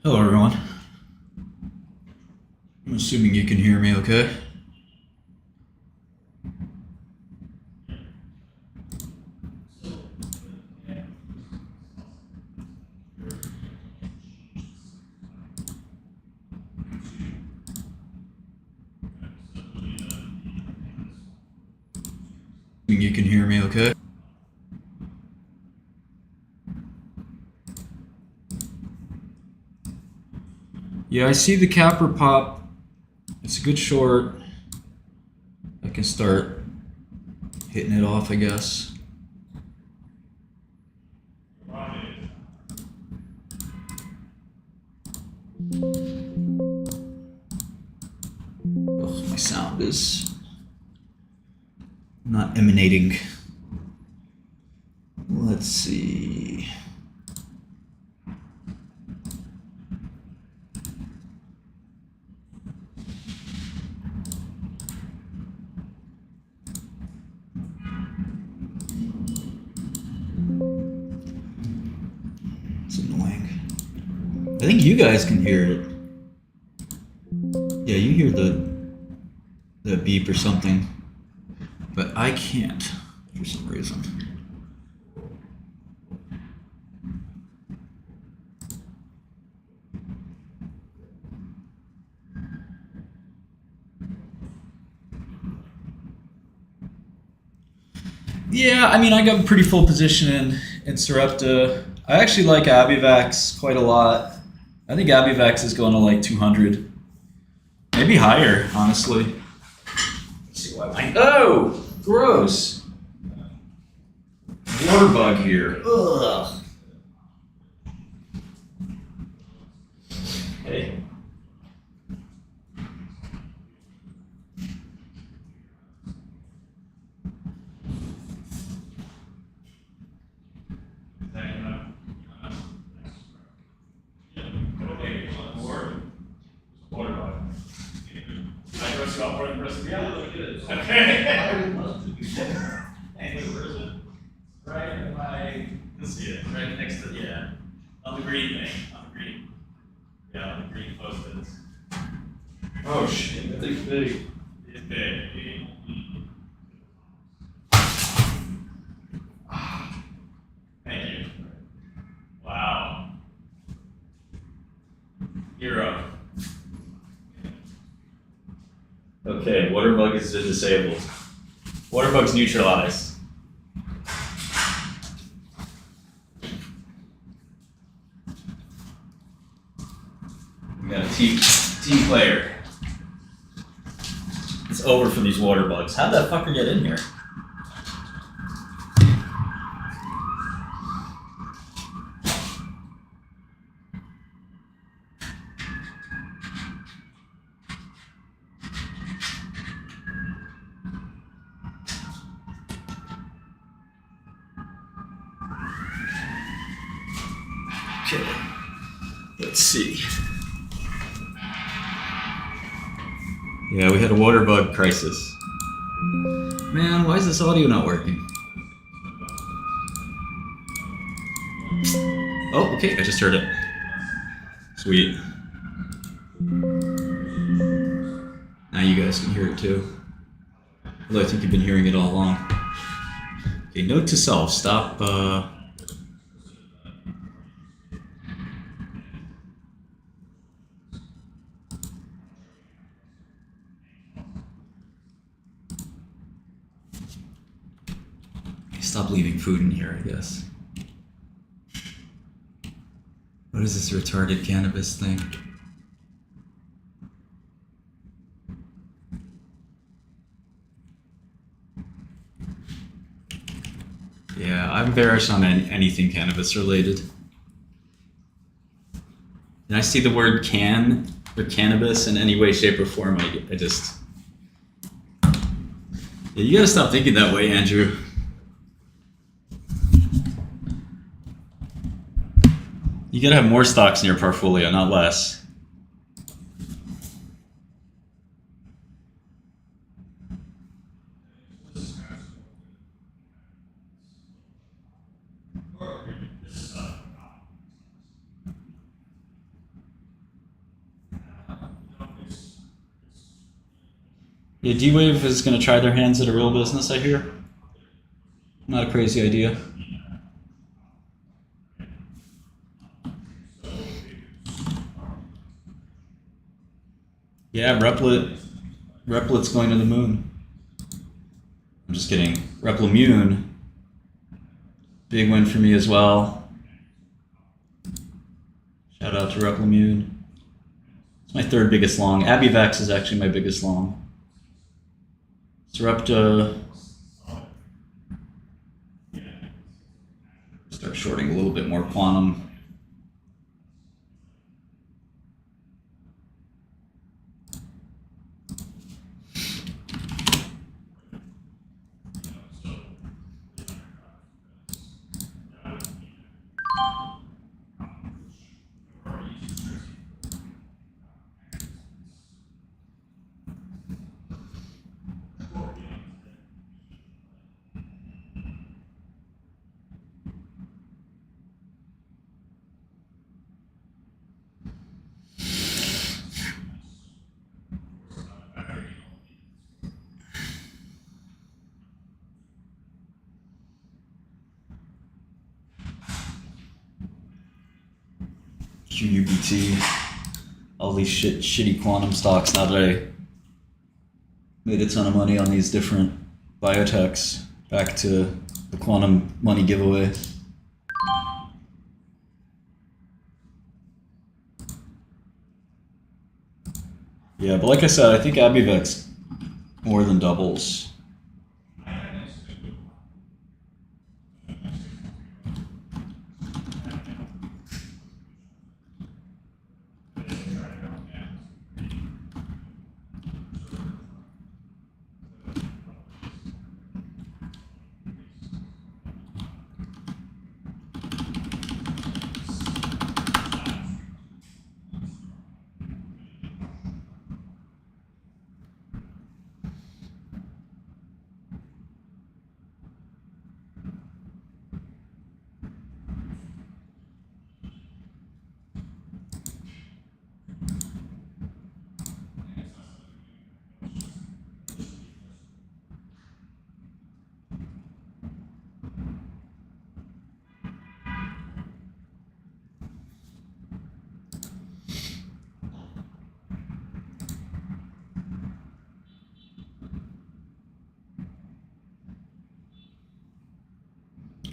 Hello, everyone. I'm assuming you can hear me okay. You can hear me okay. Yeah, I see the capper pop. It's a good short. I can start hitting it off, I guess. Oh, my sound is not emanating. Let's see. It's annoying. I think you guys can hear it. Yeah, you hear the beep or something, but I can't for some reason. Yeah, I mean, I got a pretty full position in Sarepta. I actually like Abivax quite a lot. I think Abivax is going to like 200, maybe higher, honestly. Let's see why mine. Oh, gross. Water bug here. Ugh. Hey. Right next to, yeah, on the green thing, on the green, yeah, on the green post-its. Oh shit, that thing's big. It's big. Thank you. Wow. Hero. Okay, water bug is disabled. Water bug's neutralized. We got a team player. It's over for these water bugs. How'd that fucker get in here? Okay, let's see. Yeah, we had a water bug crisis. Man, why is this audio not working? Oh, okay, I just heard it. Sweet. Now you guys can hear it too. Although I think you've been hearing it all along. Okay, note to self, stop stop leaving food in here, I guess. What is this retarded cannabis thing? Yeah, I'm bearish on anything cannabis related. And I see the word can or cannabis in any way, shape, or form. I just... Yeah, you gotta stop thinking that way, Andrew. You gotta have more stocks in your portfolio, not less. Yeah, D-Wave is going to try their hands at a real business, I hear. Not a crazy idea. Yeah, Replic's going to the moon. I'm just kidding. Replimune, big win for me as well. Shout out to Replimune. It's my third biggest long. Abivax is actually my biggest long. Sarepta. Start shorting a little bit more quantum. QUBT, all these shitty quantum stocks. Now that I made a ton of money on these different biotechs, back to the quantum money giveaway. Yeah, but like I said, I think Abivex more than doubles.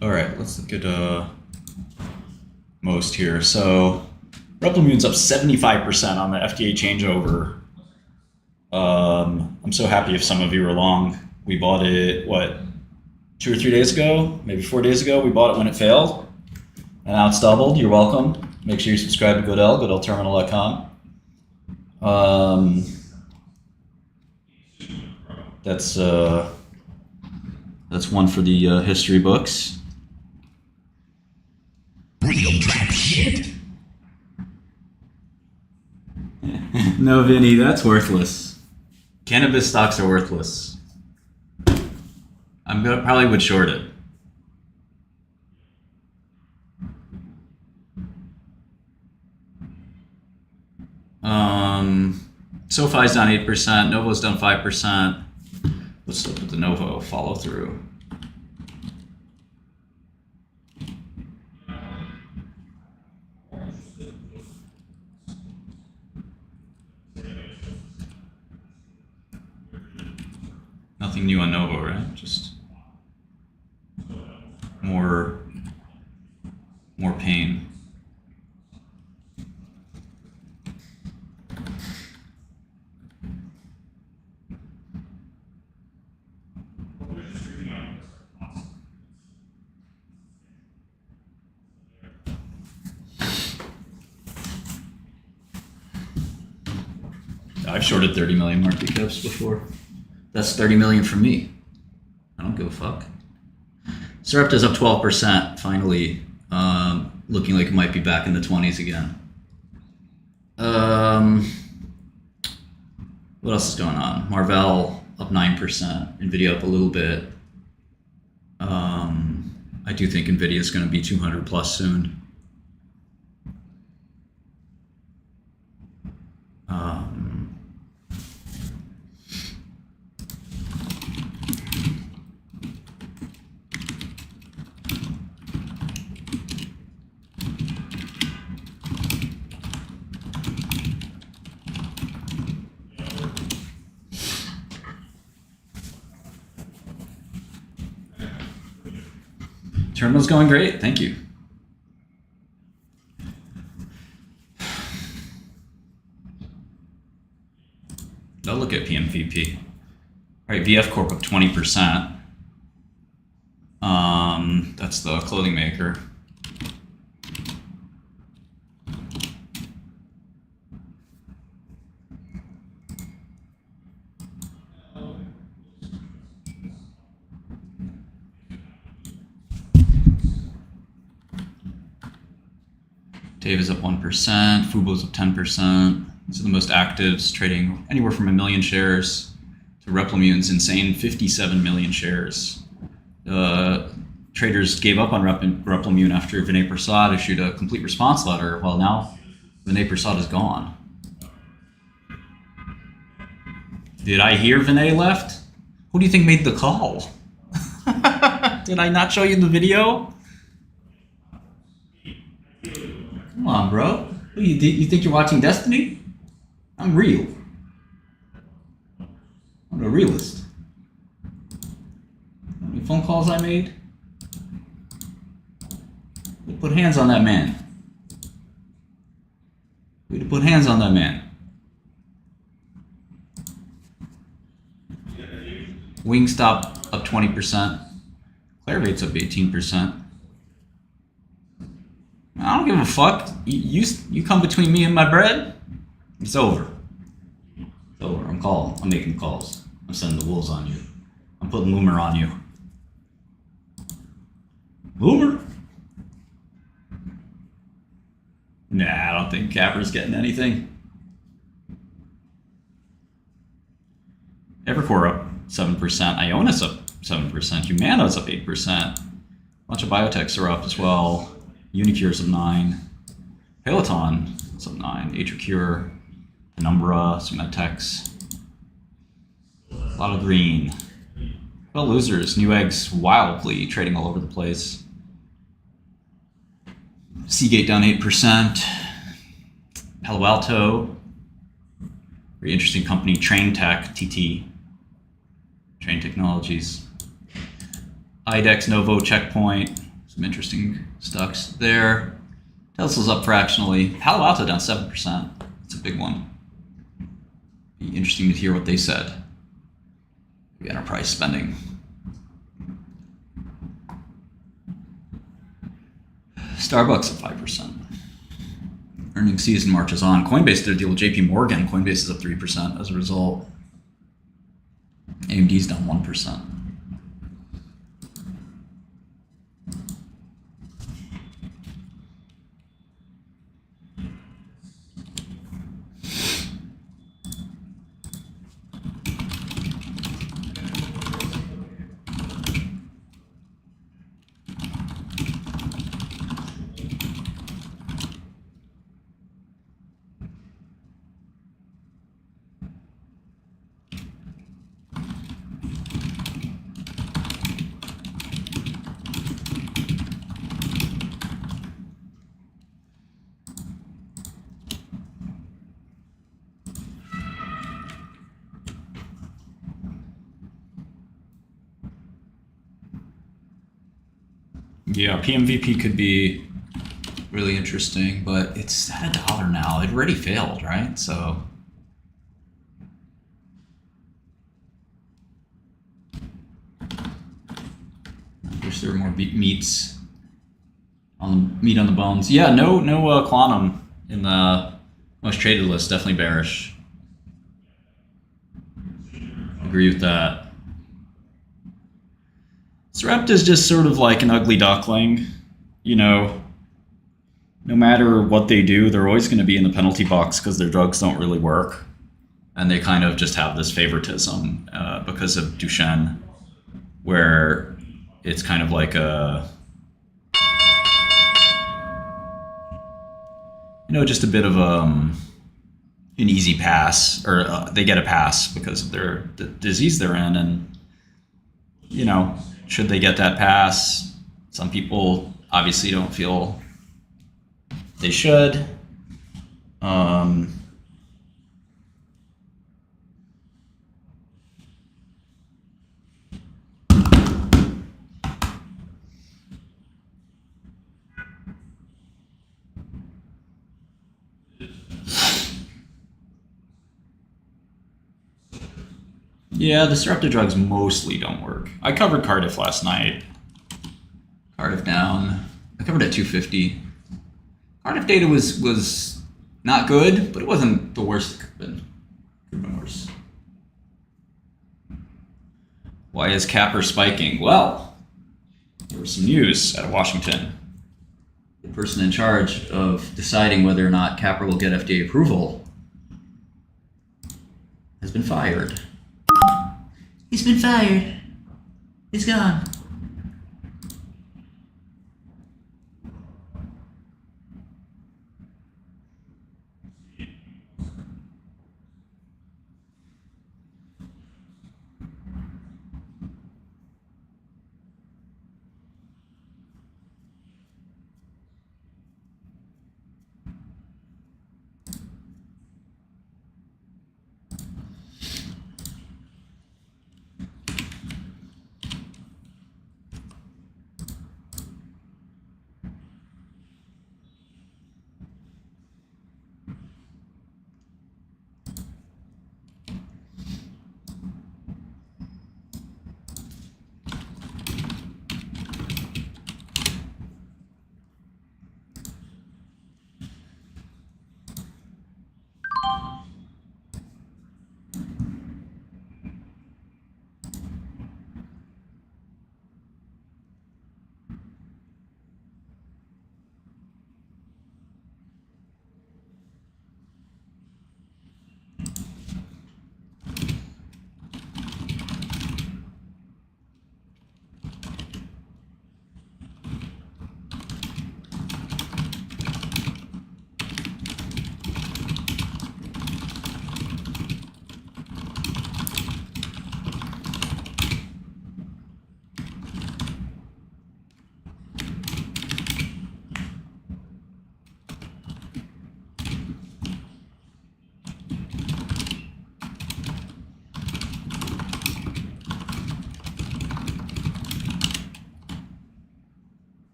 All right, let's look at most here. So Replimune's up 75% on the FDA changeover. I'm so happy if some of you are long. We bought it, what, 2 or 3 days ago? Maybe 4 days ago. We bought it when it failed. And now it's doubled. You're welcome. Make sure you subscribe to Goodell, goodellterminal.com. That's one for the history books. Real trap shit. No, Vinny, that's worthless. Cannabis stocks are worthless. Probably would short it. SoFi's down 8%. Novo's down 5%. Let's look at the Novo follow through. Nothing new on Novo, right? Just more pain. I've shorted 30 million market caps before. That's 30 million from me. I don't give a fuck. Sarepta's up 12%, finally. Looking like it might be back in the 20s again. What else is going on? Marvell up 9%. Nvidia up a little bit. I do think Nvidia is going to be 200 plus soon. Terminal's going great. Thank you. They'll look at PMVP. All right, VF Corp up 20%. That's the clothing maker. Dave is up 1%, Fubo's up 10%. These are the most actives, trading anywhere from 1 million shares to Replimune's insane 57 million shares. Traders gave up on Replimune after Vinay Prasad issued a complete response letter. Well, now Vinay Prasad is gone. Did I hear Vinay left? Who do you think made the call? Did I not show you the video? Come on, bro. What, you think you're watching Destiny? I'm real. I'm a realist. How many phone calls I made? We put hands on that man. We put hands on that man. Wingstop up 20%. Clarivate's up 18%. I don't give a fuck. You come between me and my bread, it's over. It's over. I'm calling. I'm making calls. I'm sending the wolves on you. I'm putting Loomer on you. Loomer? Nah, I don't think Capper's getting anything. Evercore up 7%. Ionis up 7%. Humana's up 8%. A bunch of biotechs are up as well. Unicure's up 9%. Peloton is up 9%. AtriCure, Penumbra, some medtechs. A lot of green. Well, losers. Newegg's wildly trading all over the place. Seagate down 8%. Palo Alto. Very interesting company. Train Tech, TT. Train Technologies. IDEX, Novo, Checkpoint. Some interesting stocks there. Tesla's up fractionally. Palo Alto down 7%. It's a big one. Be interesting to hear what they said. The enterprise spending. Starbucks at 5%. Earnings season marches on. Coinbase did a deal with JP Morgan. Coinbase is up 3% as a result. AMD's down 1%. Yeah, PMVP could be really interesting, but it's at $1 now. It already failed, right? So I wish there were more meat on the bones. Yeah, no quantum in the most traded list. Definitely bearish. Agree with that. Sarepta is just sort of like an ugly duckling, you know. No matter what they do, they're always going to be in the penalty box because their drugs don't really work, and they kind of just have this favoritism because of Duchenne, where it's kind of like just a bit of an easy pass, or they get a pass because of the disease they're in, and should they get that pass? Some people obviously don't feel they should. Yeah, the disruptive drugs mostly don't work. I covered Cardiff last night. Cardiff down. I covered at 250. Cardiff data was not good, but it wasn't the worst it could have been. Could have been worse. Why is Capper spiking? Well, there was some news out of Washington. The person in charge of deciding whether or not Capper will get FDA approval has been fired. He's been fired. He's gone.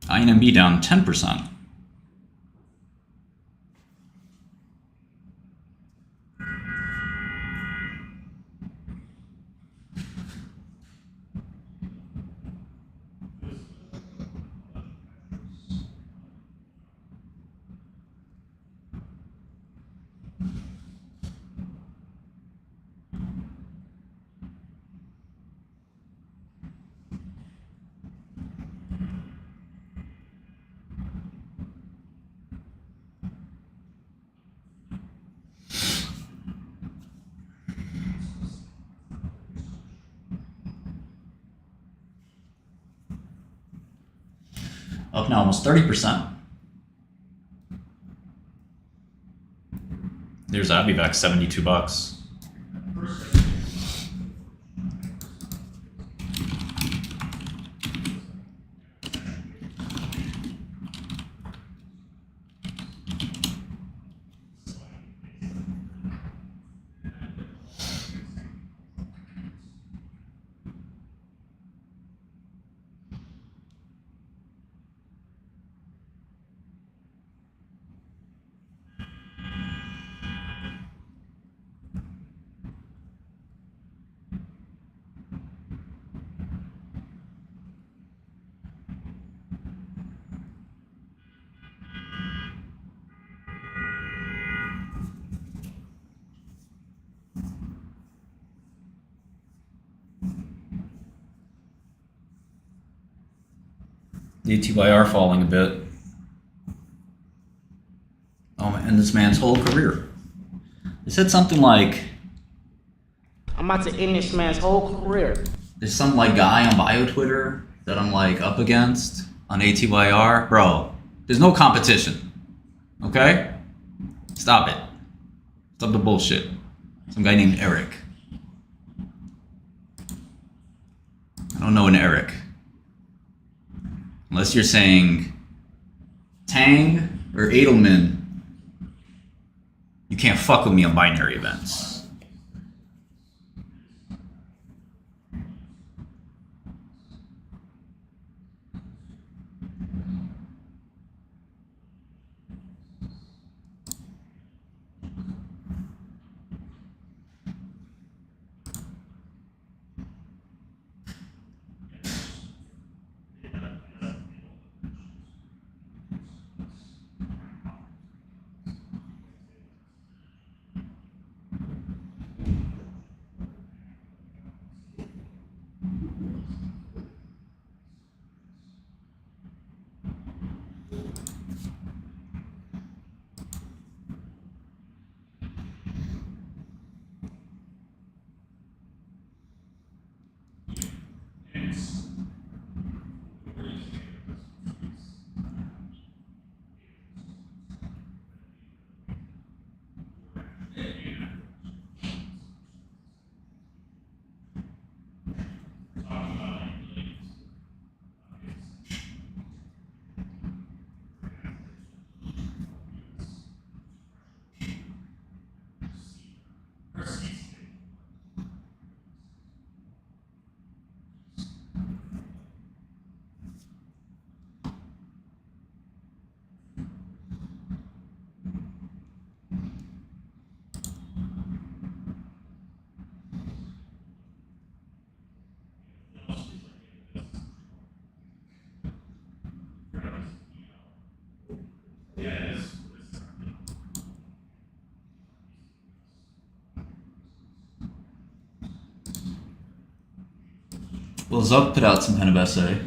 INMB down 10%. Up now almost 30%. There's Abivax, $72. The TYR falling a bit. Oh, and this man's whole career. They said something like, I'm about to end this man's whole career. there's some like guy on Bio Twitter that I'm like up against on ATYR. Bro, there's no competition. Okay? Stop it. Stop the bullshit. Some guy named Eric. I don't know an Eric. Unless you're saying Tang or Edelman, you can't fuck with me on binary events. Well, Zuck put out some kind of essay.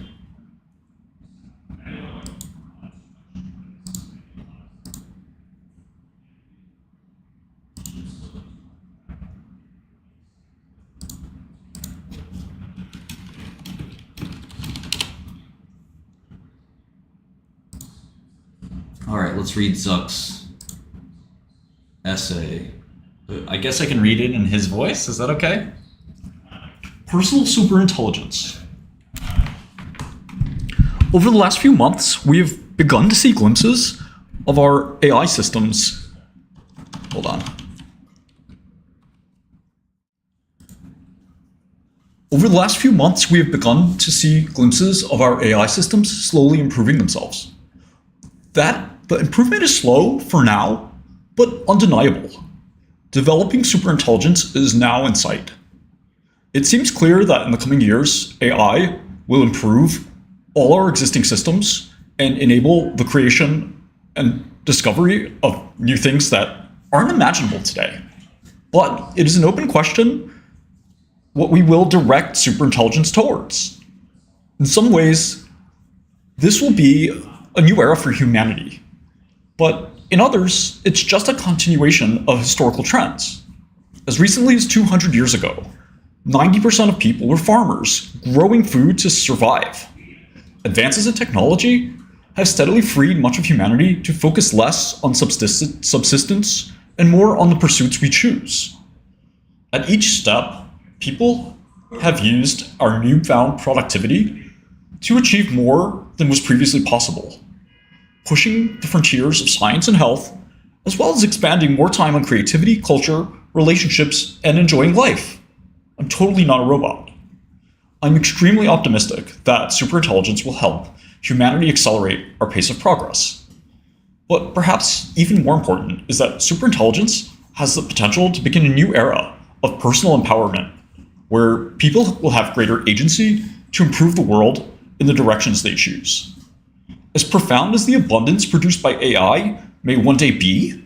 All right, let's read Zuck's essay. I guess I can read it in his voice. Is that okay? Personal superintelligence. Over the last few months, we have begun to see glimpses of our AI systems. Hold on. Over the last few months, we have begun to see glimpses of our AI systems slowly improving themselves. The improvement is slow for now, but undeniable. Developing superintelligence is now in sight. It seems clear that in the coming years, AI will improve all our existing systems and enable the creation and discovery of new things that aren't imaginable today. But it is an open question what we will direct superintelligence towards. In some ways, this will be a new era for humanity. But in others, it's just a continuation of historical trends. As recently as 200 years ago, 90% of people were farmers, growing food to survive. Advances in technology have steadily freed much of humanity to focus less on subsistence and more on the pursuits we choose. At each step, people have used our newfound productivity to achieve more than was previously possible, pushing the frontiers of science and health, as well as expanding more time on creativity, culture, relationships, and enjoying life. I'm totally not a robot. I'm extremely optimistic that superintelligence will help humanity accelerate our pace of progress. But perhaps even more important is that superintelligence has the potential to begin a new era of personal empowerment, where people will have greater agency to improve the world in the directions they choose. As profound as the abundance produced by AI may one day be,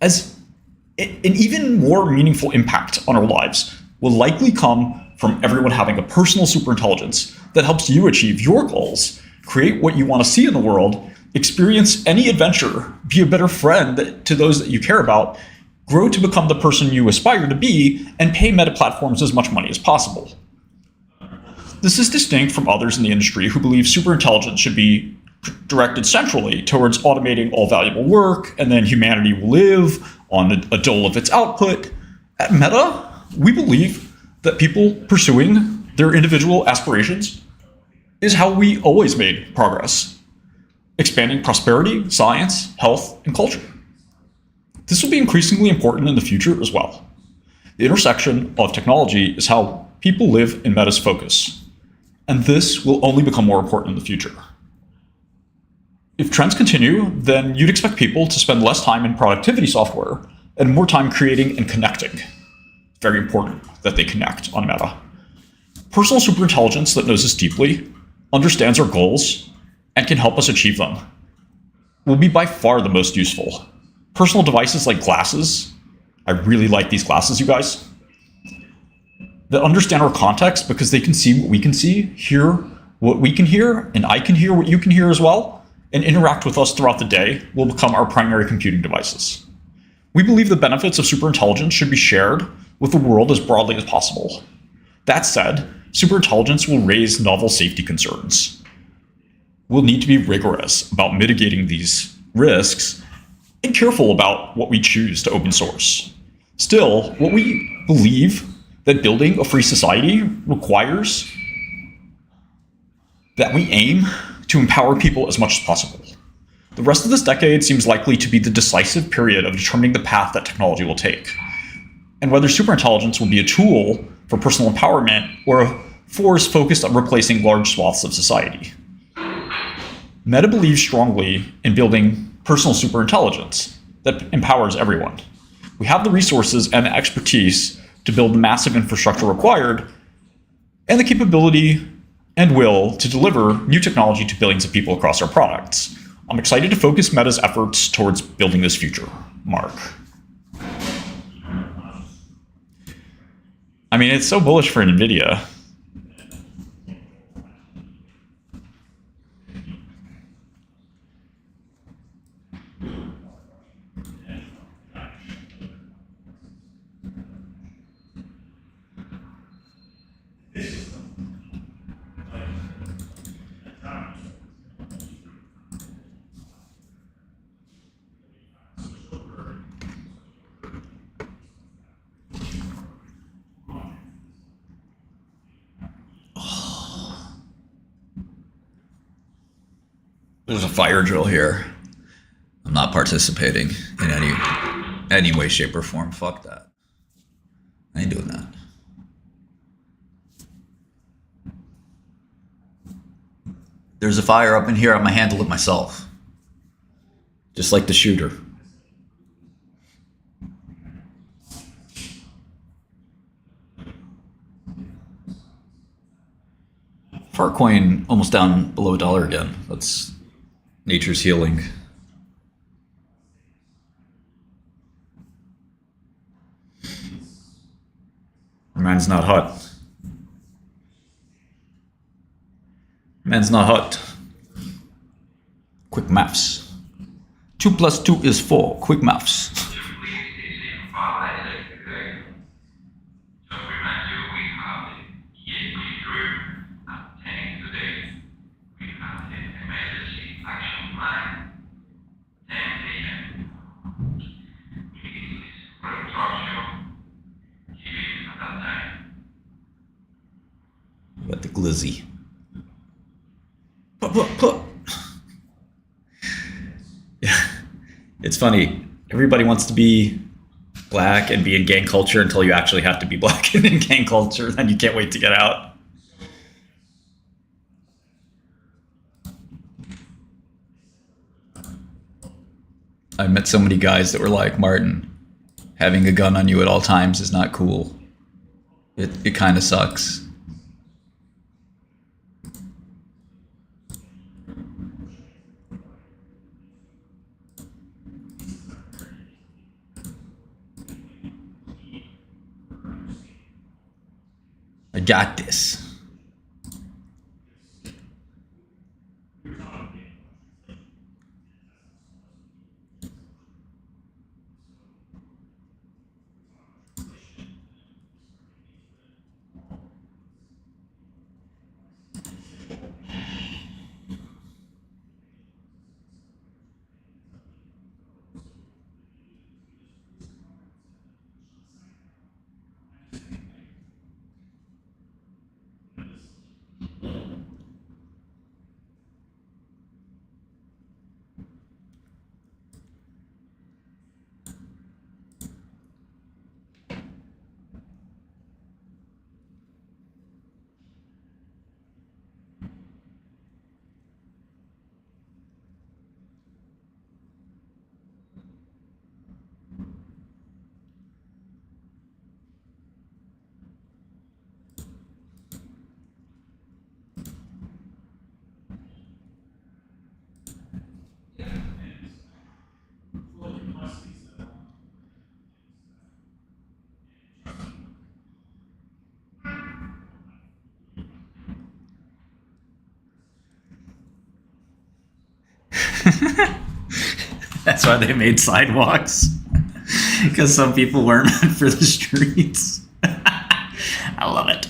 as an even more meaningful impact on our lives will likely come from everyone having a personal superintelligence that helps you achieve your goals, create what you want to see in the world, experience any adventure, be a better friend to those that you care about, grow to become the person you aspire to be, and pay meta platforms as much money as possible. This is distinct from others in the industry who believe superintelligence should be directed centrally towards automating all valuable work, and then humanity will live on a dole of its output. At Meta, we believe that people pursuing their individual aspirations is how we always made progress, expanding prosperity, science, health, and culture. This will be increasingly important in the future as well. The intersection of technology is how people live in Meta's focus, and this will only become more important in the future. If trends continue, then you'd expect people to spend less time in productivity software and more time creating and connecting. It's very important that they connect on Meta. Personal superintelligence that knows us deeply, understands our goals, and can help us achieve them will be by far the most useful. Personal devices like glasses, I really like these glasses, you guys, that understand our context because they can see what we can see, hear what we can hear, and I can hear what you can hear as well, and interact with us throughout the day will become our primary computing devices. We believe the benefits of superintelligence should be shared with the world as broadly as possible. That said, superintelligence will raise novel safety concerns. We'll need to be rigorous about mitigating these risks and careful about what we choose to open source. Still, what we believe that building a free society requires that we aim to empower people as much as possible. The rest of this decade seems likely to be the decisive period of determining the path that technology will take, and whether superintelligence will be a tool for personal empowerment or a force focused on replacing large swaths of society. Meta believes strongly in building personal superintelligence that empowers everyone. We have the resources and the expertise to build the massive infrastructure required, and the capability and will to deliver new technology to billions of people across our products. I'm excited to focus Meta's efforts towards building this future. Mark. I mean, it's so bullish for NVIDIA. There's a fire drill here. I'm not participating in any way, shape, or form. Fuck that. I ain't doing that. There's a fire up in here. I'm gonna handle it myself. Just like the shooter. Farcoin almost down below $1 again. That's nature's healing. Man's not hot. Man's not hot. Quick maths. 2 plus 2 is 4. Quick maths. Got the glizzy. Yeah, it's funny. Everybody wants to be black and be in gang culture until you actually have to be black and in gang culture. Then you can't wait to get out. I met so many guys that were like, Martin, having a gun on you at all times is not cool. It kind of sucks. I got this. That's why they made sidewalks. Because some people weren't meant for the streets. I love it.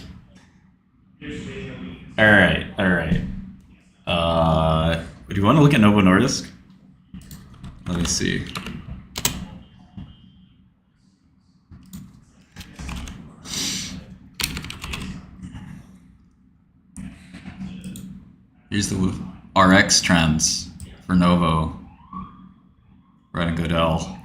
Alright. Do you want to look at Novo Nordisk? Let me see. Here's the RX trends for Novo. Red and Goodell.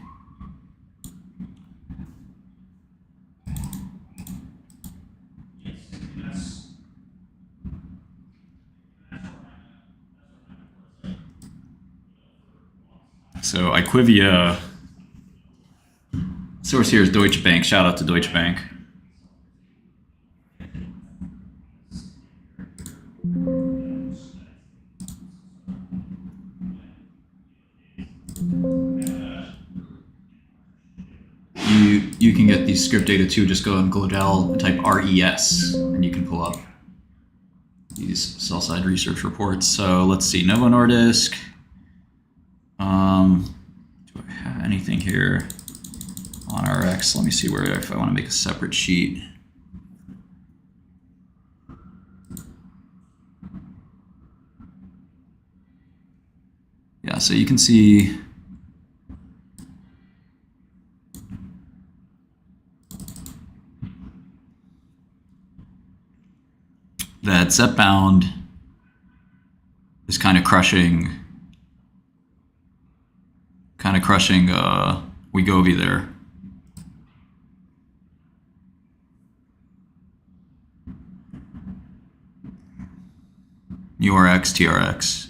So IQVIA, source here is Deutsche Bank. Shout out to Deutsche Bank. You can get these script data too. Just go on Glodell and type RES, and you can pull up these sell side research reports. So let's see, Novo Nordisk. Do I have anything here on RX? Let me see where if I want to make a separate sheet. Yeah, so you can see that Zepbound is kind of crushing kind of crushing Wegovy there. URX, TRX.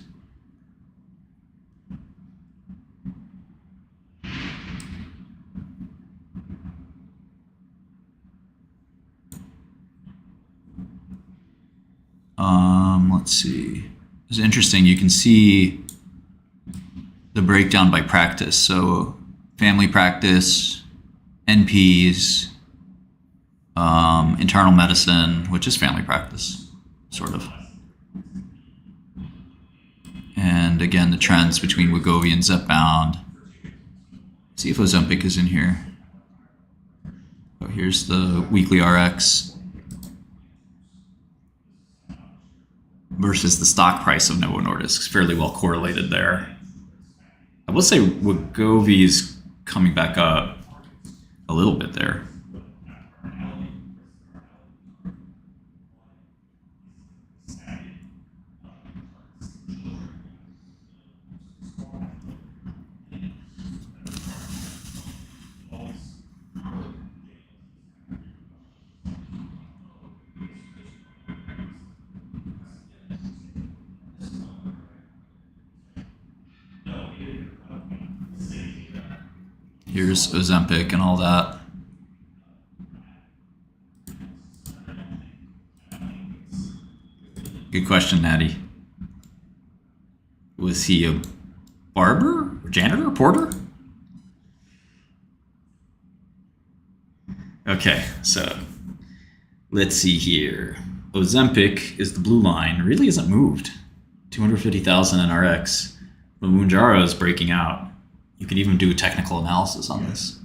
Let's see. It's interesting. You can see the breakdown by practice. So family practice, NPs, internal medicine, which is family practice, sort of. And again, the trends between Wegovy and Zepbound. See if Ozempic is in here. Oh, here's the weekly RX versus the stock price of Novo Nordisk. It's fairly well correlated there. I will say Wegovy is coming back up a little bit there. Here's Ozempic and all that. Good question, Natty. Was he a barber? Janitor? Porter? Okay, so let's see here. Ozempic is the blue line. It really hasn't moved. 250,000 in RX. But Mounjaro is breaking out. You could even do a technical analysis on this.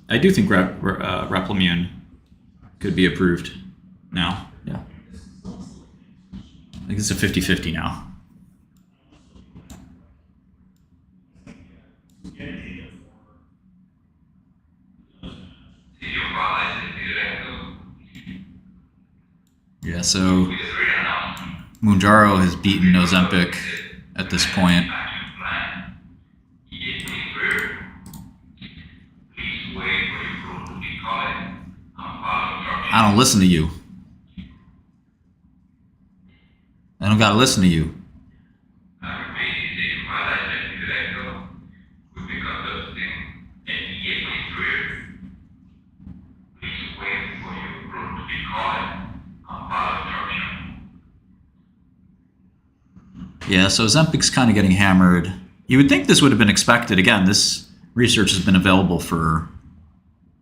I do think Replimune could be approved now. Yeah. I think it's a 50-50 now. Yeah, so Mounjaro has beaten Ozempic at this point. I don't listen to you. I don't gotta listen to you. Yeah, so Ozempic's kind of getting hammered. You would think this would have been expected. Again, this research has been available for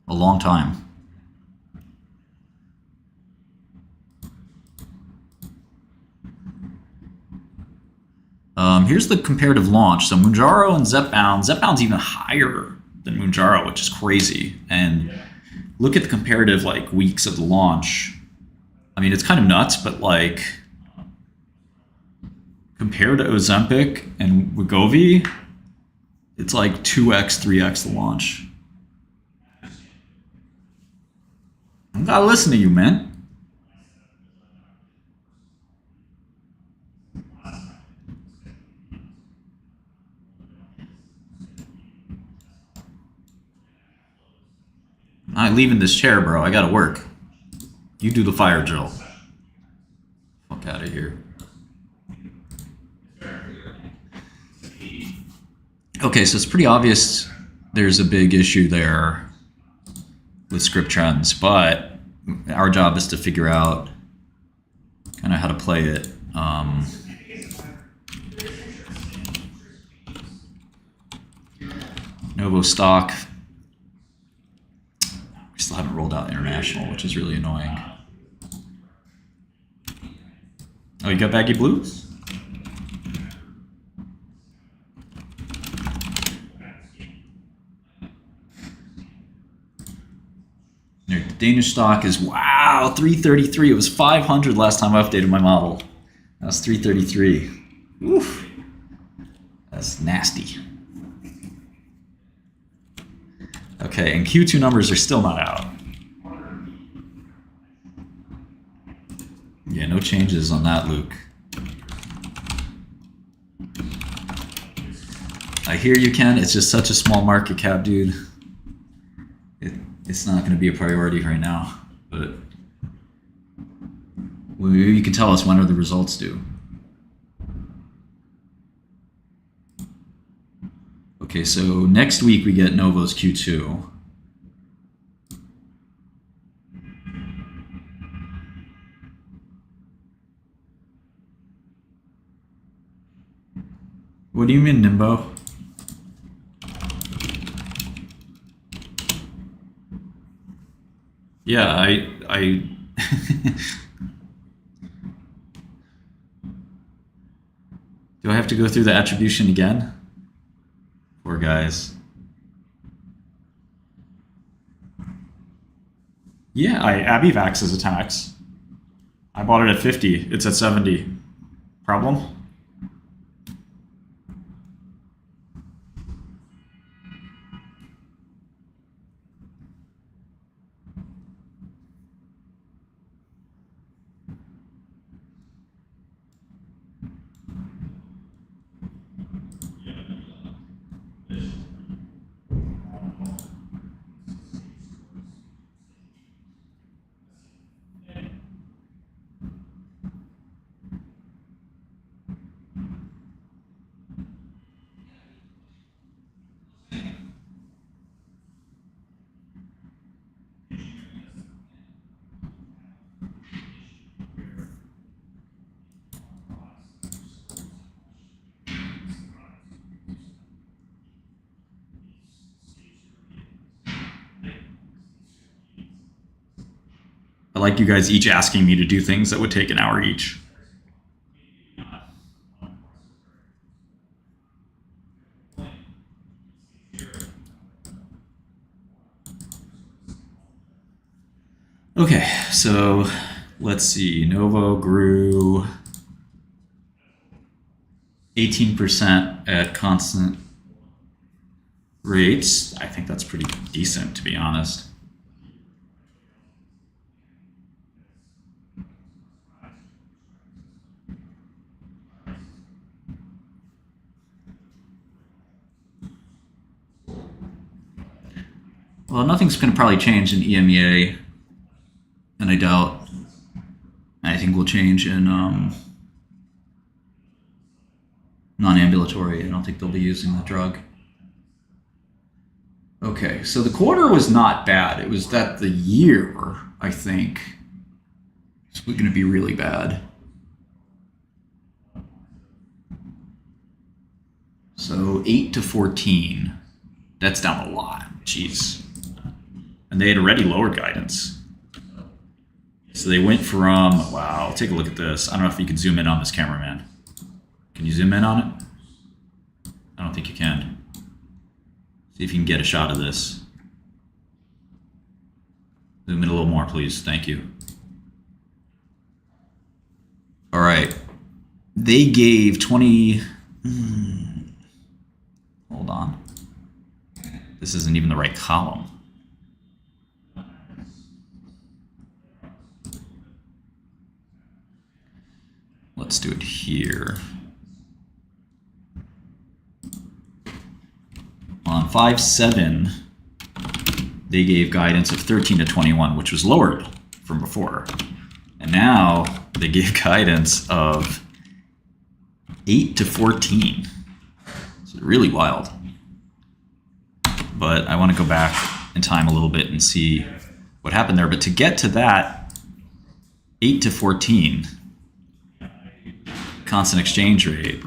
a long time. Here's the comparative launch. So Mounjaro and Zepbound. Zepbound's even higher than Mounjaro, which is crazy. And look at the comparative weeks of the launch. I mean, it's kind of nuts, but compared to Ozempic and Wegovy, it's 2x, 3x the launch. I gotta listen to you, man. I'm not leaving this chair, bro. I gotta work. You do the fire drill. Fuck out of here. Okay, so it's pretty obvious there's a big issue there with script trends, but our job is to figure out kind of how to play it. Novo stock. We still haven't rolled out international, which is really annoying. Oh, you got baggy blues? The Danish stock is, wow, 333. It was 500 last time I updated my model. That was 333. Oof. That's nasty. Okay, and Q2 numbers are still not out. Yeah, no changes on that, Luke. I hear you, Ken. It's just such a small market cap, dude. It's not going to be a priority right now. But well, you can tell us when are the results due. Okay, so next week we get Novo's Q2. What do you mean, Nimbo? Yeah, I do I have to go through the attribution again? Poor guys. Yeah, Abivax is a tax. I bought it at 50. It's at 70. Problem? I like you guys each asking me to do things that would take an hour each. Okay, so let's see. Novo grew 18% at constant rates. I think that's pretty decent, to be honest. Well, nothing's going to probably change in EMEA, and I doubt anything will change in non-ambulatory. I don't think they'll be using the drug. Okay, so the quarter was not bad. It was that the year, I think, is going to be really bad. So 8 to 14. That's down a lot. Jeez. And they had already lowered guidance. So they went from, wow, take a look at this. I don't know if you can zoom in on this, cameraman. Can you zoom in on it? I don't think you can. See if you can get a shot of this. Zoom in a little more, please. Thank you. All right. They gave 20... Hold on. This isn't even the right column. Let's do it here. On 5/7, they gave guidance of 13 to 21, which was lowered from before. And now they gave guidance of 8 to 14. It's really wild. But I want to go back in time a little bit and see what happened there. But to get to that 8 to 14 constant exchange rate,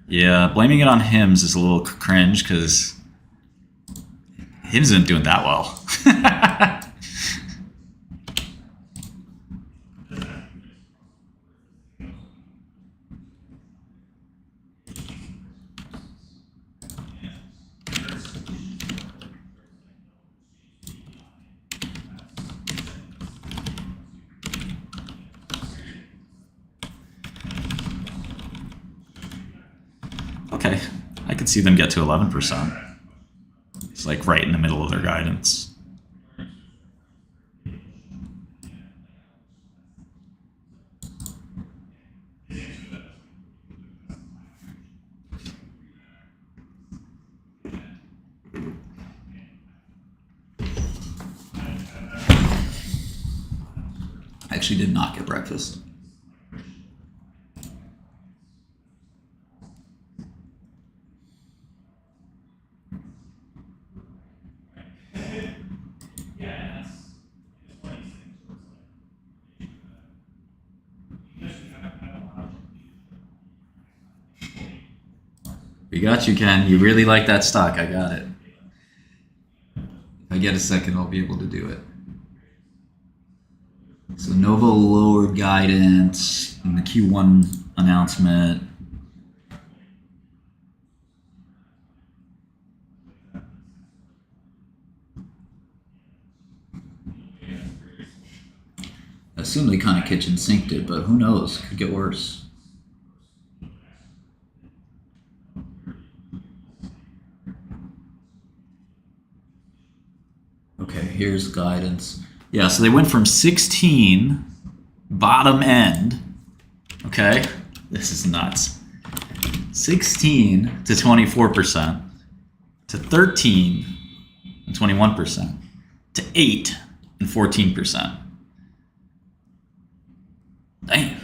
yeah, blaming it on HIMS is a little cringe because HIMS isn't doing that well. Okay, I could see them get to 11%. It's like right in the middle of their guidance. actually did not get breakfast. We got you, Ken. You really like that stock. I got it. If I get a second, I'll be able to do it. So Novo lowered guidance in the Q1 announcement. I assume they kind of kitchen sinked it, but who knows? Could get worse. Okay, here's guidance. Yeah, so they went from 16 bottom end. Okay, this is nuts. 16 to 24%, to 13 and 21%, to 8 and 14%. Damn.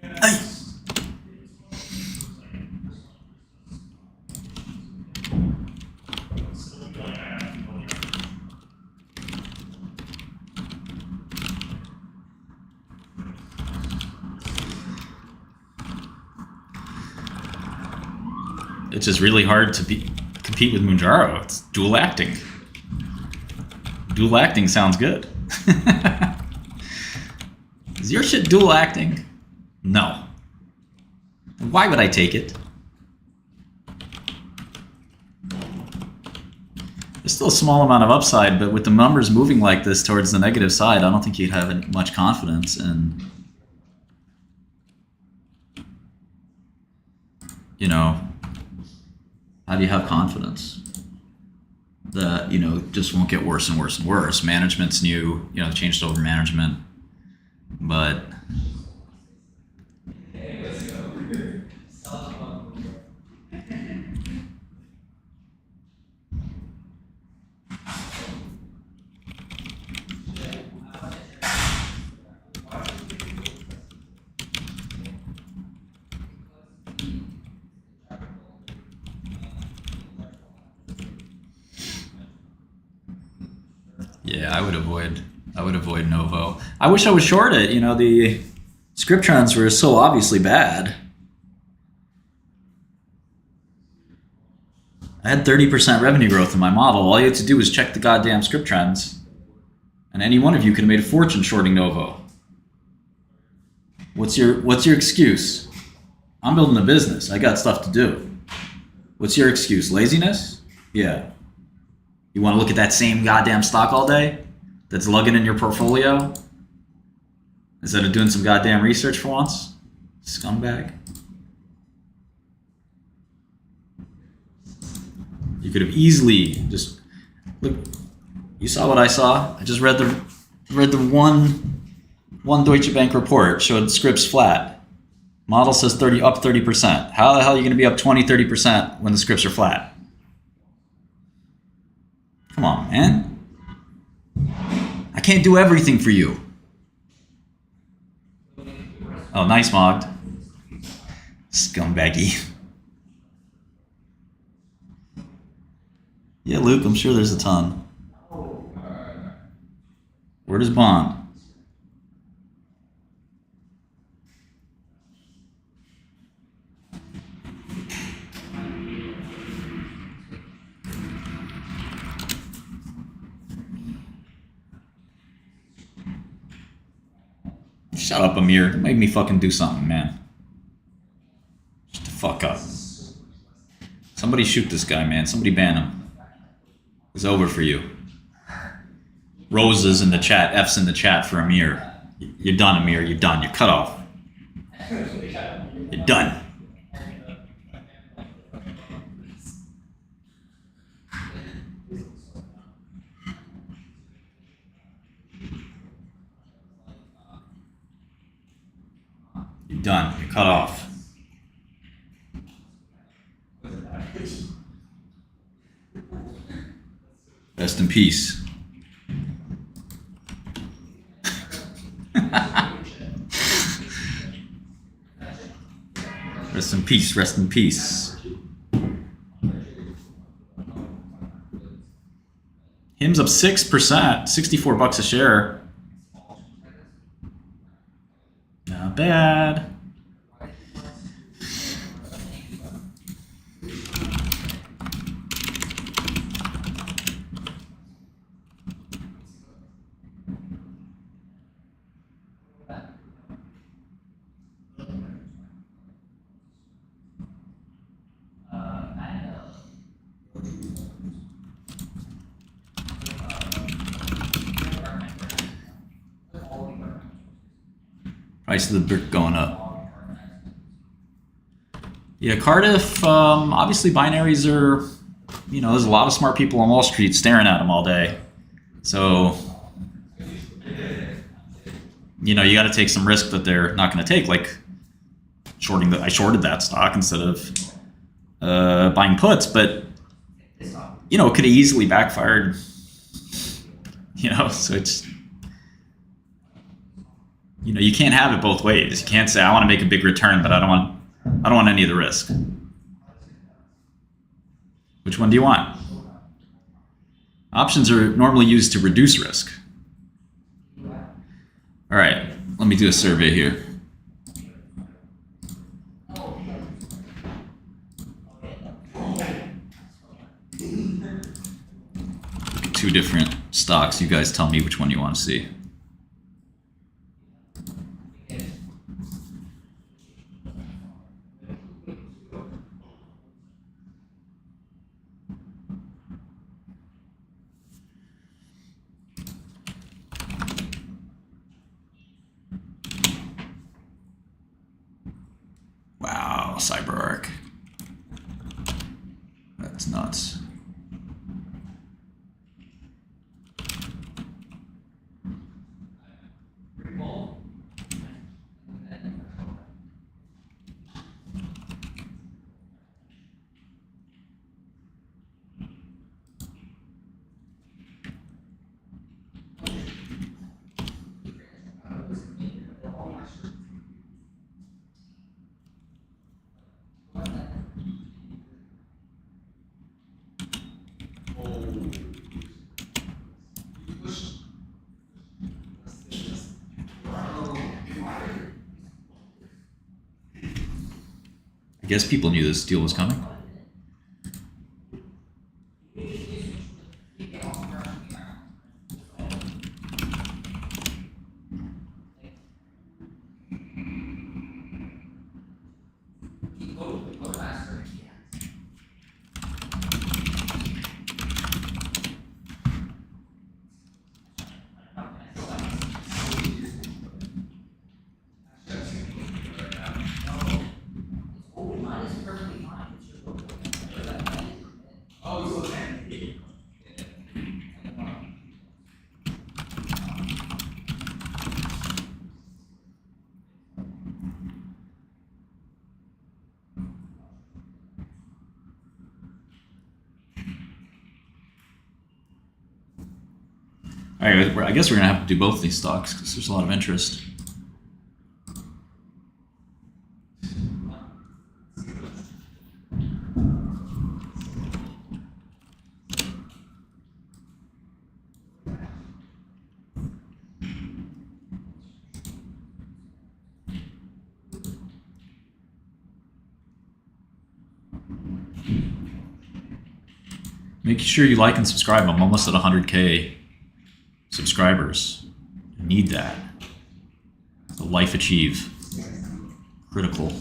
Hey. It's just really hard to compete with Mounjaro. It's dual acting. Dual acting sounds good. Is your shit dual acting? No. Why would I take it? There's still a small amount of upside, but with the numbers moving like this towards the negative side, I don't think you'd have much confidence in, you know, how do you have confidence that, you know, just won't get worse and worse and worse? Management's new, you know, changed over management, but yeah, I would avoid Novo. I wish I was short it. You know, the script trends were so obviously bad. I had 30% revenue growth in my model. All you had to do was check the goddamn script trends, and any one of you could have made a fortune shorting Novo. What's your excuse? I'm building a business. I got stuff to do. What's your excuse? Laziness? Yeah. You want to look at that same goddamn stock all day that's lugging in your portfolio instead of doing some goddamn research for once? Scumbag. You could have easily just look. You saw what I saw. I just read the one Deutsche Bank report showed scripts flat. Model says up 30%. How the hell are you going to be up 20-30% when the scripts are flat? Come on, man. I can't do everything for you. Oh, nice mogged. Scumbaggy. Yeah, Luke, I'm sure there's a ton. Where does Bond? Shut up, Amir. Make me fucking do something, man. Shut the fuck up. Somebody shoot this guy, man. Somebody ban him. It's over for you. Roses in the chat. F's in the chat for Amir. You're done, Amir. You're done. You're cut off. You're done. You're done. You're cut off. Rest in peace. Rest in peace, rest in peace. Him's up 6%, $64 a share. Not bad. Price of the brick going up. Yeah, Cardiff, obviously binaries are, there's a lot of smart people on Wall Street staring at them all day. So, you got to take some risk that they're not going to take, like I shorted that stock instead of buying puts, but, it could have easily backfired, so it's, you can't have it both ways. You can't say I want to make a big return, but I don't want any of the risk. Which one do you want? Options are normally used to reduce risk. All right, let me do a survey here. Two different stocks. You guys tell me which one you want to see. Wow, CyberArk. That's nuts. I guess people knew this deal was coming. All right, I guess we're gonna have to do both these stocks because there's a lot of interest. Make sure you like and subscribe. I'm almost at 100K subscribers. I need that. It's a life achieve. Critical.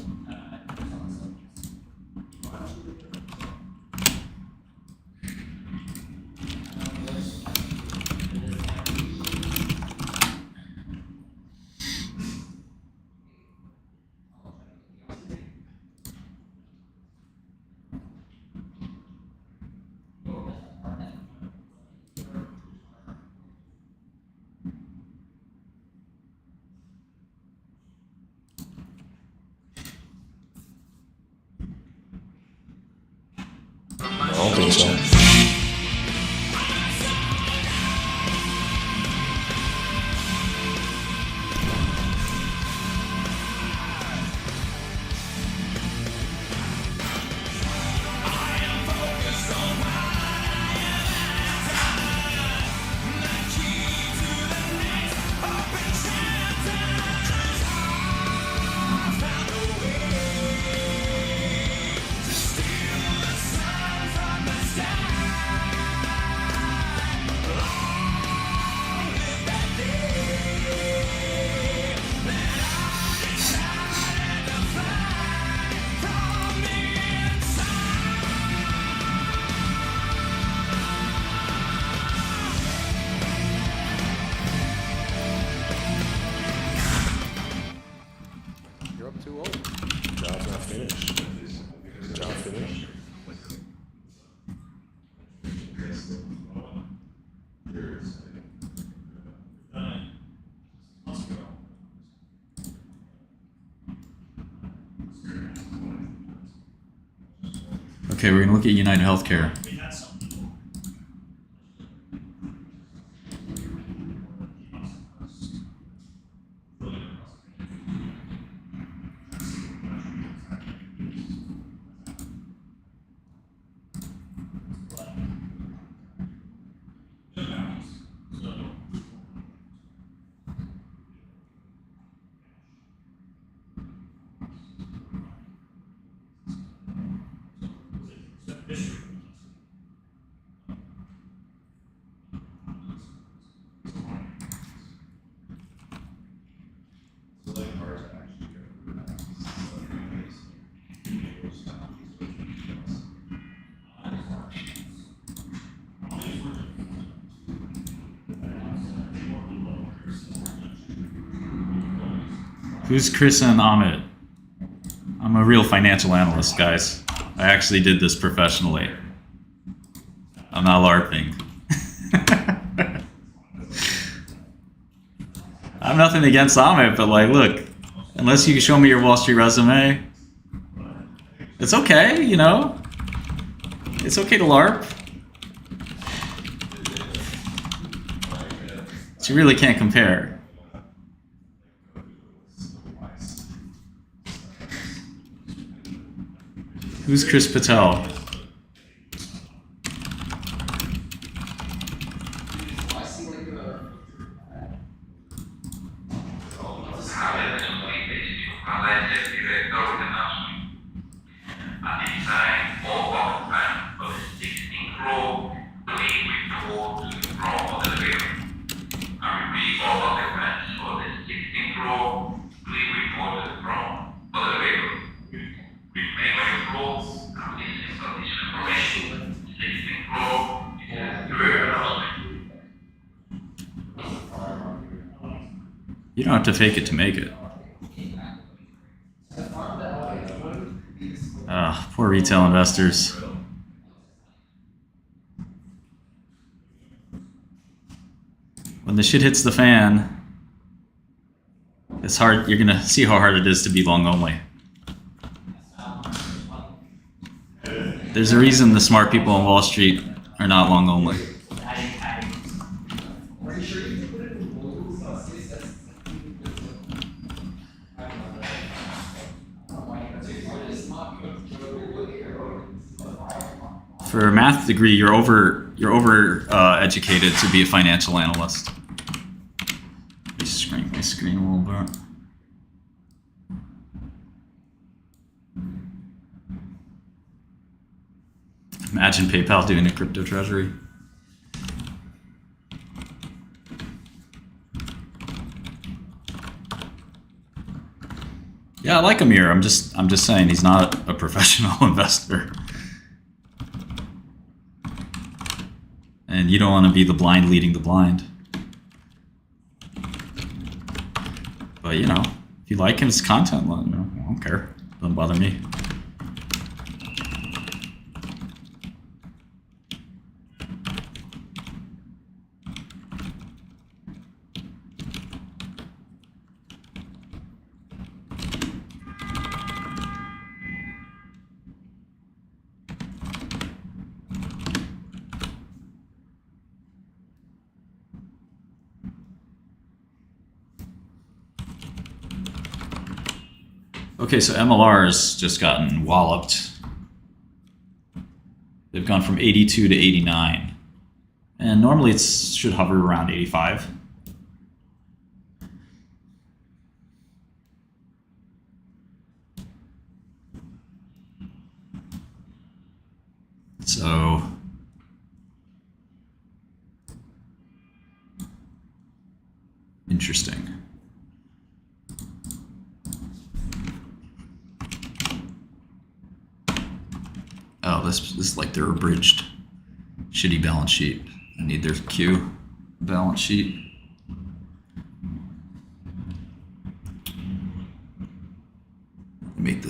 I don't think so. up too old. Job's not finished. Job finished. Okay, we're gonna look at United Healthcare. Who's Chris and Amit? I'm a real financial analyst, guys. I actually did this professionally. I'm not LARPing. I'm nothing against Amit, but like, look, unless you can show me your Wall Street resume, it's okay, you know? It's okay to LARP. But you really can't compare. Who's Chris Patel? You don't have to fake it to make it. Ah, poor retail investors. When the shit hits the fan, it's hard. You're gonna see how hard it is to be long only. There's a reason the smart people on Wall Street are not long only. For a math degree, you're over educated to be a financial analyst. Let me shrink my screen a little bit. Imagine PayPal doing a crypto treasury. Yeah, I like Amir. I'm just saying he's not a professional investor. And you don't want to be the blind leading the blind. But you know, if you like his content, well, you know, I don't care. Doesn't bother me. Okay, so MLR's just gotten walloped. They've gone from 82 to 89. And normally it should hover around 85. So interesting. Oh, this is like their abridged shitty balance sheet. I need their Q balance sheet.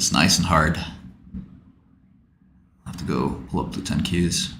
this nice and hard. I'll have to go pull up the 10 Qs.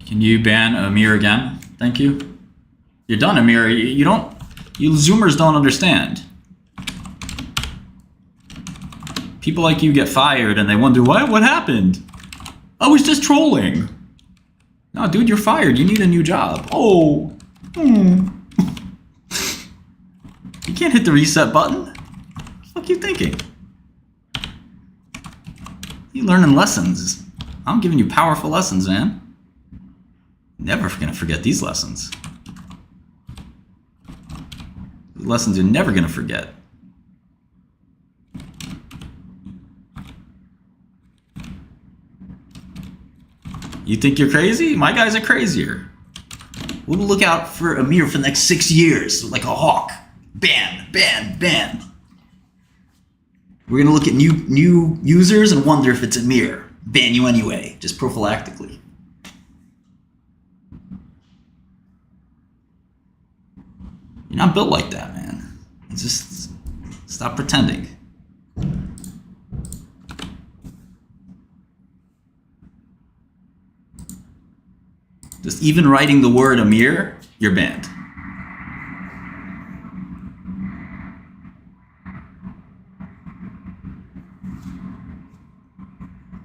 Can you ban Amir again? Thank you. You're done, Amir. You don't... You Zoomers don't understand. People like you get fired and they wonder, what happened? I was just trolling. No, dude, you're fired. You need a new job. Oh. You can't hit the reset button. What the fuck you thinking? You learning lessons. I'm giving you powerful lessons, man. Never gonna forget these lessons. These lessons you're never gonna forget. You think you're crazy? My guys are crazier. We'll look out for Amir for the next 6 years, like a hawk. Ban, ban, ban. We're gonna look at new users and wonder if it's Amir. Ban you anyway, just prophylactically. You're not built like that, man. Just stop pretending. Just even writing the word Amir, you're banned.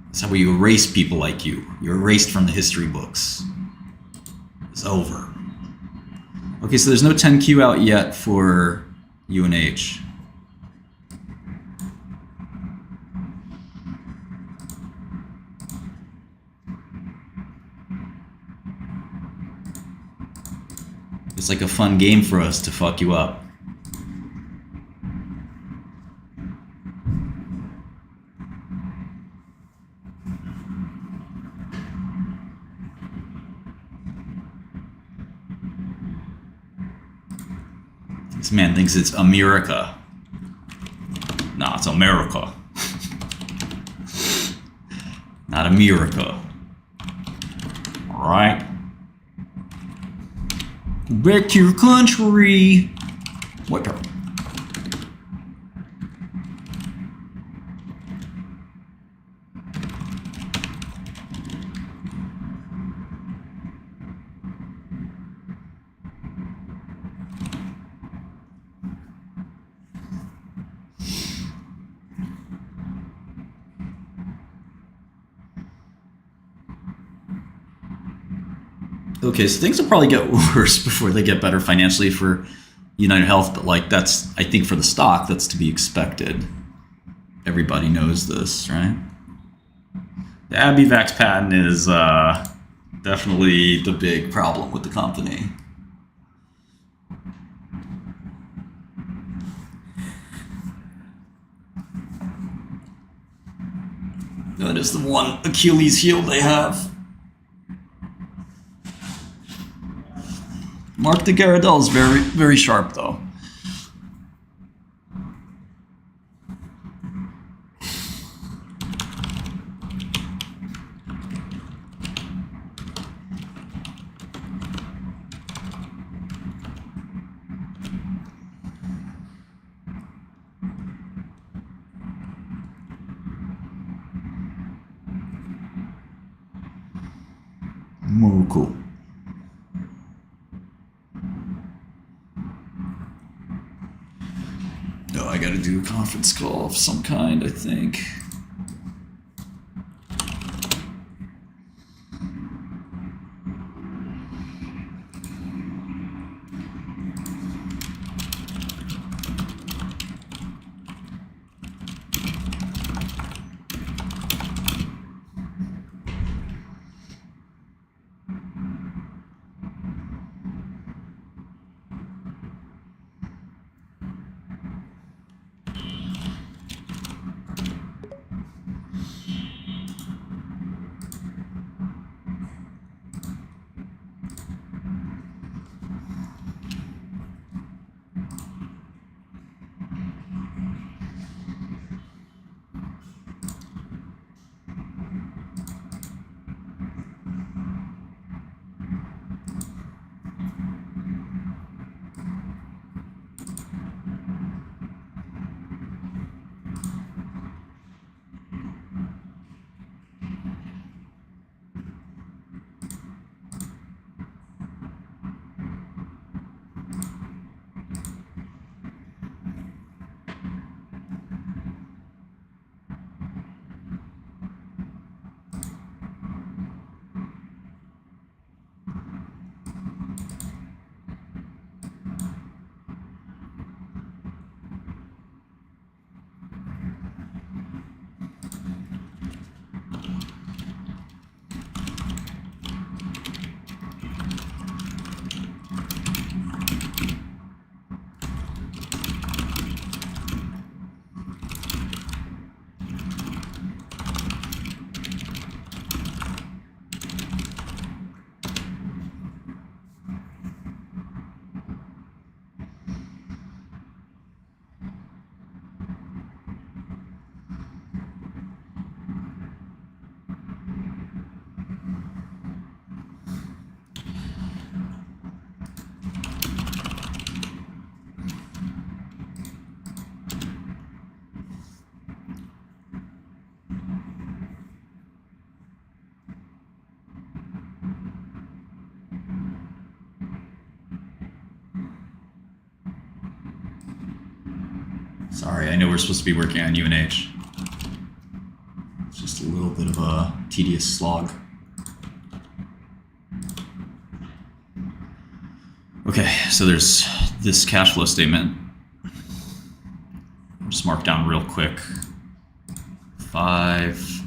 That's how we erase people like you. You're erased from the history books. It's over. Okay, so there's no 10Q out yet for UNH. It's like a fun game for us to fuck you up. This man thinks it's America. Nah, it's America. Not America. Alright. Go back to your country. What the? Okay, so things will probably get worse before they get better financially for United Health, but like that's, I think for the stock, that's to be expected. Everybody knows this, right? The Abivax patent is definitely the big problem with the company. That is the one Achilles heel they have. Mark de Garadel is very, very sharp, though. Cool. Oh, I gotta do a conference call of some kind, I think. Sorry, I know we're supposed to be working on UNH. It's just a little bit of a tedious slog. Okay, so there's this cash flow statement. I'll just mark down real quick. 5,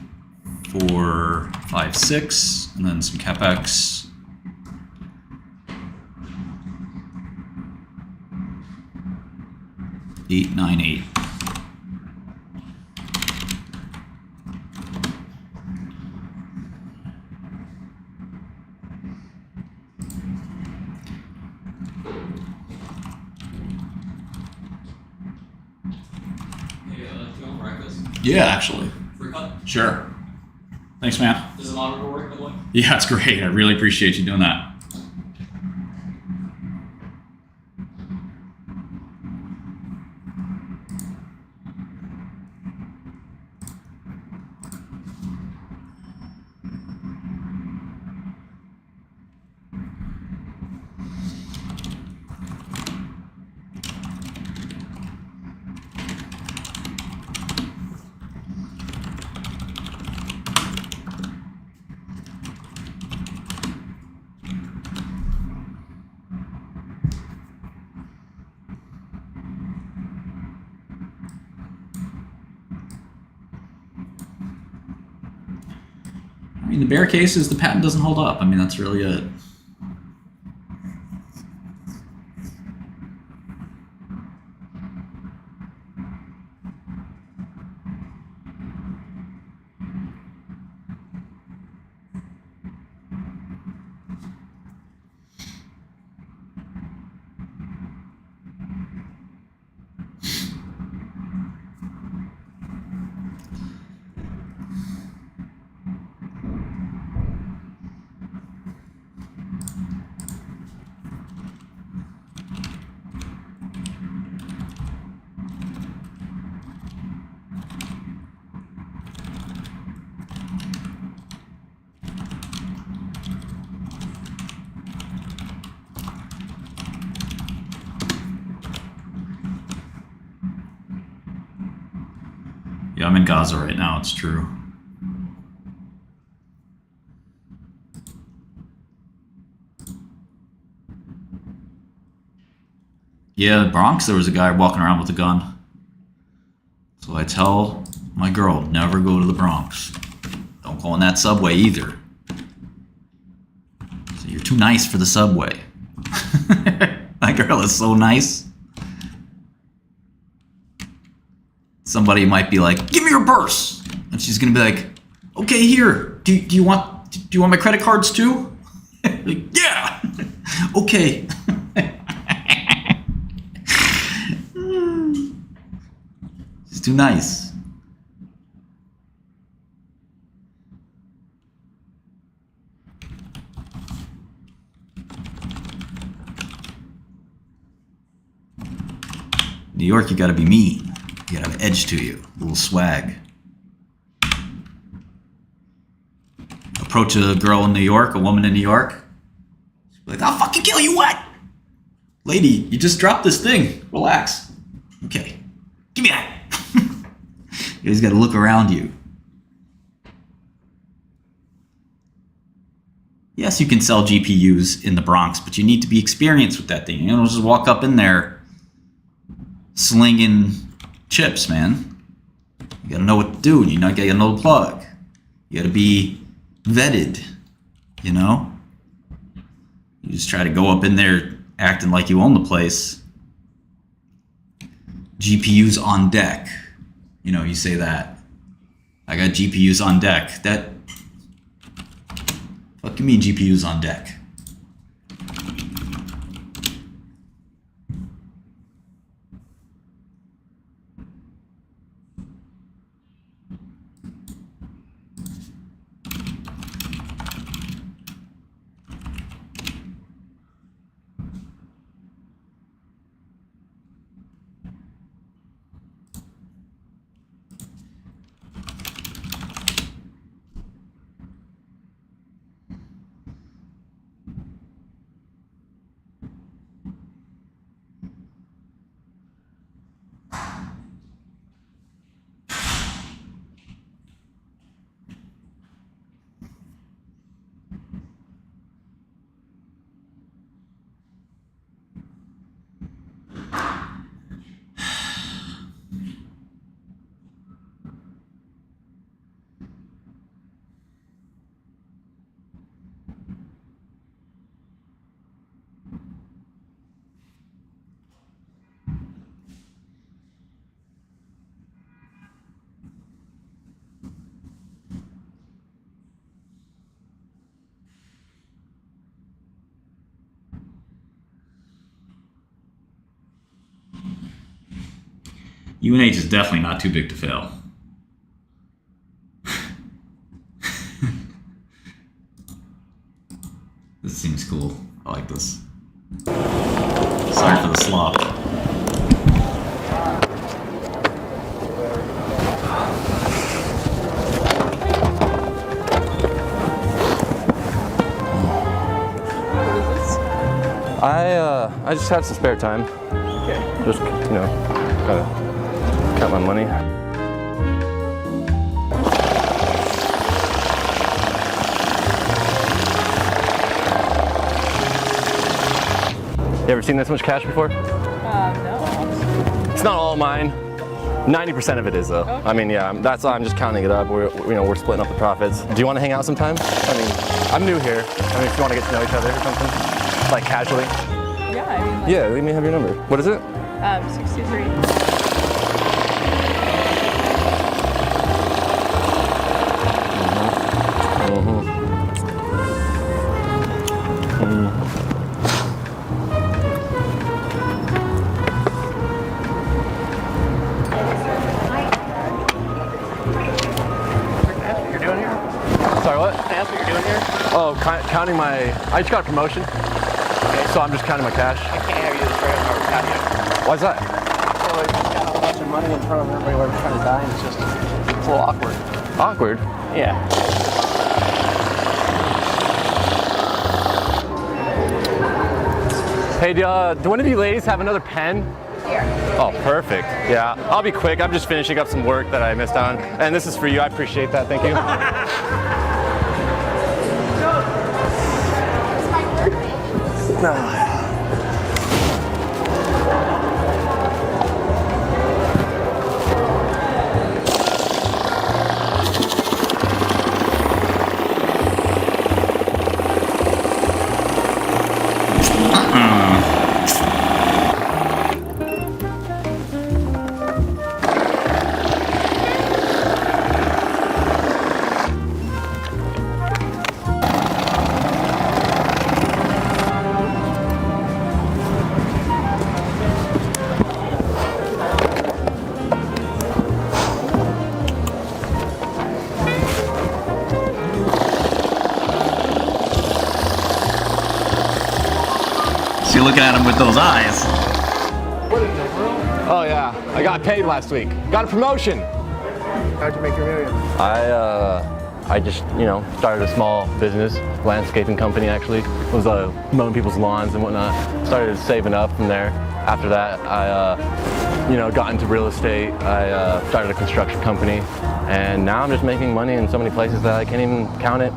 4, 5, 6, and then some capex. Eight, 9, 8. Yeah, actually. Free cut? Sure. Thanks, man. Does the monitor work, by the way? Yeah, it's great. I really appreciate you doing that. I mean, the bear case is the patent doesn't hold up. I mean, that's really it. Yeah, I'm in Gaza right now, it's true. Yeah, Bronx, there was a guy walking around with a gun. So I tell my girl, never go to the Bronx. Don't go on that subway either. So you're too nice for the subway. My girl is so nice. Somebody might be like, give me your purse. And she's gonna be like, okay, here. Do you want my credit cards too? Like, yeah. Okay. She's too nice. New York, you gotta be mean. You gotta have an edge to you, a little swag. Approach a girl in New York, a woman in New York. She'll be like, I'll fucking kill you, what? Lady, you just dropped this thing. Relax. Okay. Give me that. You just gotta look around you. Yes, you can sell GPUs in the Bronx, but you need to be experienced with that thing. You don't just walk up in there slinging chips, man. You gotta know what to do. You gotta know the plug. You gotta be vetted, you know? You just try to go up in there acting like you own the place. GPUs on deck. You know, you say that. I got GPUs on deck. That... What do you mean GPUs on deck? UNH is definitely not too big to fail. This seems cool. I like this. Sorry for the slop. I just had some spare time. Okay. Just, you know, gotta count my money. You ever seen this much cash before? No. It's not all mine. 90% of it is though. Okay. I mean, yeah, that's why I'm just counting it up. We're splitting up the profits. Do you want to hang out sometime? I mean, I'm new here. I mean, if you want to get to know each other or something, like casually. Yeah, I mean, like, Yeah, let me have your number. What is it? 63. Sorry, what? Can I ask what you're doing here? Oh, counting my... I just got a promotion, so I'm just counting my cash. I can't have you this right now. Not yet. Why's that? So like, he's got a whole bunch of money in front of everybody while we're trying to die, and it's just it's a little awkward. Awkward? Yeah. Hey, do one of you ladies have another pen? here. Oh, perfect. Yeah, I'll be quick. I'm just finishing up some work that I missed on. And this is for you. I appreciate that. Thank you. So you're looking at him with those eyes. Oh yeah, I got paid last week. Got a promotion. How'd you make your million? I just, started a small business, landscaping company actually. Was mowing people's lawns and whatnot. Started saving up from there. After that, I, got into real estate. I started a construction company, and now I'm just making money in so many places that I can't even count it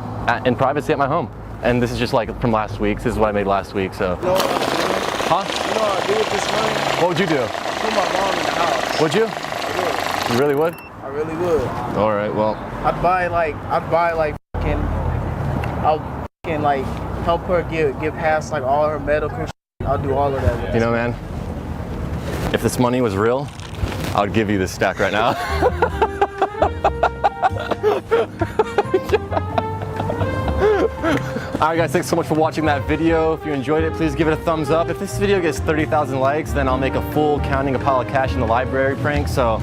in privacy at my home. And this is just like from last week. This is what I made last week. So. You know what I do? Huh? You know what I do with this money? What would you do? Put my mom in the house. Would you? Yeah, You really would? I really would. All right. Well. I'd buy fucking, I'll fucking like help her get past like all her medical shit. I'll do all of that. You know, man, if this money was real, I would give you this stack right now. Alright guys, thanks so much for watching that video. If you enjoyed it, please give it a thumbs up. If this video gets 30,000 likes, then I'll make a full counting a pile of cash in the library prank, so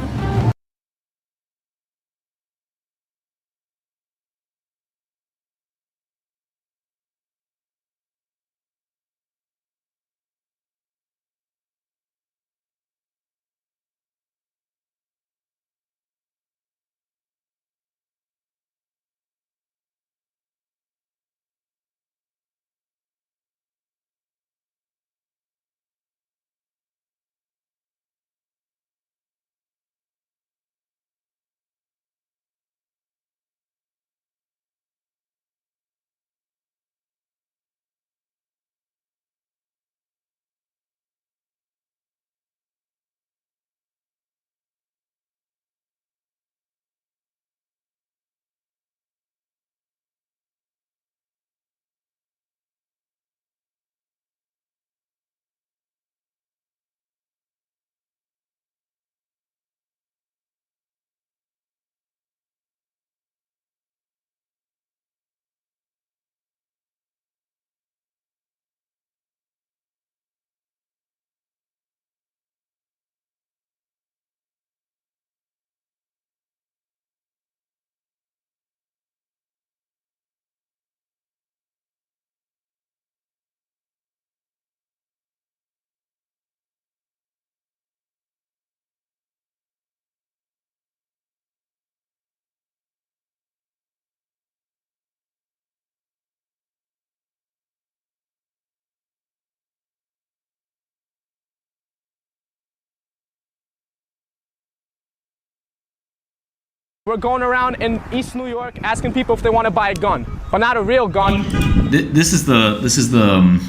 we're going around in East New York asking people if they want to buy a gun, but not a real gun. This is the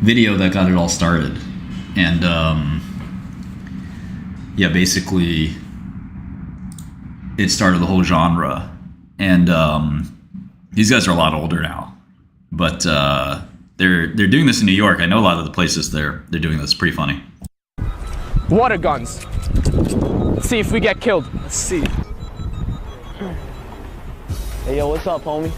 video that got it all started, and yeah, basically it started the whole genre. And these guys are a lot older now, but they're doing this in New York. I know a lot of the places they're doing this. Pretty funny. Water guns. Let's see if we get killed. Let's see. Hey yo, what's up, homie?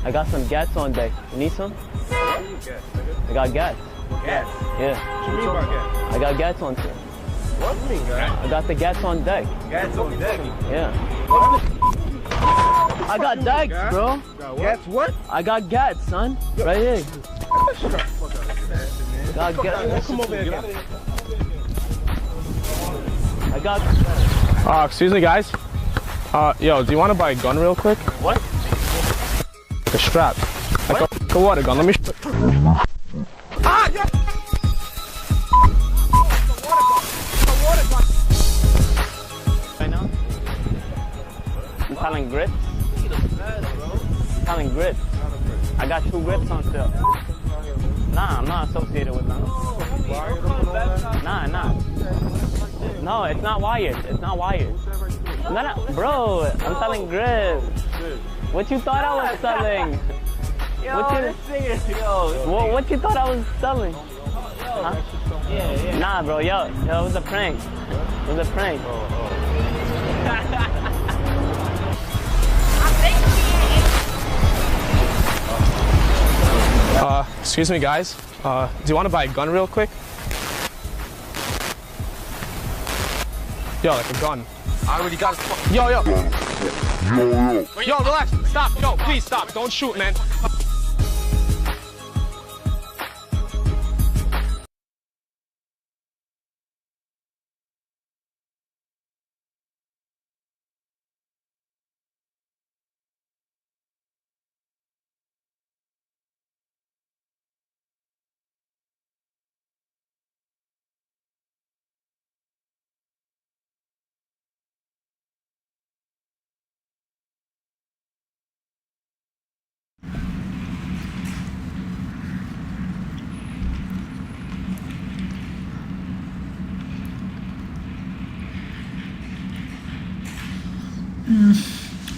I got some gats on deck. You need some? I got gats. Gats? Yeah. What you mean by gats? I got gats on deck. What do you mean, gats? I got the gats on deck. Gats on deck? Yeah. I got dags, bro. Gats what? I got gats, son. Right here. Got gats. Come over here. I got. Excuse me, guys. Yo, do you want to buy a gun real quick? What? Like a strap. Like a water gun. Let me. Ah! Yeah. selling grips? Selling grips. I got 2 grips on sale. Nah, I'm not associated with them. Nah. No, it's not wired. It's not wired. No, bro, I'm selling grips. What you thought I was selling? What you thought I was selling? Huh? Nah, bro, yo, it was a prank. It was a prank. Excuse me, guys. Do you want to buy a gun real quick? Yo, like a gun. I already got it. Yo. Yo, relax. Stop. Yo, please stop. Don't shoot, man.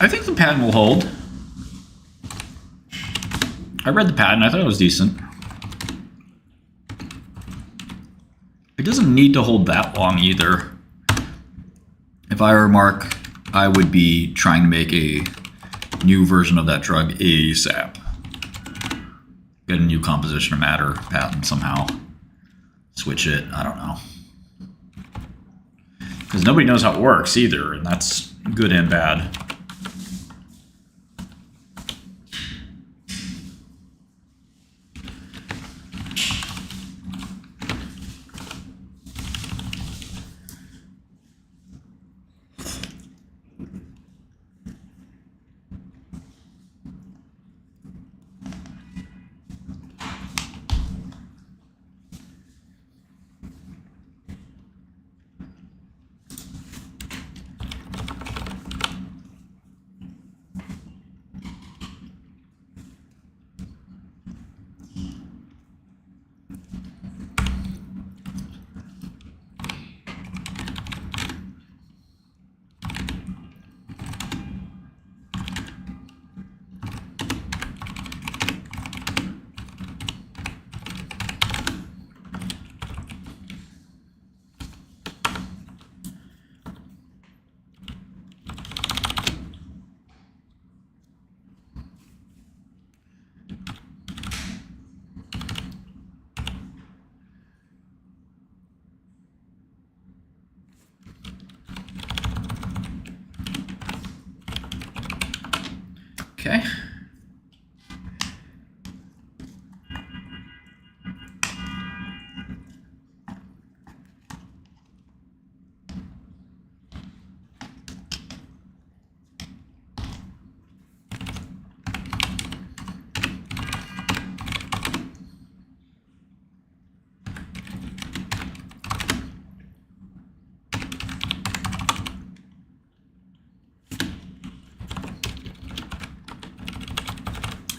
I think the patent will hold. I read the patent. I thought it was decent. It doesn't need to hold that long either. If I were Mark, I would be trying to make a new version of that drug ASAP. Get a new composition of matter patent somehow. Switch it. I don't know. Because nobody knows how it works either, and that's good and bad. Okay.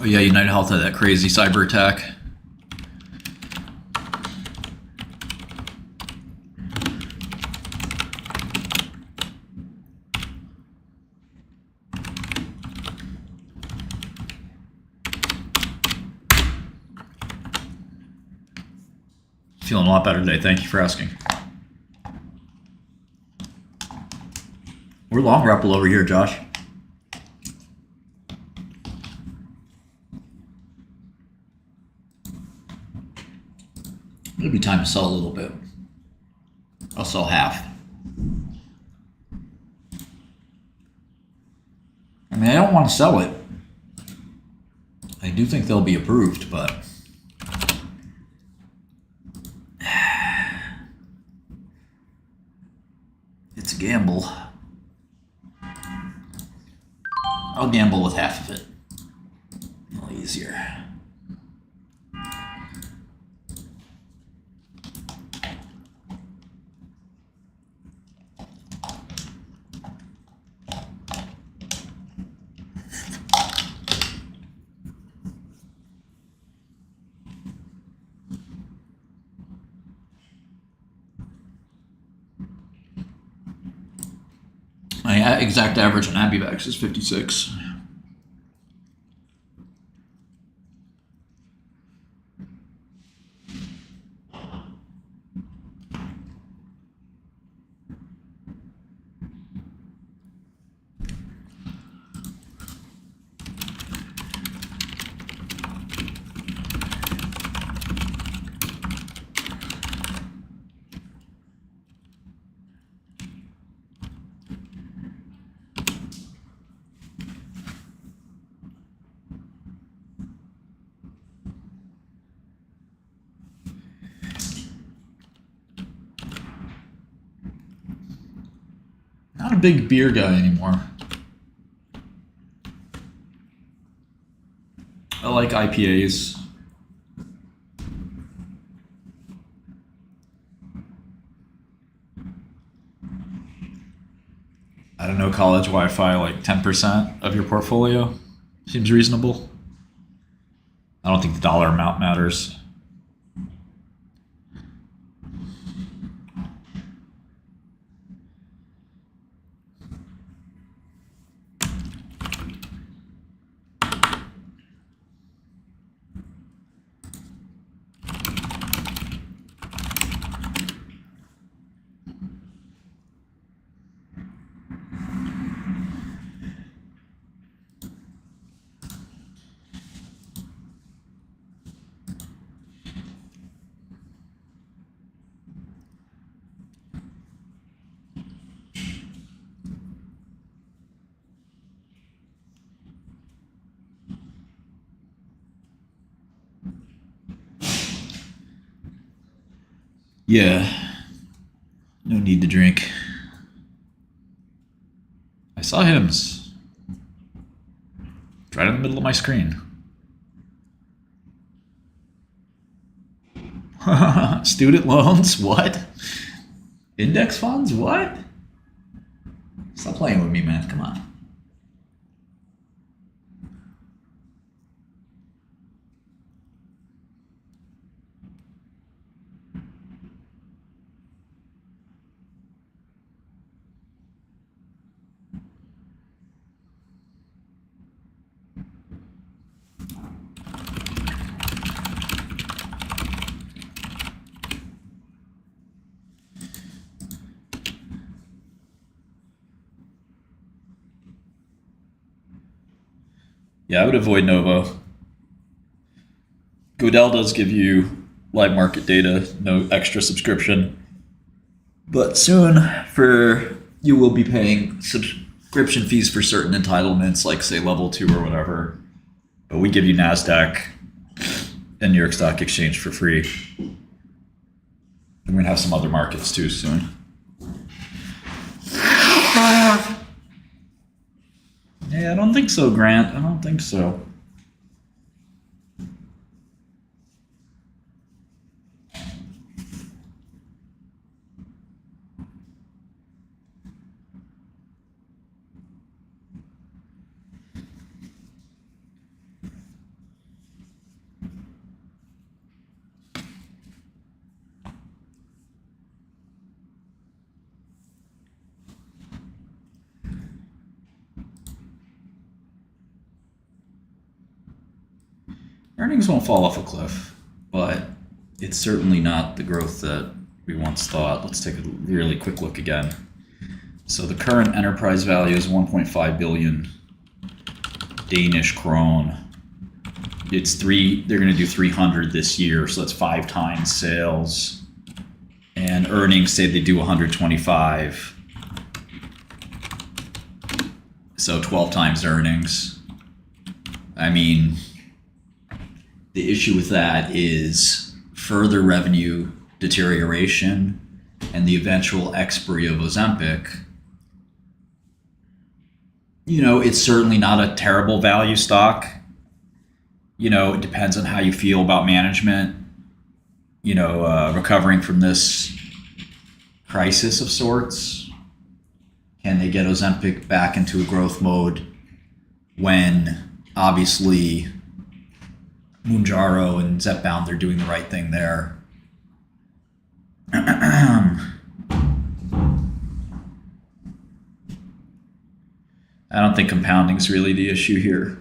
Oh yeah, United Health had that crazy cyber attack. Feeling a lot better today. Thank you for asking. We're long grapple over here, Josh. It'll be time to sell a little bit. I'll sell half. I mean, I don't want to sell it. I do think they'll be approved, but it's a gamble. I'll gamble with half of it. A little easier. My exact average on Abivax is 56. Not a big beer guy anymore. I like IPAs. I don't know, college Wi-Fi, like 10% of your portfolio seems reasonable. I don't think the dollar amount matters. Yeah, no need to drink. I saw hymns. Right in the middle of my screen. Student loans? What? Index funds? What? Stop playing with me, man. Come on. Yeah, I would avoid Novo. Godel does give you live market data, no extra subscription. But soon, you will be paying subscription fees for certain entitlements, like say level 2 or whatever. But we give you NASDAQ and New York Stock Exchange for free. And we're gonna have some other markets too soon. Yeah, I don't think so, Grant. I don't think so. Earnings won't fall off a cliff, but it's certainly not the growth that we once thought. Let's take a really quick look again. So the current enterprise value is 1.5 billion Danish krone. They're going to do 300 this year, so that's 5 times sales. And earnings say they do 125. So 12 times earnings. I mean, the issue with that is further revenue deterioration and the eventual expiry of Ozempic. You know, it's certainly not a terrible value stock. You know, it depends on how you feel about management, recovering from this crisis of sorts. Can they get Ozempic back into a growth mode when obviously Mounjaro and Zepbound, they're doing the right thing there. I don't think compounding is really the issue here.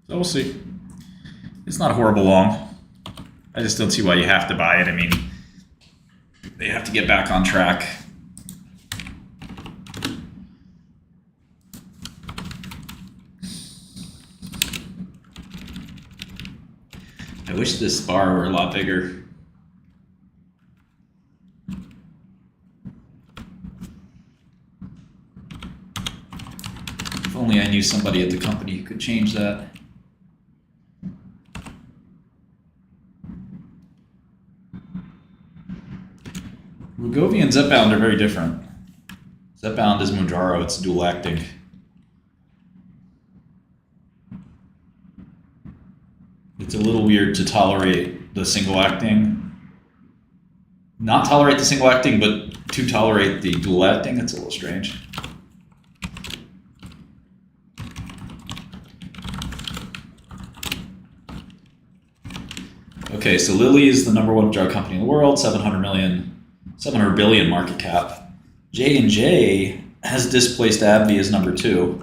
So we'll see. It's not horrible long. I just don't see why you have to buy it. I mean, they have to get back on track. I wish this bar were a lot bigger. If only I knew somebody at the company who could change that. Wegovy and Zepbound are very different. Zepbound is Mounjaro, it's dual acting. It's a little weird to tolerate the single acting. Not tolerate the single acting, but to tolerate the dual acting, it's a little strange. Okay, so Lilly is the #1 drug company in the world, 700 billion market cap. J&J has displaced AbbVie as #2.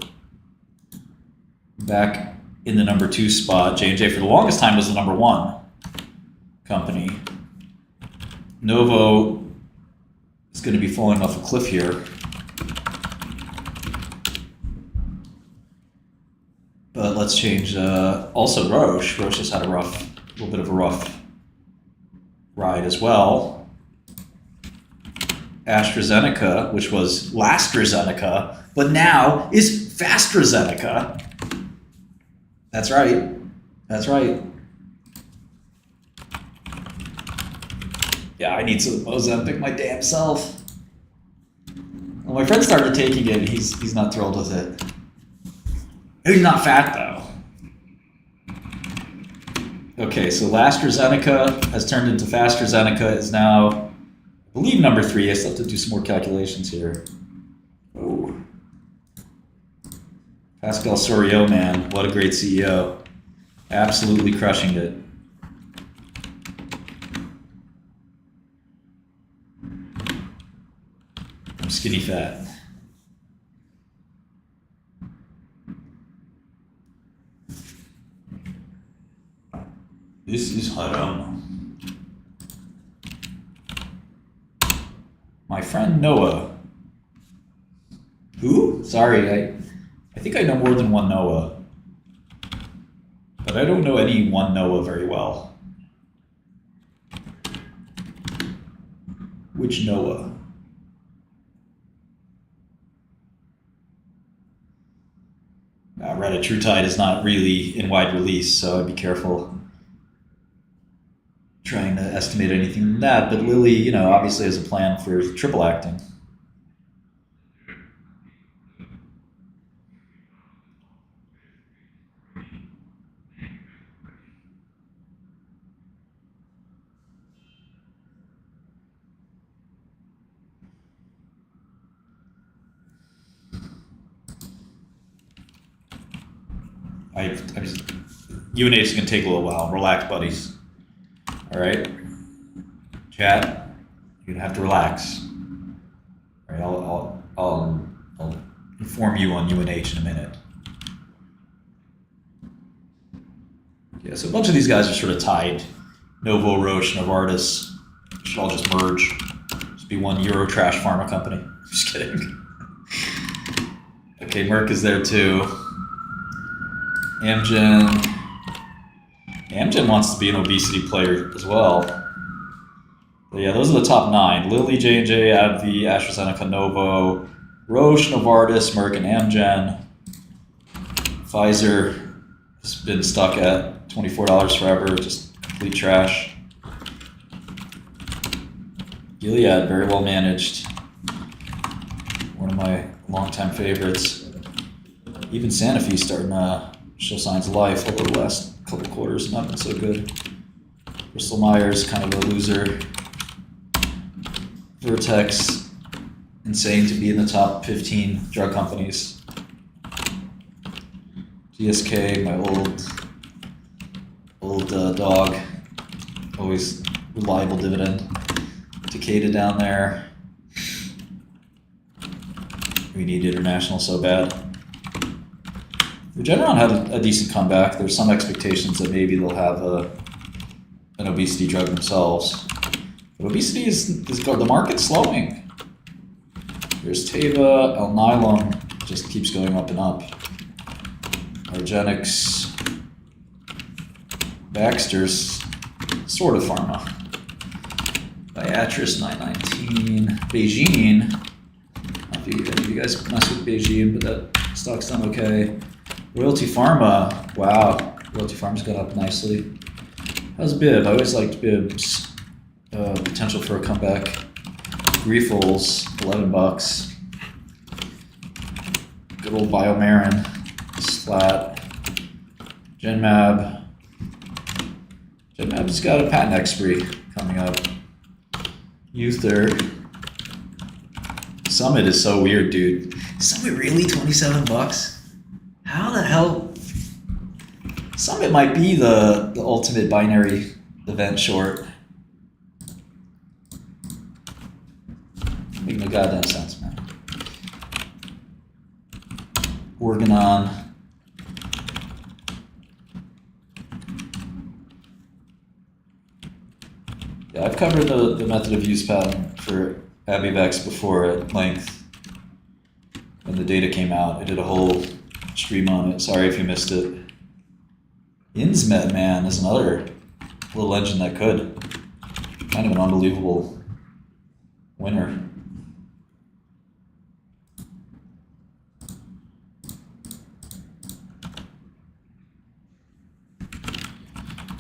Back in the #2 spot, J&J for the longest time was the #1 company. Novo is going to be falling off a cliff here. But let's change, also Roche. Roche has had a little bit of a rough ride as well. AstraZeneca, which was LastraZeneca, but now is FastraZeneca. That's right. That's right. Yeah, I need some Ozempic my damn self. Well, my friend started taking it, and he's not thrilled with it. He's not fat, though. Okay, so LastraZeneca has turned into FastraZeneca, is now, I believe, #3. I still have to do some more calculations here. Oh. Pascal Soriot, man, what a great CEO. Absolutely crushing it. I'm skinny fat. This is haram. My friend Noah. Who? Sorry, I think I know more than one Noah. But I don't know any one Noah very well. Which Noah? Retatrutide is not really in wide release, so I'd be careful trying to estimate anything from that. But Lilly, obviously has a plan for triple acting. UNH is going to take a little while. Relax, buddies. All right? Chat, you're going to have to relax. All right, I'll inform you on UNH in a minute. Yeah, so a bunch of these guys are sort of tied. Novo, Roche, Novartis should all just merge. Just be one Euro trash pharma company. Just kidding. Okay, Merck is there too. Amgen wants to be an obesity player as well. But yeah, those are the top 9. Lilly, J&J, AbbVie, AstraZeneca, Novo, Roche, Novartis, Merck, and Amgen. Pfizer has been stuck at $24 forever, just complete trash. Gilead, very well managed. One of my longtime favorites. Even Sanofi's starting to show signs of life, although the last couple quarters have not been so good. Bristol Myers, kind of a loser. Vertex, insane to be in the top 15 drug companies. GSK, my old dog, always reliable dividend. Takeda down there. We need international so bad. Regeneron had a decent comeback. There's some expectations that maybe they'll have an obesity drug themselves. But obesity is the market's slowing. There's Teva, Alnylam, just keeps going up and up. Argenx, Baxter's sort of pharma. Viatris 919, Beijing. I don't know if you guys mess with Beijing, but that stock's done okay. Royalty Pharma, wow, Royalty Pharma's gone up nicely. How's Bib? I always liked Bib's potential for a comeback. Grifols, $11. Good old Biomarin, it's flat. Genmab. Genmab's got a patent expiry coming up. Uther. Summit is so weird, dude. Summit really $27? How the hell? Summit might be the ultimate binary event short. Making no goddamn sense, man. Organon. Yeah, I've covered the method of use patent for Abivax before at length. When the data came out, I did a whole stream on it. Sorry if you missed it. Insmed, man, is another little engine that could. Kind of an unbelievable winner.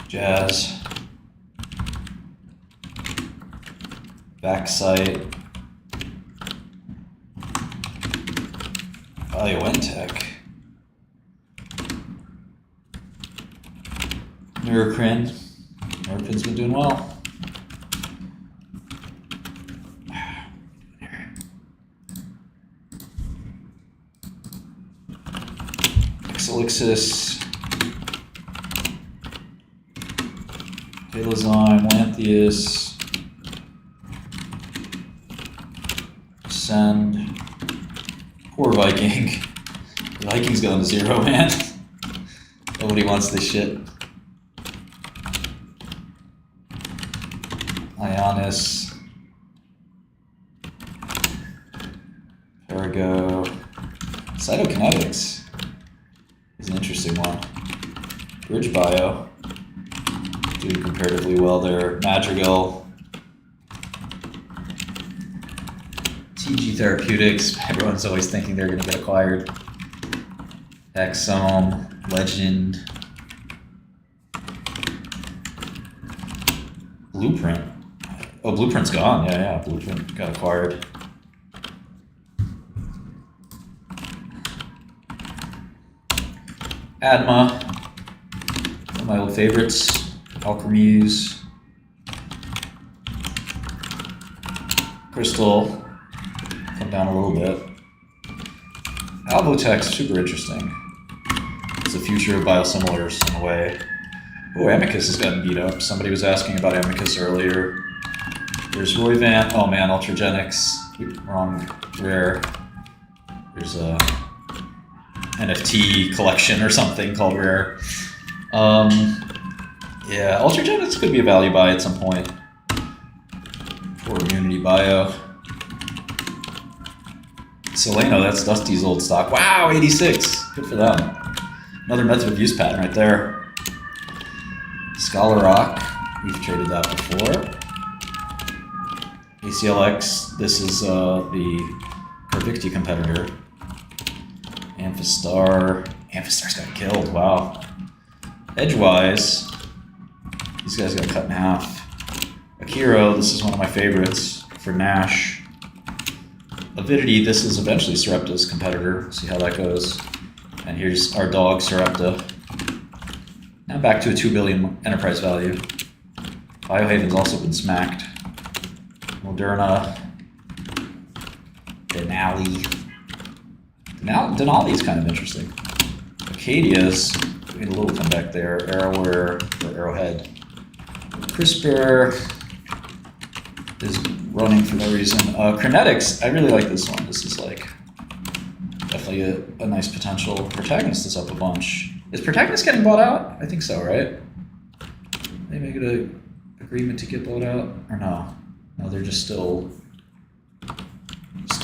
Jazz. Backsite. Biotech. Neurocrine. Neurocrine's been doing well. Exelixis. Halozyme, Lantheus. Send. Poor Viking. The Viking's going to zero, man. Nobody wants this shit. Ionis. Perigo. Cytokinetics is an interesting one. Bridge Bio. Doing comparatively well there. Madrigal. TG Therapeutics, everyone's always thinking they're going to get acquired. Exome, Legend. Blueprint. Oh, Blueprint's gone. Yeah, Blueprint got acquired. Adma, one of my old favorites. Alchemies. Crystal. Come down a little bit. Alvotech's super interesting. It's the future of biosimilars in a way. Oh, Amicus has gotten beat up. Somebody was asking about Amicus earlier. There's Roivant. Oh man, Ultragenyx. Wrong. Rare. There's a NFT collection or something called Rare. Yeah, Ultragenyx could be a value buy at some point. For Immunity Bio. Soleno, that's Dusty's old stock. Wow, 86. Good for them. Another method of use pattern right there. Scholar Rock. We've traded that before. ACLX. This is the Carvicti competitor. Amphistar. Amphistar's got killed. Wow. Edgewise. These guys got cut in half. Akiro. This is one of my favorites for Nash. Avidity, this is eventually Sarepta's competitor. See how that goes. And here's our dog, Sarepta. Now back to a $2 billion enterprise value. Biohaven's also been smacked. Moderna. Denali is kind of interesting. Acadia's made a little comeback there. Arrowware or Arrowhead. CRISPR is running for no reason. Crinetics, I really like this one. This is like definitely a nice potential. Protagonist is up a bunch. Is Protagonist getting bought out? I think so, right? They make it an agreement to get bought out, or no? No, they're just still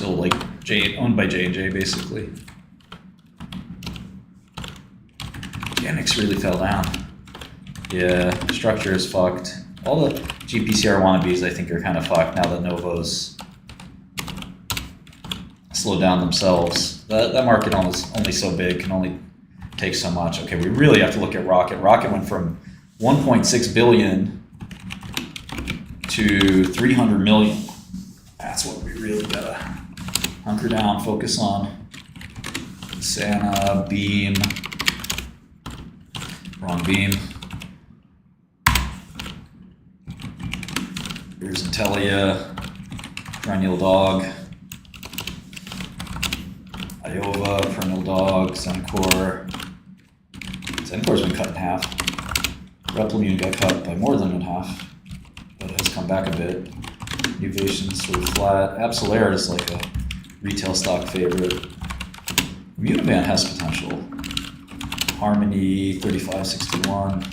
like owned by J&J basically. Genix really fell down. Yeah, structure is fucked. All the GPCR wannabes I think are kind of fucked now that Novo's slowed down themselves. That market only so big, can only take so much. Okay, we really have to look at Rocket. Rocket went from 1.6 billion to 300 million. That's what we really gotta hunker down, focus on. Santa, Beam, wrong Beam. Here's Intelia, Perennial Dog, Iova, Perennial Dog, Zencor. Zencor's been cut in half. Replimune got cut by more than in half, but it has come back a bit. Nuvation's sort of flat. Absolera is like a retail stock favorite. Immunovant has potential. Harmony, 3561.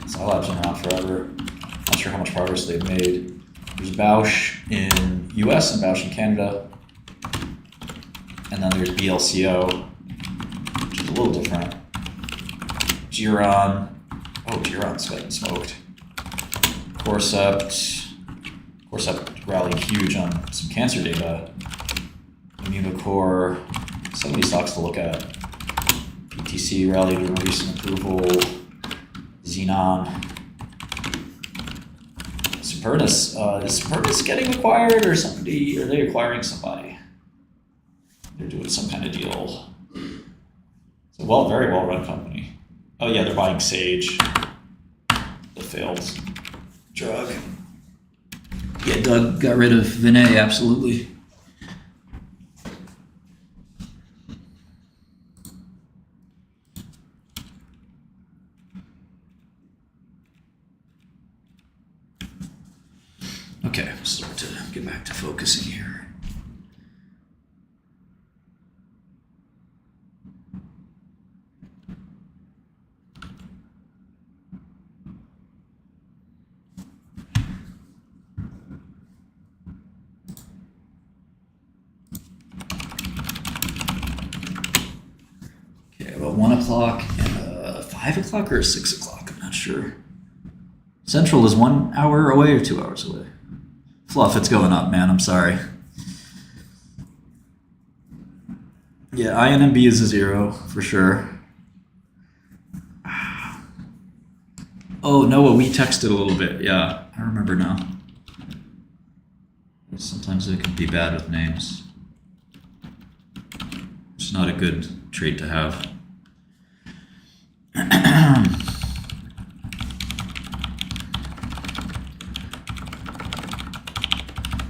Zylab's been around forever. Not sure how much progress they've made. There's Bausch in US and Bausch in Canada. And then there's BLCO, which is a little different. Geron. Oh, Geron's gotten smoked. Corcept rallied huge on some cancer data. Immunocore, so many stocks to look at. PTC rallied with recent approval. Xenon. Supernus, is Supernus getting acquired or somebody? Are they acquiring somebody? They're doing some kind of deal. It's a very well run company. Oh yeah, they're buying Sage, the failed drug. Yeah, Doug got rid of Vinay, absolutely. Okay, I'll start to get back to focusing here. Okay, about 1 o'clock and 5 o'clock or 6 o'clock, I'm not sure. Central is 1 hour away or 2 hours away. Fluff, it's going up, man. I'm sorry. Yeah, INMB is a 0 for sure. Oh, Noah, we texted a little bit. Yeah, I remember now. Sometimes it can be bad with names. It's not a good trait to have.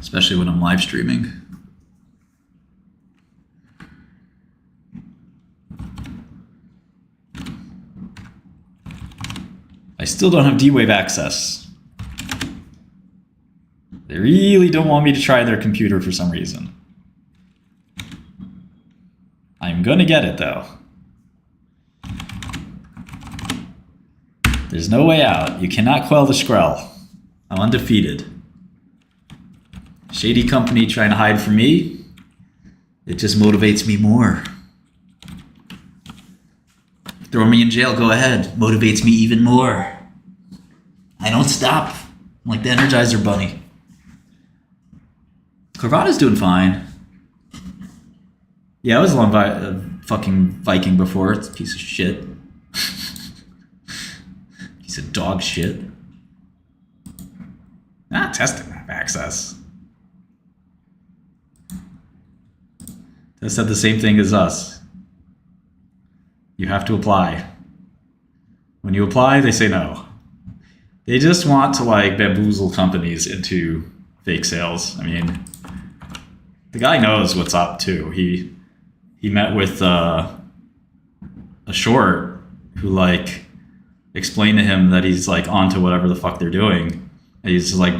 Especially when I'm live streaming. I still don't have D-Wave access. They really don't want me to try their computer for some reason. I'm gonna get it though. There's no way out. You cannot quell the Skrell. I'm undefeated. Shady company trying to hide from me. It just motivates me more. Throw me in jail, go ahead. Motivates me even more. I don't stop. I'm like the Energizer Bunny. Carvana's doing fine. Yeah, I was a long fucking Viking before. It's a piece of shit. Piece of dog shit. Testing that access. They said the same thing as us. You have to apply. When you apply, they say no. They just want to like bamboozle companies into fake sales. I mean, the guy knows what's up too. He met with a short who like explained to him that he's like onto whatever the fuck they're doing, and he's just like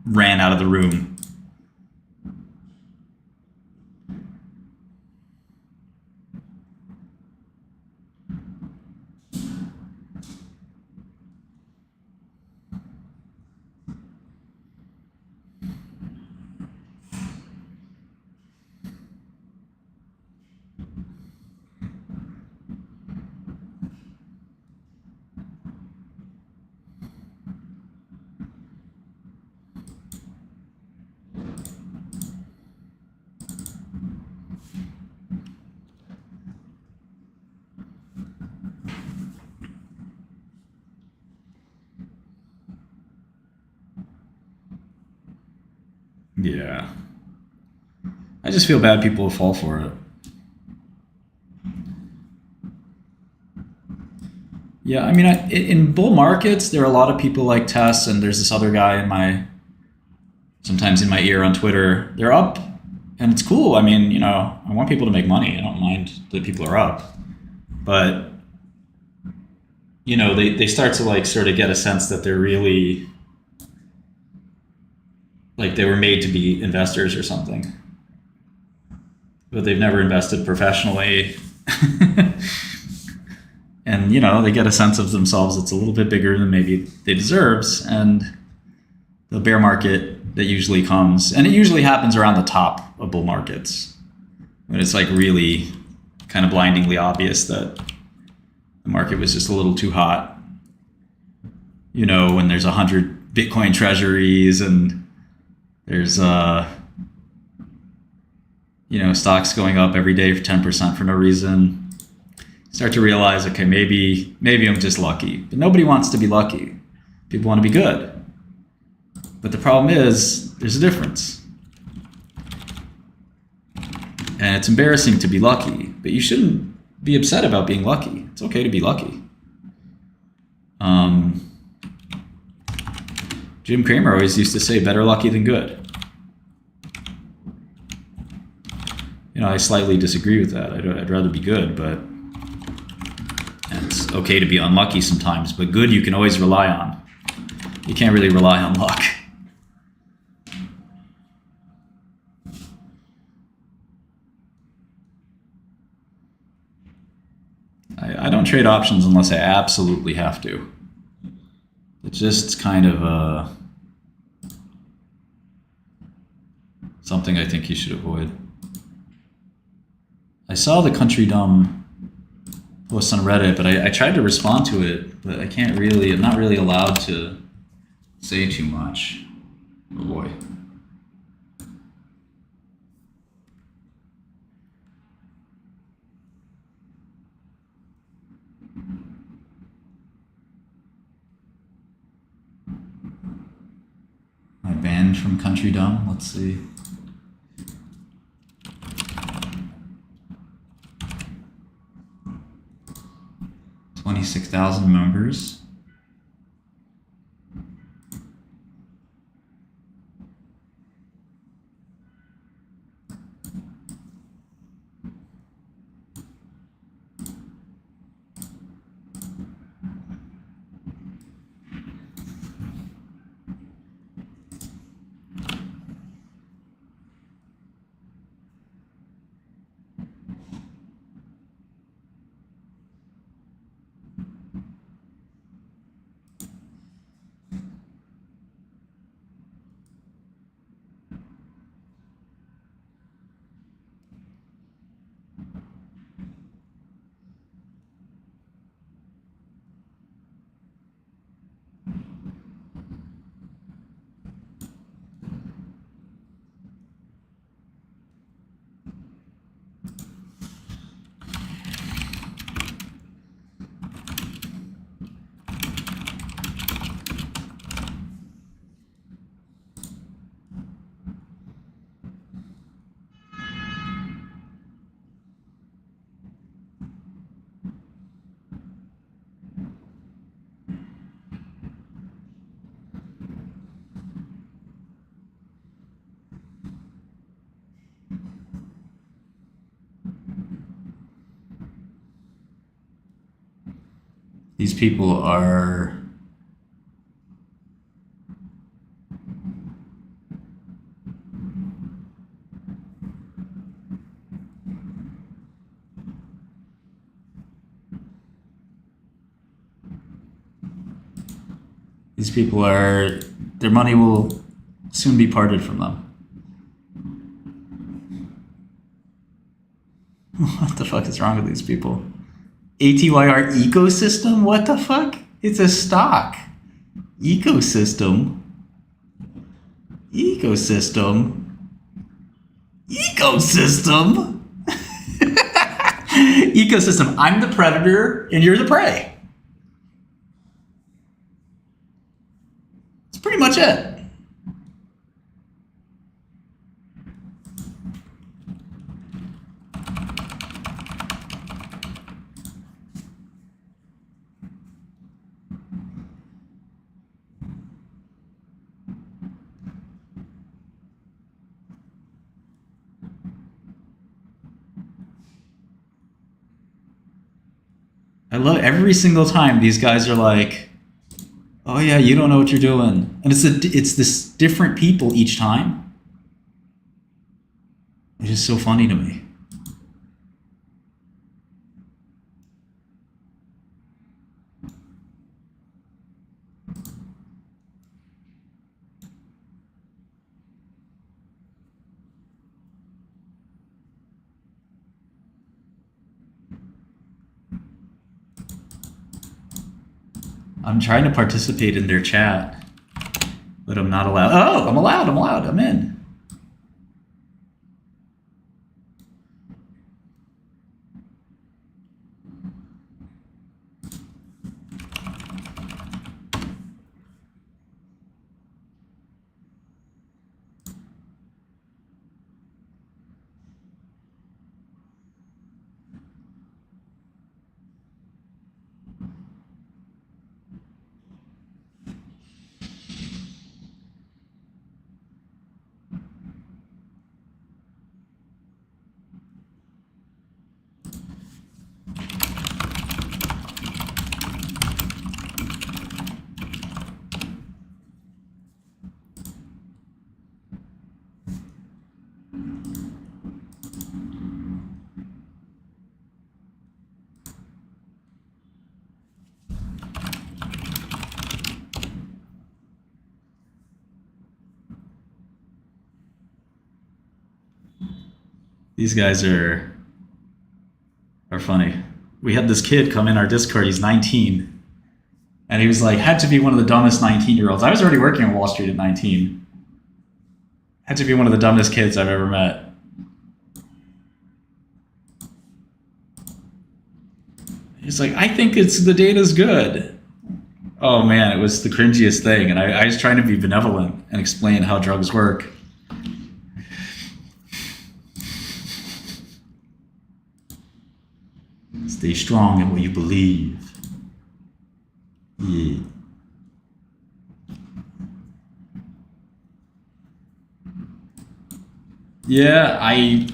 ran out of the room. Yeah. I just feel bad people will fall for it. Yeah, I mean, in bull markets, there are a lot of people like Tess, and there's this other guy sometimes in my ear on Twitter. They're up, and it's cool. I mean, you know, I want people to make money. I don't mind that people are up. But, you know, they start to like sort of get a sense that they're really, like they were made to be investors or something. But they've never invested professionally. And, you know, they get a sense of themselves that's a little bit bigger than maybe they deserves. And the bear market that usually comes, and it usually happens around the top of bull markets, when it's like really kind of blindingly obvious that the market was just a little too hot. You know, when there's 100 Bitcoin treasuries and there's, you know, stocks going up every day for 10% for no reason. Start to realize, okay, maybe I'm just lucky. But nobody wants to be lucky. People want to be good. But the problem is, there's a difference. And it's embarrassing to be lucky, but you shouldn't be upset about being lucky. It's okay to be lucky. Jim Cramer always used to say, better lucky than good. You know, I slightly disagree with that. I'd rather be good, but it's okay to be unlucky sometimes, but good you can always rely on. You can't really rely on luck. I don't trade options unless I absolutely have to. It's just kind of something I think you should avoid. I saw the Country Dumb post on Reddit, but I tried to respond to it, but I'm not really allowed to say too much. Oh boy. Am I banned from Country Dumb? Let's see. $26,000 members. These people are... These people are... Their money will soon be parted from them. What the fuck is wrong with these people? ATYR ecosystem? What the fuck? It's a stock. Ecosystem? Ecosystem? Ecosystem? Ecosystem. I'm the predator and you're the prey. That's pretty much it. I love every single time these guys are like, oh yeah, you don't know what you're doing. And it's this different people each time. It's just so funny to me. I'm trying to participate in their chat, but I'm not allowed. Oh, I'm allowed. I'm in. These guys are funny. We had this kid come in our Discord, he's 19. And he was like, had to be one of the dumbest 19-year-olds. I was already working on Wall Street at 19. Had to be one of the dumbest kids I've ever met. He's like, I think the data's good. Oh man, it was the cringiest thing. And I was trying to be benevolent and explain how drugs work. Stay strong in what you believe. Yeah. Yeah, I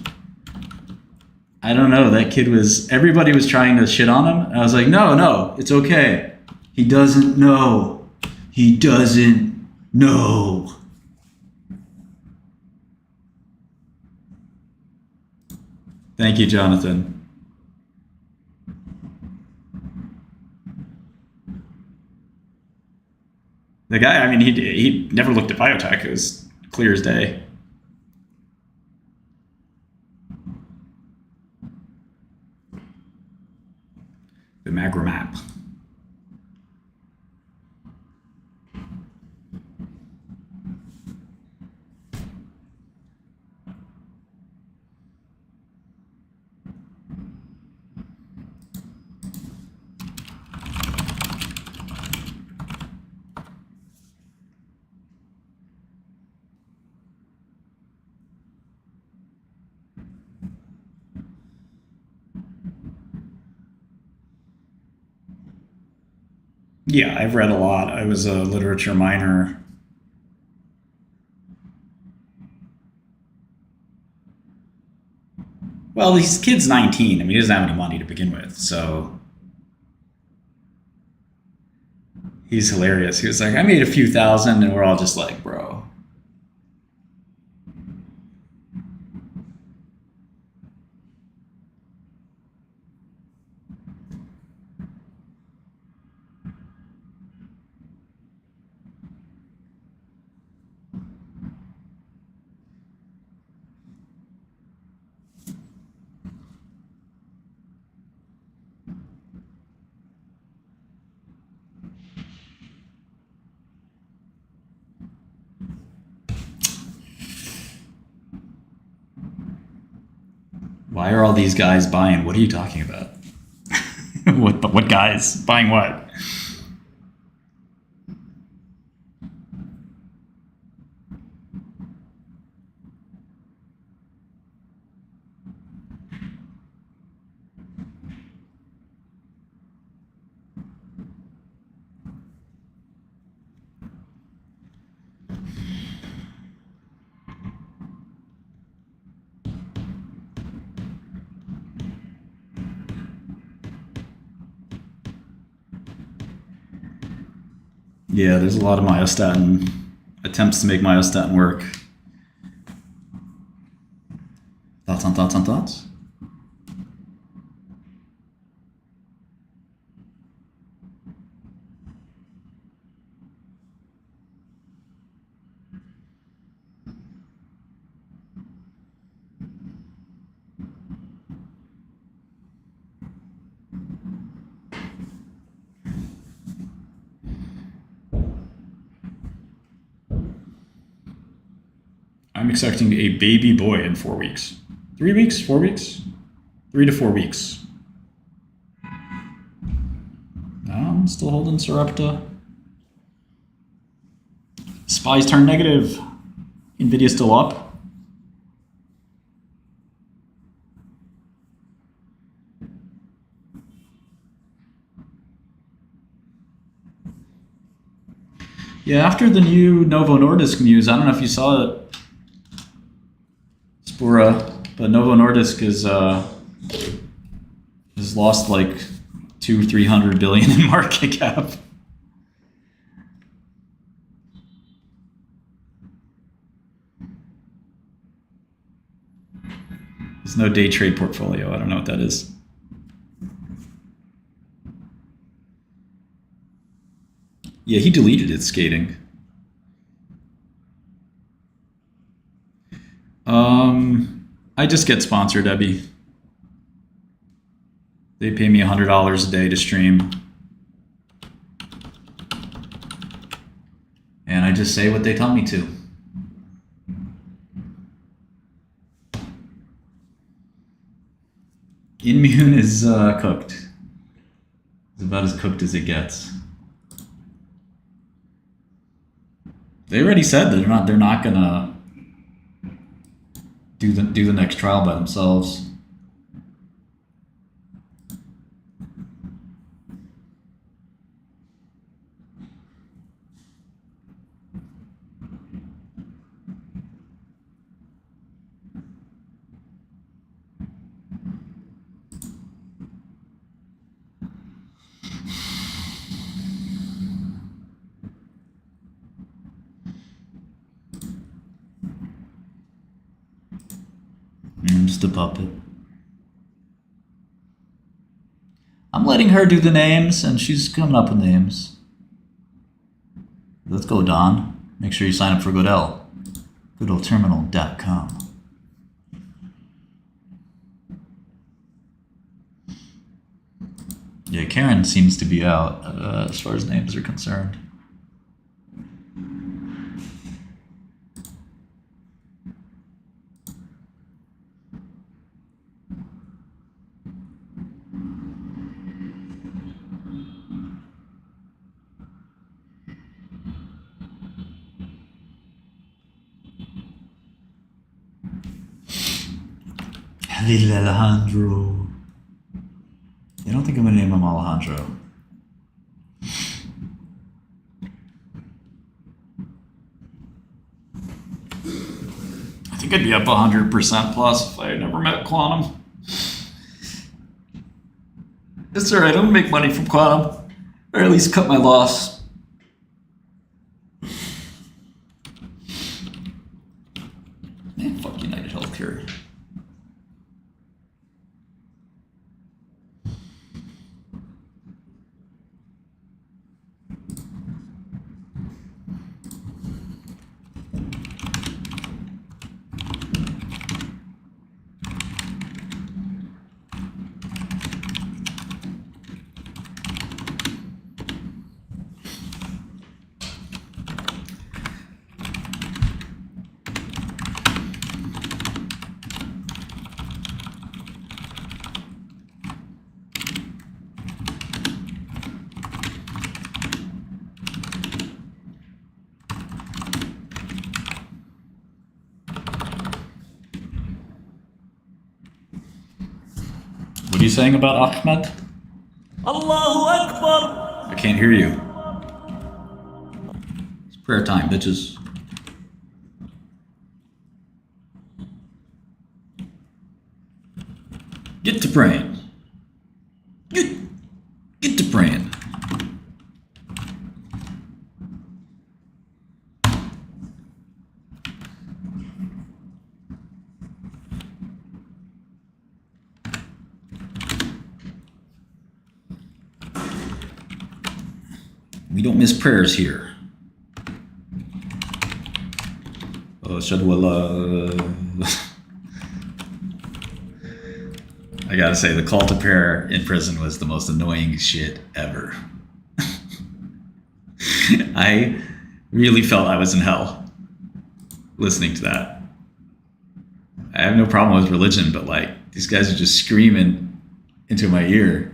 don't know. That kid everybody was trying to shit on him. And I was like, no, it's okay. He doesn't know. He doesn't know. Thank you, Jonathan. The guy, I mean, he never looked at Biotech. It was clear as day. The Magra map. Yeah, I've read a lot. I was a literature minor. Well, this kid's 19. I mean, he doesn't have any money to begin with, so... He's hilarious. He was like, I made a few thousand, and we're all just like, bro. Why are all these guys buying? What are you talking about? What guys? Buying what? Yeah, there's a lot of myostatin attempts to make myostatin work. Thoughts on thoughts on thoughts? I'm expecting a baby boy in 4 weeks. 3 weeks? 4 weeks? 3 to 4 weeks. No, I'm still holding Sarepta. Spies turn negative. Nvidia still up. Yeah, after the new Novo Nordisk news, I don't know if you saw it, Spura, but Novo Nordisk has lost like 200-300 billion in market cap. There's no day trade portfolio. I don't know what that is. Yeah, he deleted it, skating. I just get sponsored, Debbie. They pay me $100 a day to stream. And I just say what they tell me to. Immune is cooked. It's about as cooked as it gets. They already said that they're not gonna do the next trial by themselves. I'm just a puppet. I'm letting her do the names, and she's coming up with names. Let's go, Don. Make sure you sign up for Goodell. GoodellTerminal.com. Yeah, Karen seems to be out as far as names are concerned. Little Alejandro. I don't think I'm gonna name him Alejandro. I think I'd be up 100% plus if I had never met Quantum. It's alright, I'm gonna make money from Quantum. Or at least cut my loss. Fuck United Healthcare. What are you saying about Ahmed? Allahu Akbar! I can't hear you. It's prayer time, bitches. Get to praying. Get to praying. We don't miss prayers here. Ashhadu Allah. I gotta say, the call to prayer in prison was the most annoying shit ever. I really felt I was in hell listening to that. I have no problem with religion, but like, these guys are just screaming into my ear.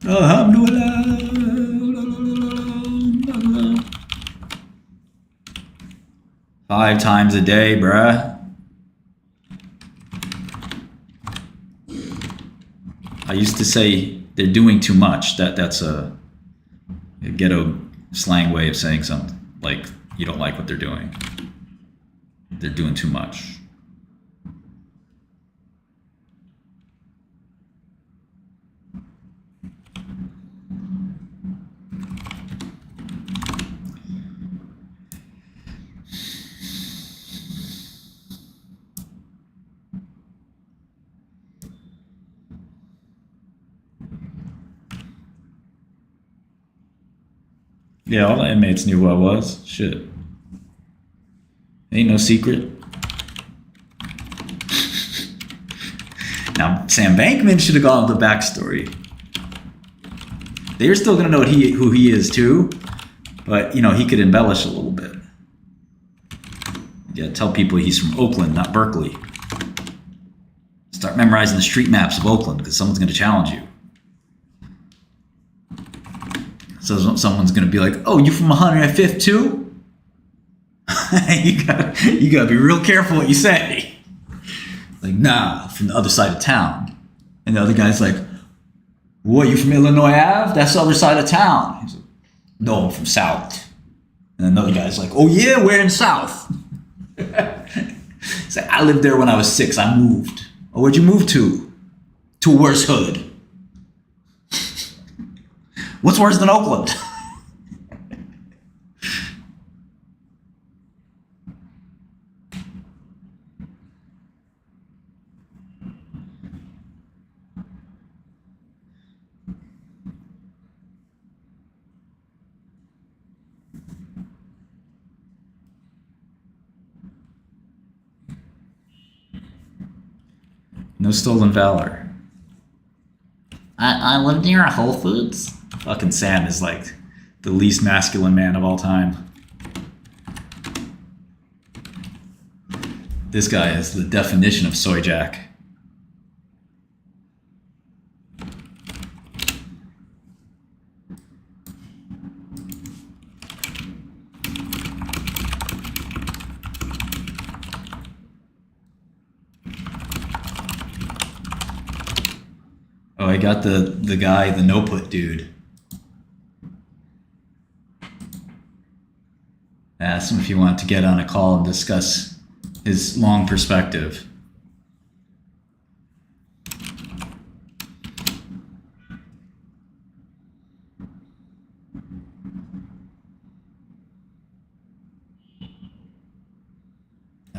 Alhamdulillah. 5 times a day, bruh. I used to say they're doing too much. That's a ghetto slang way of saying something. Like, you don't like what they're doing. They're doing too much. Yeah, all the inmates knew who I was. Shit. Ain't no secret. Now, Sam Bankman should have gone with the backstory. They're still gonna know who he is too, but you know, he could embellish a little bit. Yeah, tell people he's from Oakland, not Berkeley. Start memorizing the street maps of Oakland, because someone's gonna challenge you. So someone's gonna be like, "Oh, you from 105th too?" you gotta be real careful what you say. Like, nah, from the other side of town. And the other guy's like, "What? You from Illinois Ave? That's the other side of town." He's like, "No, I'm from South." And another guy's like, "Oh yeah, we're in South." He's like, "I lived there when I was 6. I moved." "Oh, where'd you move to?" "To a worse hood." What's worse than Oakland? No stolen valor. I lived near a Whole Foods. Fucking Sam is like the least masculine man of all time. This guy is the definition of soy jack. Oh, I got the guy, the no-put dude. Asked him if he wanted to get on a call and discuss his long perspective.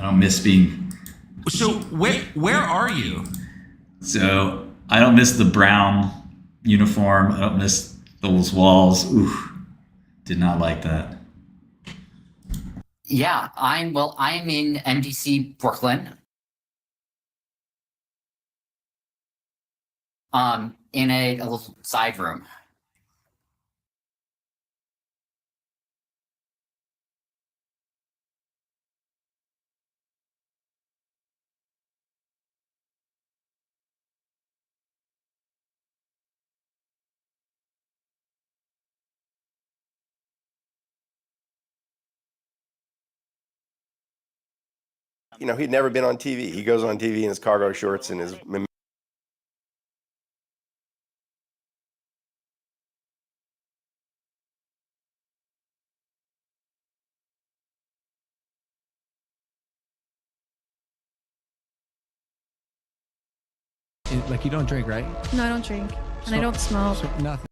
I don't miss being. So where are you? So I don't miss the brown uniform. I don't miss those walls. Ooh, did not like that. Yeah, I'm in MDC Brooklyn. In a little side room. You know, he'd never been on TV. He goes on TV in his cargo shorts and his. Like, you don't drink, right? No, I don't drink. And I don't smoke. So nothing.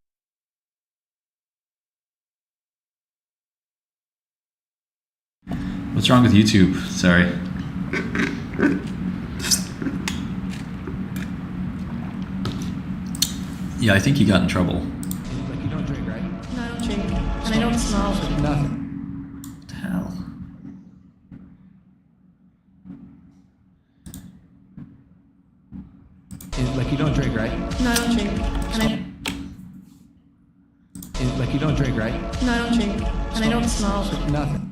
What's wrong with YouTube? Sorry. Yeah, I think he got in trouble. Like, you don't drink, right? No, I don't drink. And I don't smoke. So nothing. What the hell? Like, you don't drink, right? No, I don't drink. And I Like, you don't drink, right? no, I don't drink. And I don't smoke. So nothing.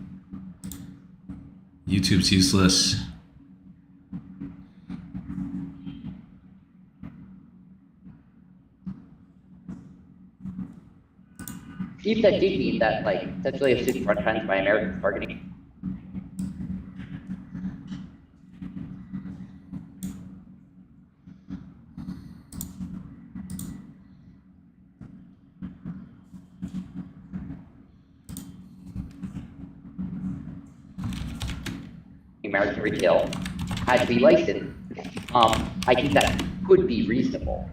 YouTube's useless. If that did mean that, like, essentially a student front trends by American targeting. American retail had to be licensed. I think that could be reasonable.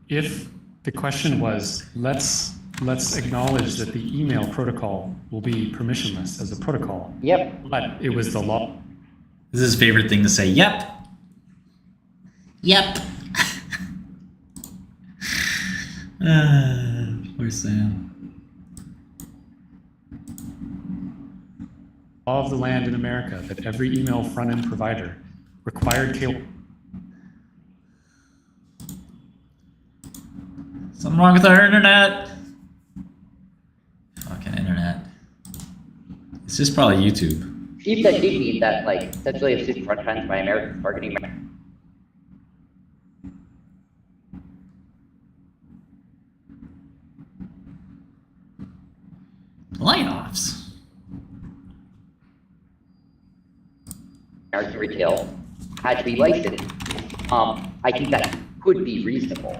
If the question was, let's acknowledge that the email protocol will be permissionless as a protocol. Yep. But it was the law. This is his favorite thing to say. Yep. Yep. Poor Sam. Law of the land in America that every email front-end provider required Something wrong with our internet. Fucking internet. It's just probably YouTube. If that did mean that, like, essentially a student front trends by American targeting. Layoffs. American retail had to be licensed. I think that could be reasonable.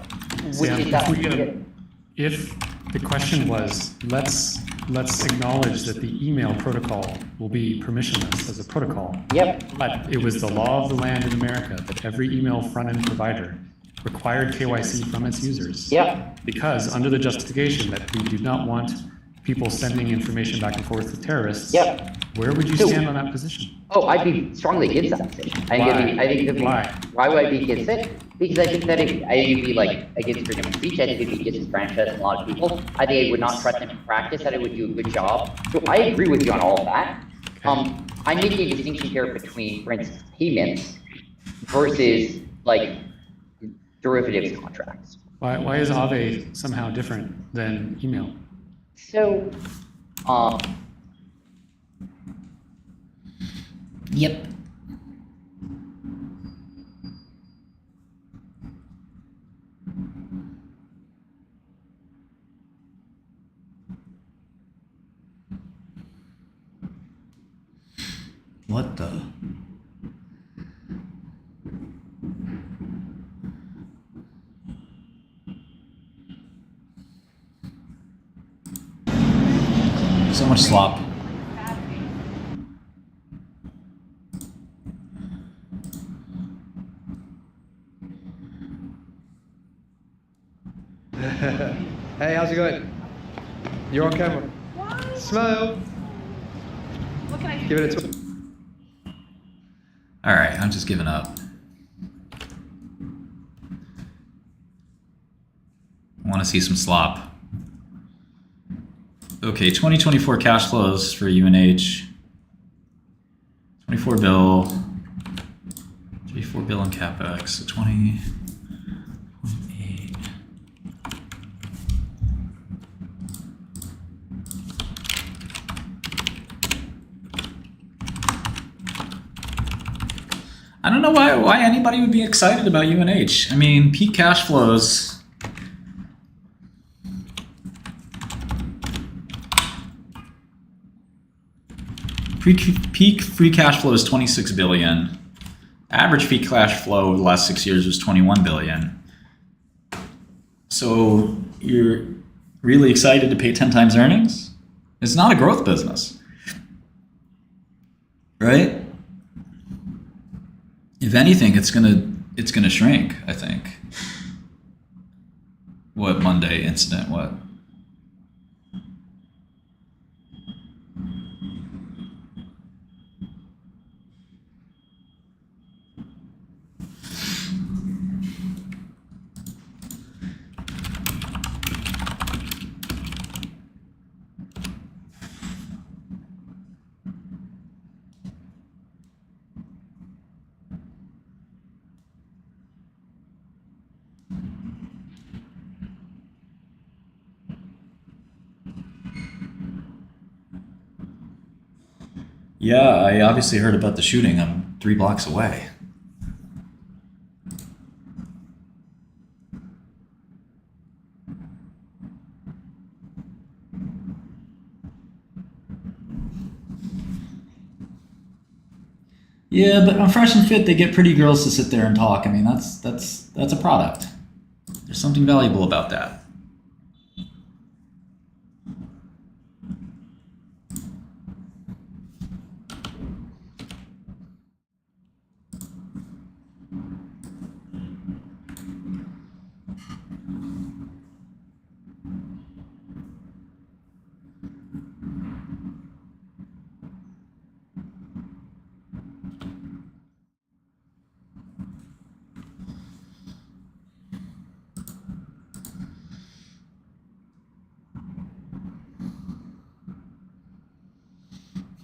If the question was, let's acknowledge that the email protocol will be permissionless as a protocol. Yep. But it was the law of the land in America that every email front-end provider required KYC from its users. Yep. Because under the justification that we do not want people sending information back and forth to terrorists. Yep. Where would you stand on that position? Oh, I'd be strongly against that position. Why would I be against it? Because I think that it'd be like against freedom of speech. I think it'd be disenfranchising a lot of people. I think I would not trust them in practice, that it would do a good job. So I agree with you on all of that. I'm making a distinction here between, for instance, payments versus like derivatives contracts. Why is Aave somehow different than email? So, Yep. What the? So much slop. Hey, how's it going? You're on camera. What? Smile. What can I do? Give it a twist. All right, I'm just giving up. I want to see some slop. Okay, 2024 cash flows for UNH. 24 bill. 34 bill in capex. So 20.8. I don't know why anybody would be excited about UNH. I mean, peak cash flows. Peak free cash flow is 26 billion. Average free cash flow over the last 6 years was 21 billion. So you're really excited to pay 10 times earnings? It's not a growth business, right? If anything, it's gonna shrink, I think. What Monday incident? What? Yeah, I obviously heard about the shooting. I'm 3 blocks away. Yeah, but on Fresh and Fit, they get pretty girls to sit there and talk. I mean, that's a product. There's something valuable about that.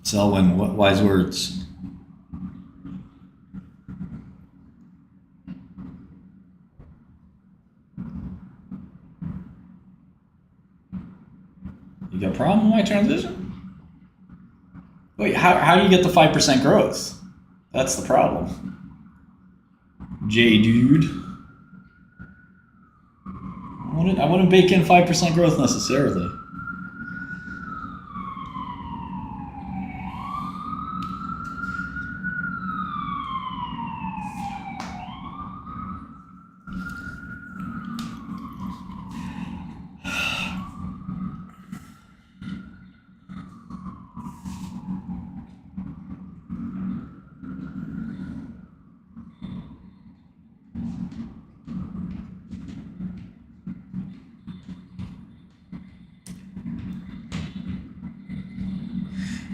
Selwyn, what wise words? You got a problem with my transition? Wait, how do you get the 5% growth? That's the problem. J dude. I wouldn't bake in 5% growth necessarily.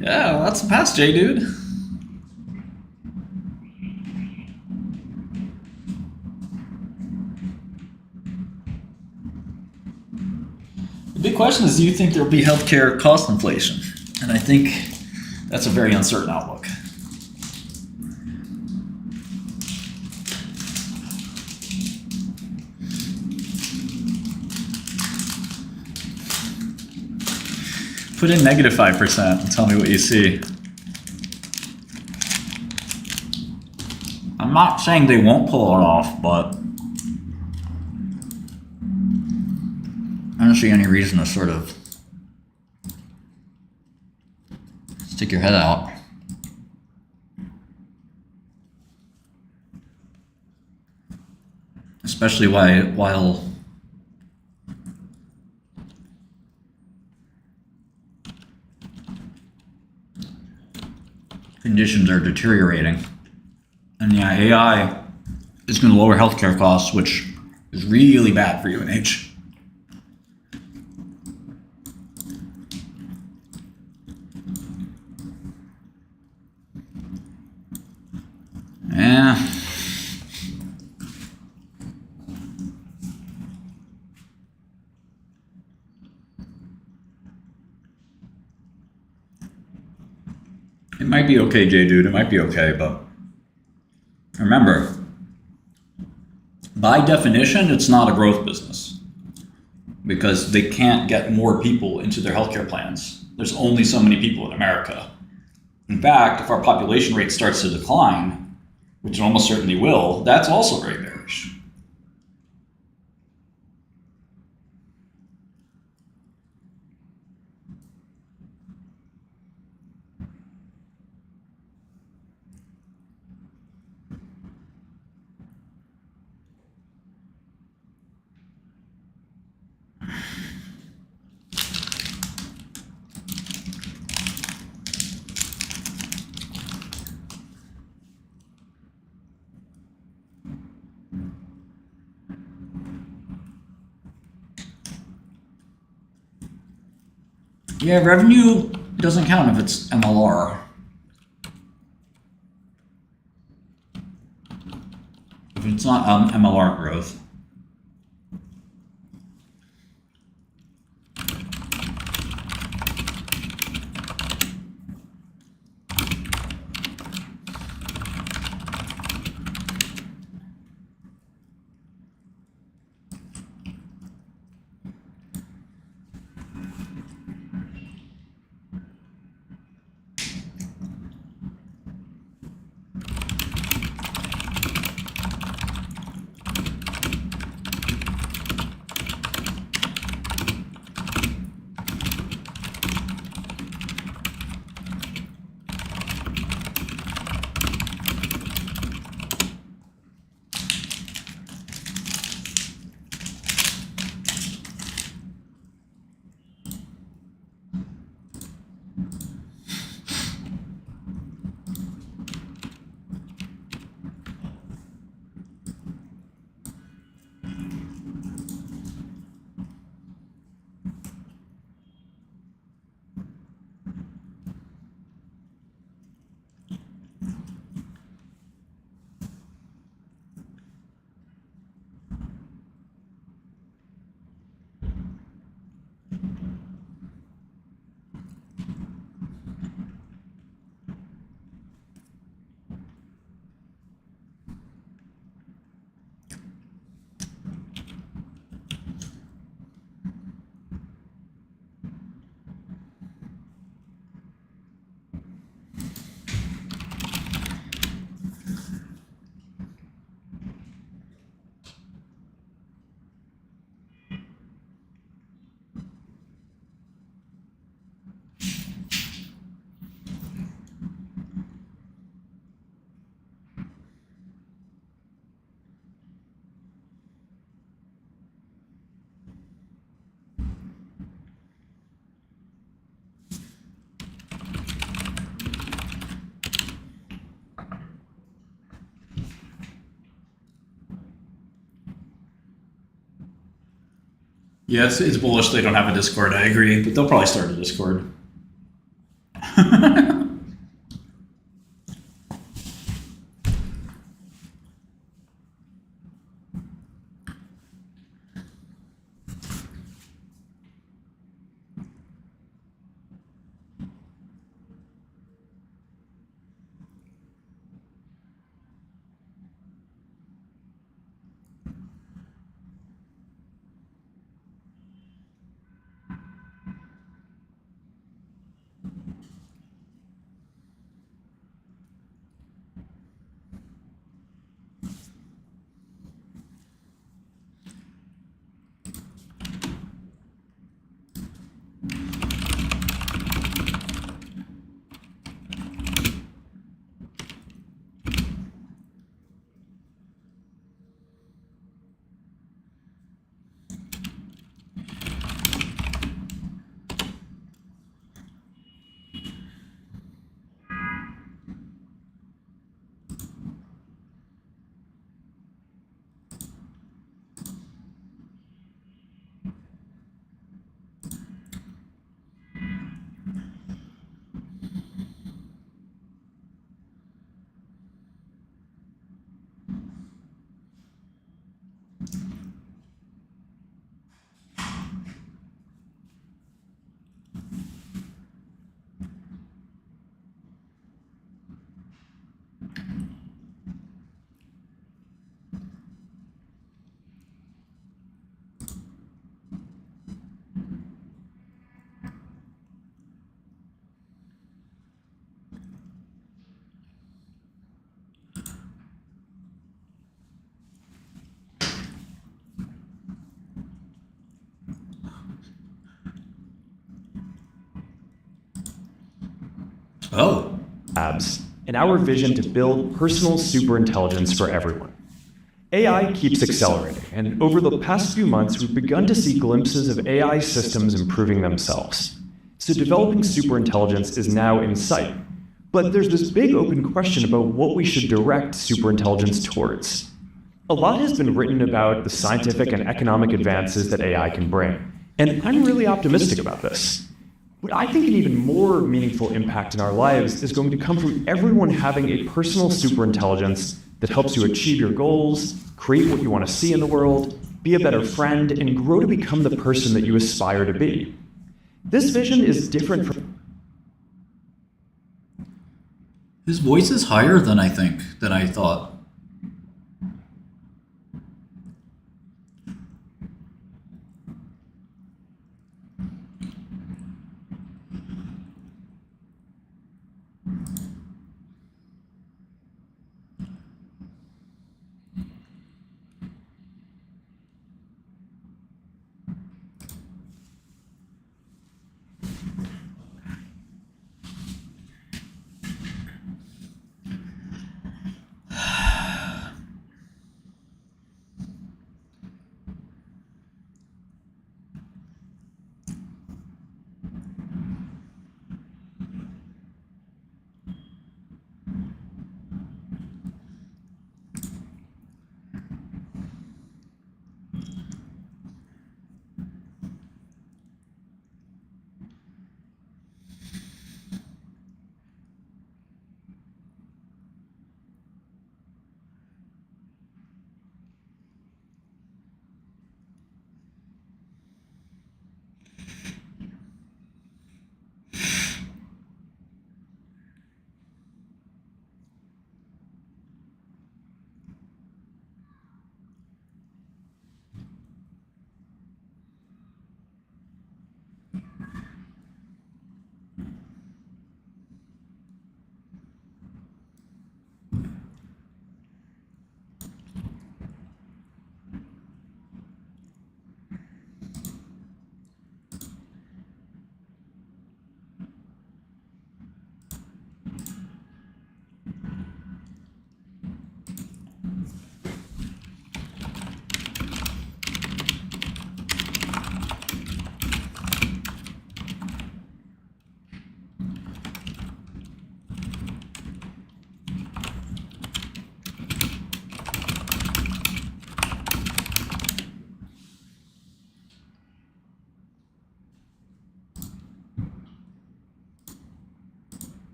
Yeah, well, that's the past, J dude. The big question is, do you think there'll be healthcare cost inflation? And I think that's a very uncertain outlook. Put in negative 5% and tell me what you see. I'm not saying they won't pull it off, but I don't see any reason to sort of stick your head out. Especially while conditions are deteriorating. And yeah, AI is going to lower healthcare costs, which is really bad for UNH. It might be okay, Jay dude. It might be okay, but remember, by definition, it's not a growth business because they can't get more people into their healthcare plans. There's only so many people in America. In fact, if our population rate starts to decline, which it almost certainly will, that's also very bearish. Yeah, revenue doesn't count if it's MLR. If it's not MLR growth. Yeah, it's bullish they don't have a Discord, I agree, but they'll probably start a Discord. Oh. Labs, and our vision to build personal superintelligence for everyone. AI keeps accelerating, and over the past few months, we've begun to see glimpses of AI systems improving themselves. So developing superintelligence is now in sight. But there's this big open question about what we should direct superintelligence towards. A lot has been written about the scientific and economic advances that AI can bring, and I'm really optimistic about this. But I think an even more meaningful impact in our lives is going to come from everyone having a personal superintelligence that helps you achieve your goals, create what you want to see in the world, be a better friend, and grow to become the person that you aspire to be. This vision is different from... His voice is higher than I thought.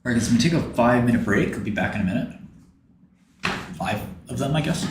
All right, guys, I'm gonna take a 5-minute break. I'll be back in a minute. 5 of them, I guess.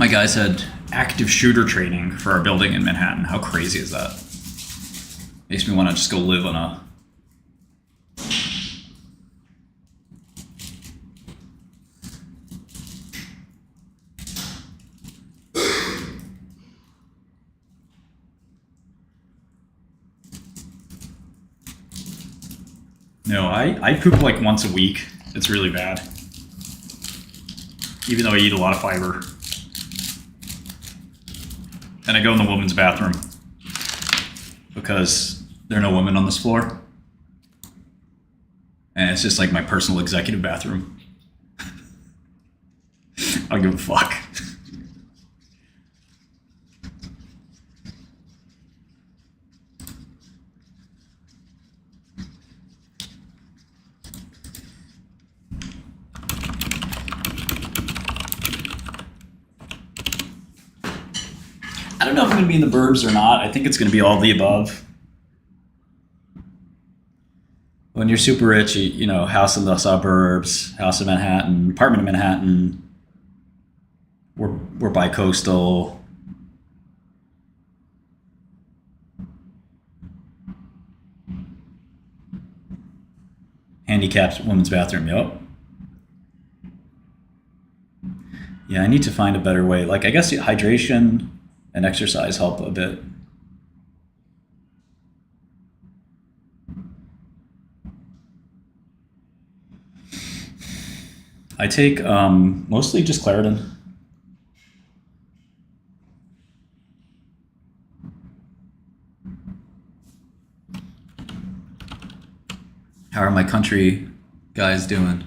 My guys had active shooter training for our building in Manhattan. How crazy is that? Makes me want to just go live on a... No, I poop like once a week. It's really bad. Even though I eat a lot of fiber. And I go in the women's bathroom. Because there are no women on this floor. And it's just like my personal executive bathroom. I don't give a fuck. I don't know if I'm going to be in the burbs or not. I think it's going to be all the above. When you're super rich, you know, house in the suburbs, house in Manhattan, apartment in Manhattan. We're bi-coastal. Handicapped women's bathroom, yup. Yeah, I need to find a better way. Like, I guess hydration and exercise help a bit. I take mostly just Claritin. How are my country guys doing?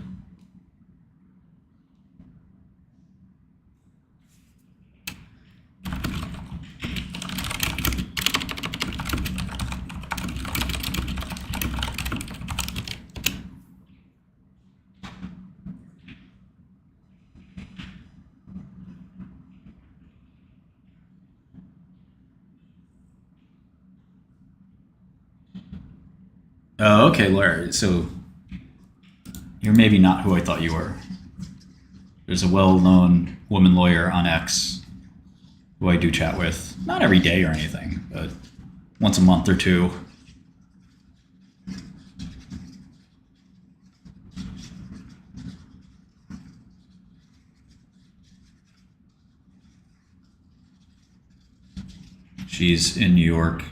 Oh, okay, Larry. So you're maybe not who I thought you were. There's a well-known woman lawyer on X who I do chat with. Not every day or anything, but once a month or two. She's in New York.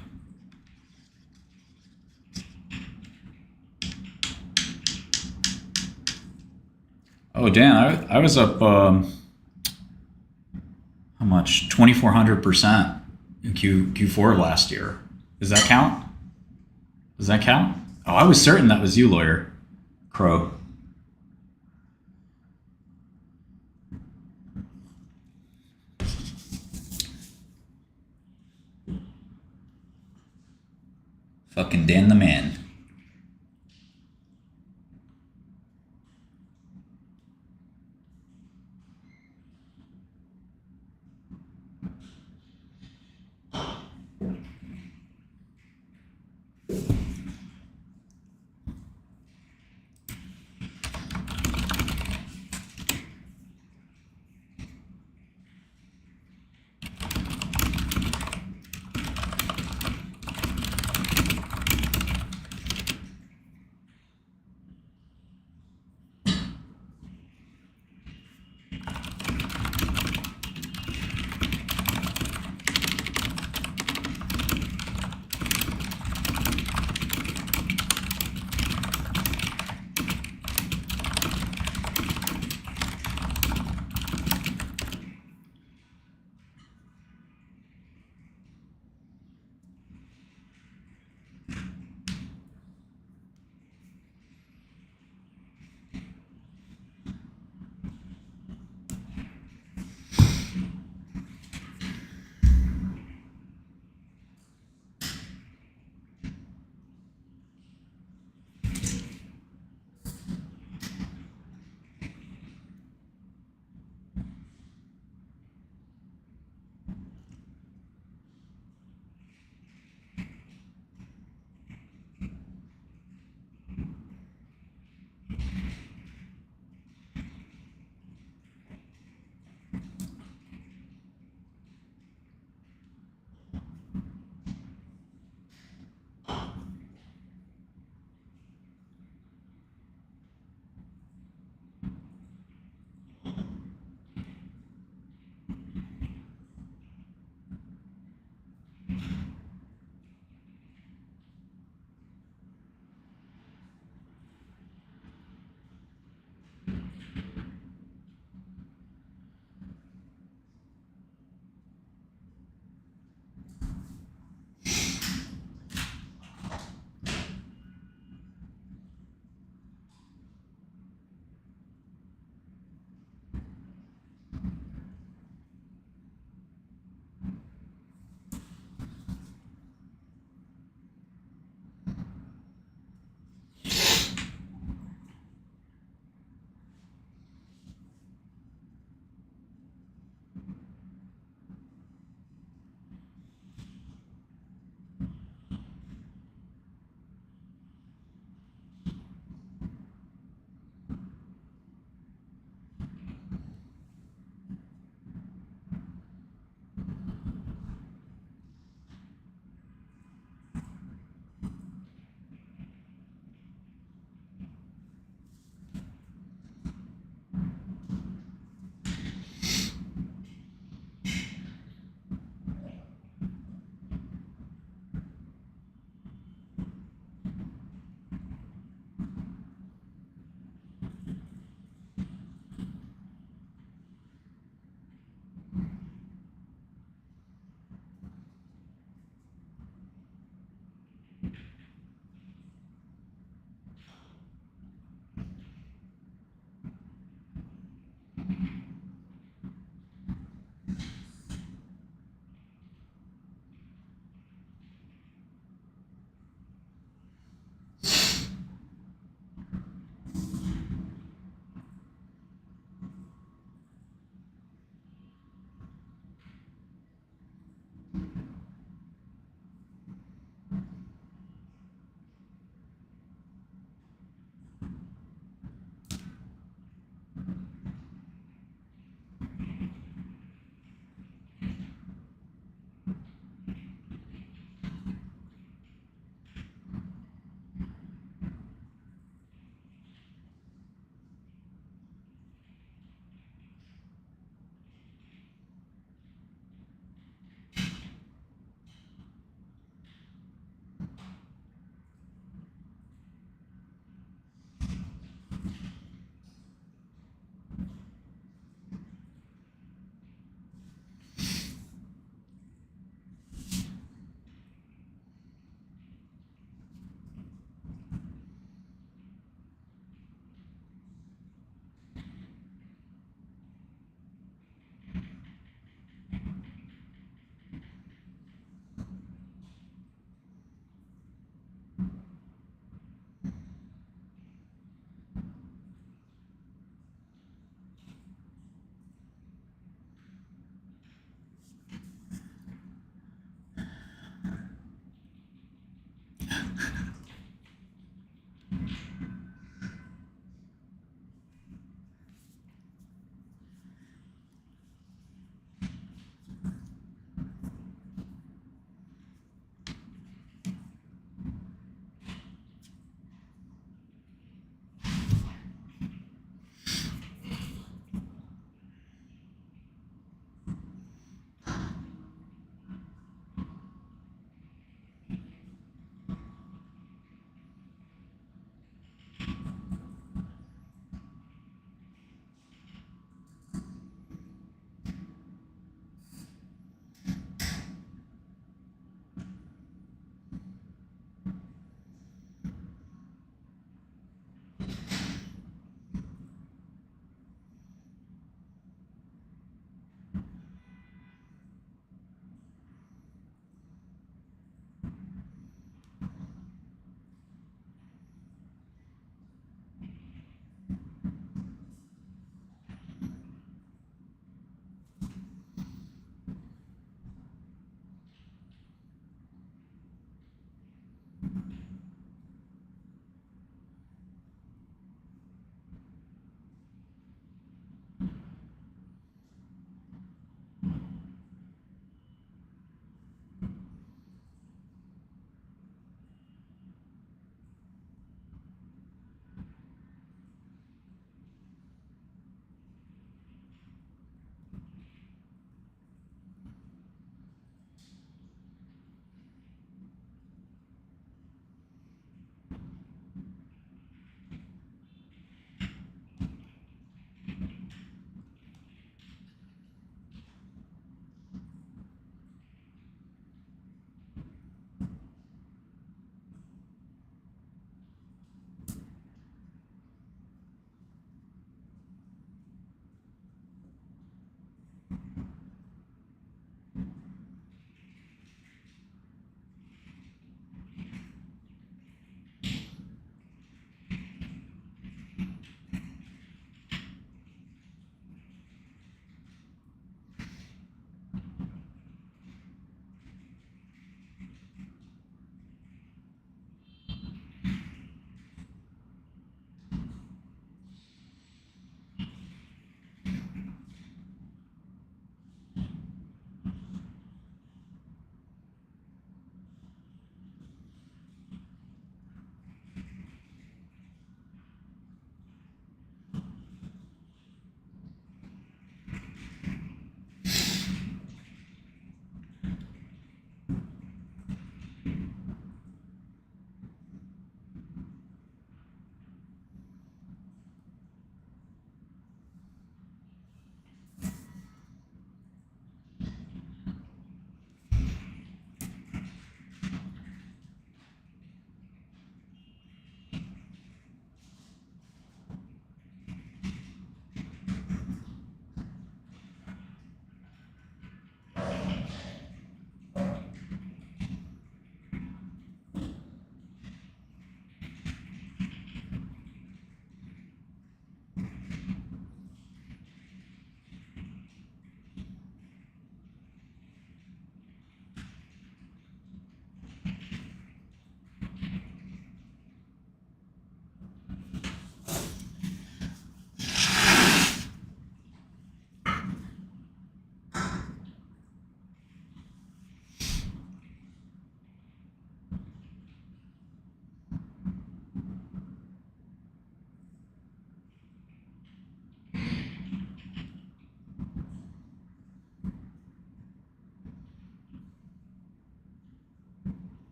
Oh, Dan, I was up, how much? 2,400% in Q4 of last year. Does that count? Does that count? Oh, I was certain that was you, lawyer. Crow. Fucking Dan the man.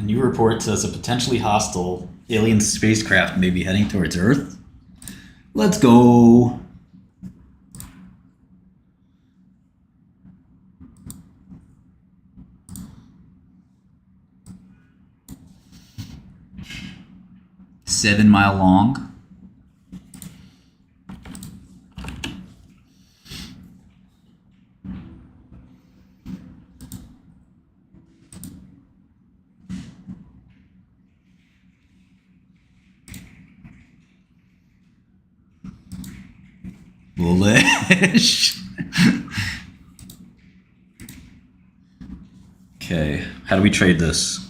A new report says a potentially hostile alien spacecraft may be heading towards Earth. Let's go. $7-mile long. Bullish. Okay, how do we trade this?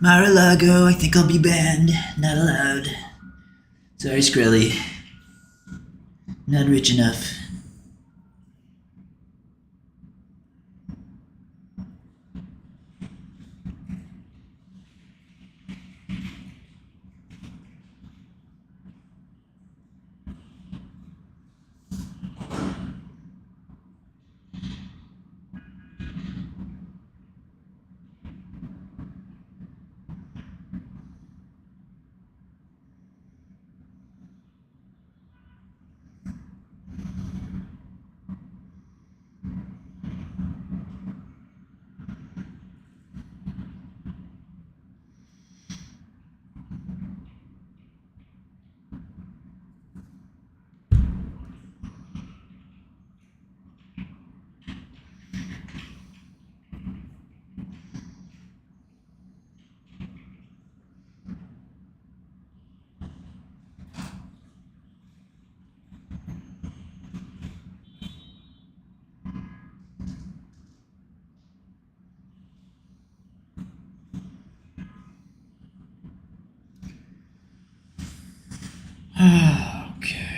Mar-a-Lago, I think I'll be banned. Not allowed. Sorry, Skrelly. Not rich enough. Okay.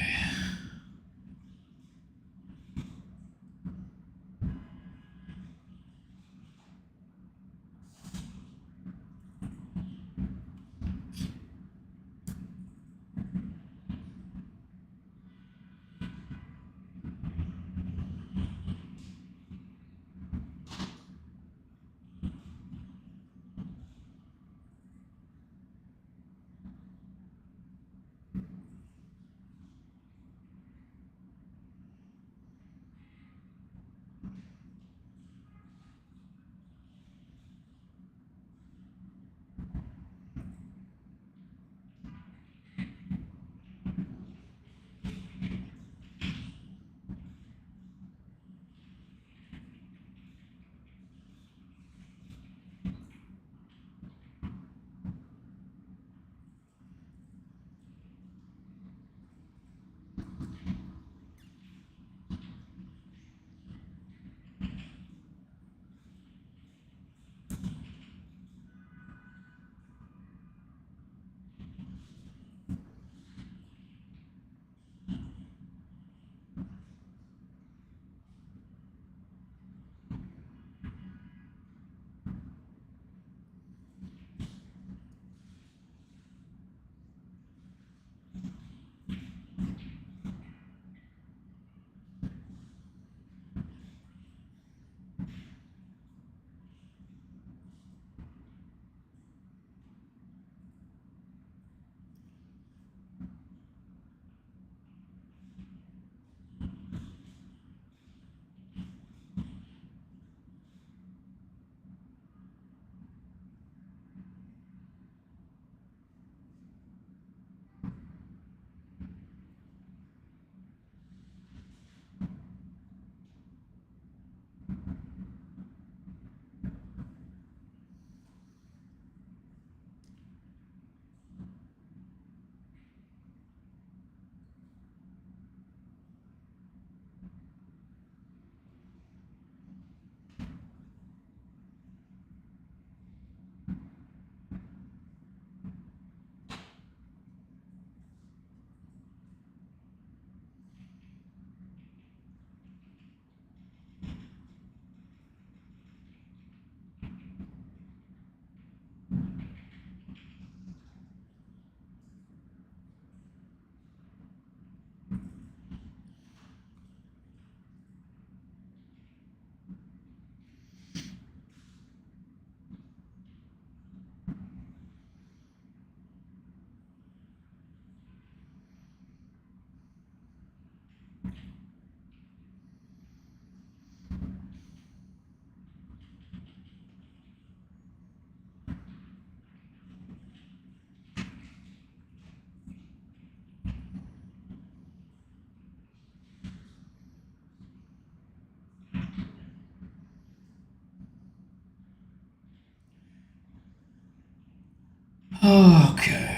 Okay.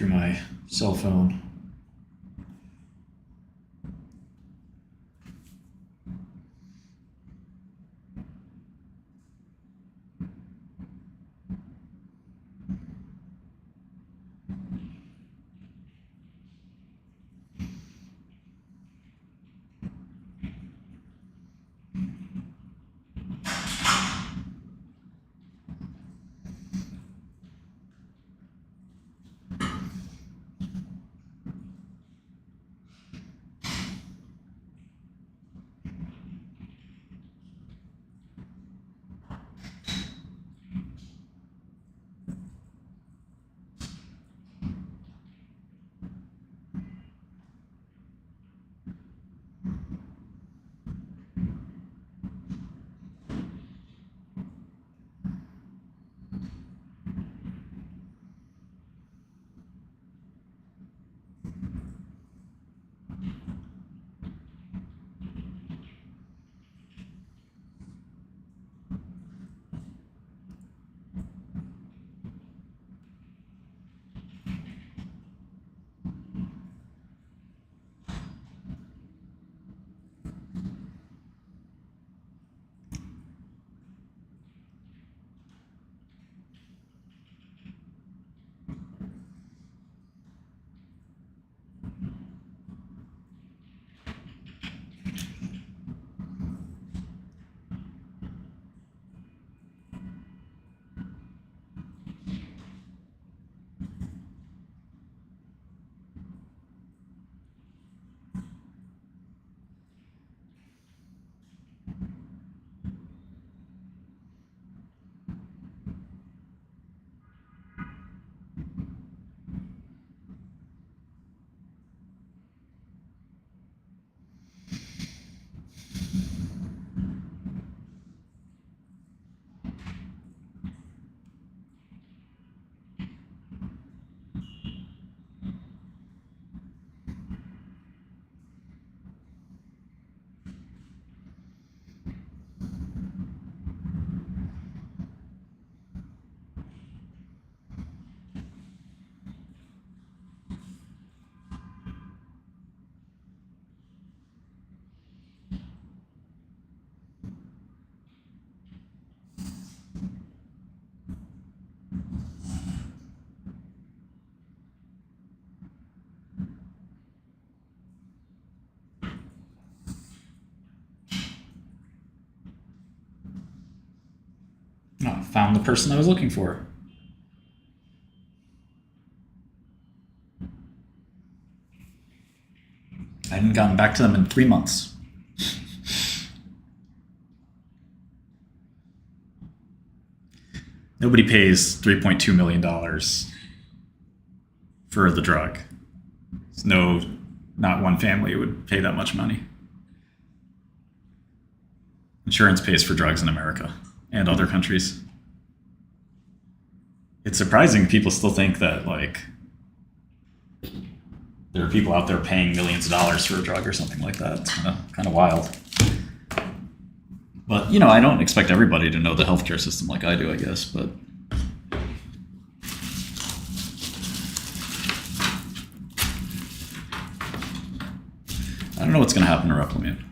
through my cell phone. Oh, found the person I was looking for. I hadn't gotten back to them in 3 months. Nobody pays $3.2 million for the drug. No, not one family would pay that much money. Insurance pays for drugs in America and other countries. It's surprising people still think that, like, there are people out there paying millions of dollars for a drug or something like that. It's kind of wild. But, you know, I don't expect everybody to know the healthcare system like I do, I guess, but I don't know what's going to happen to Replimune.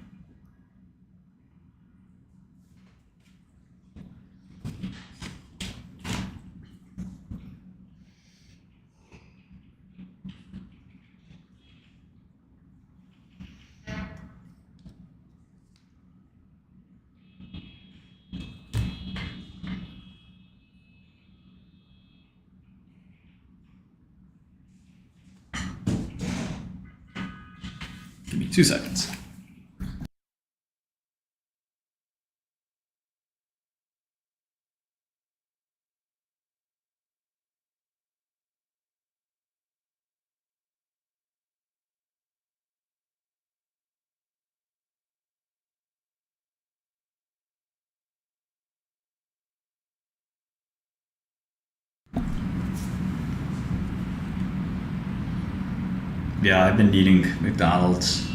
Give me 2 seconds. Yeah, I've been eating McDonald's.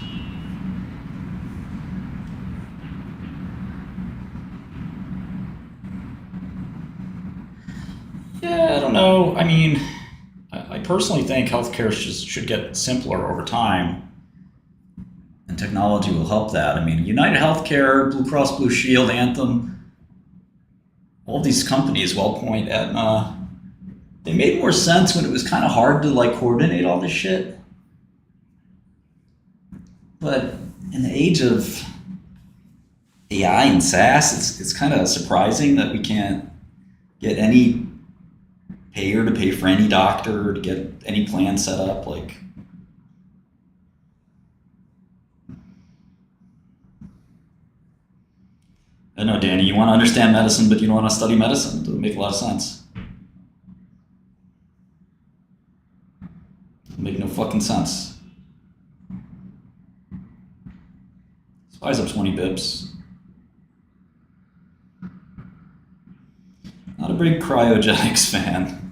Yeah, I don't know. I mean, I personally think healthcare should get simpler over time, and technology will help that. I mean, United Healthcare, Blue Cross Blue Shield, Anthem, all these companies, WellPoint, Aetna, they made more sense when it was kind of hard to like coordinate all this shit. But in the age of AI and SaaS, it's kind of surprising that we can't get any payer to pay for any doctor, to get any plan set up. Like, I know, Danny, you want to understand medicine, but you don't want to study medicine. It doesn't make a lot of sense. It doesn't make no fucking sense. SPY's up 20 bips. Not a big cryogenics fan.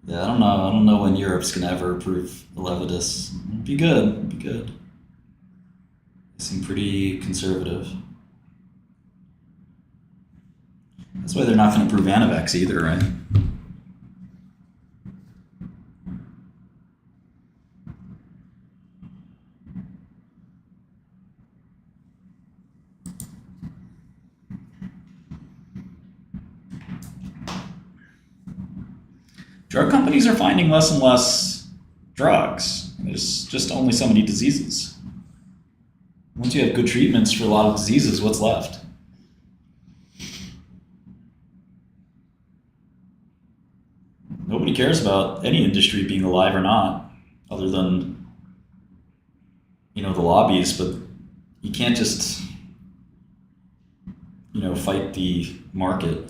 Yeah, I don't know when Europe's gonna ever approve Elevidus. It'd be good. They seem pretty conservative. That's why they're not gonna approve Anavex either, right? Drug companies are finding less and less drugs. There's just only so many diseases. Once you have good treatments for a lot of diseases, what's left? Nobody cares about any industry being alive or not, other than, the lobbies, but you can't just, fight the market.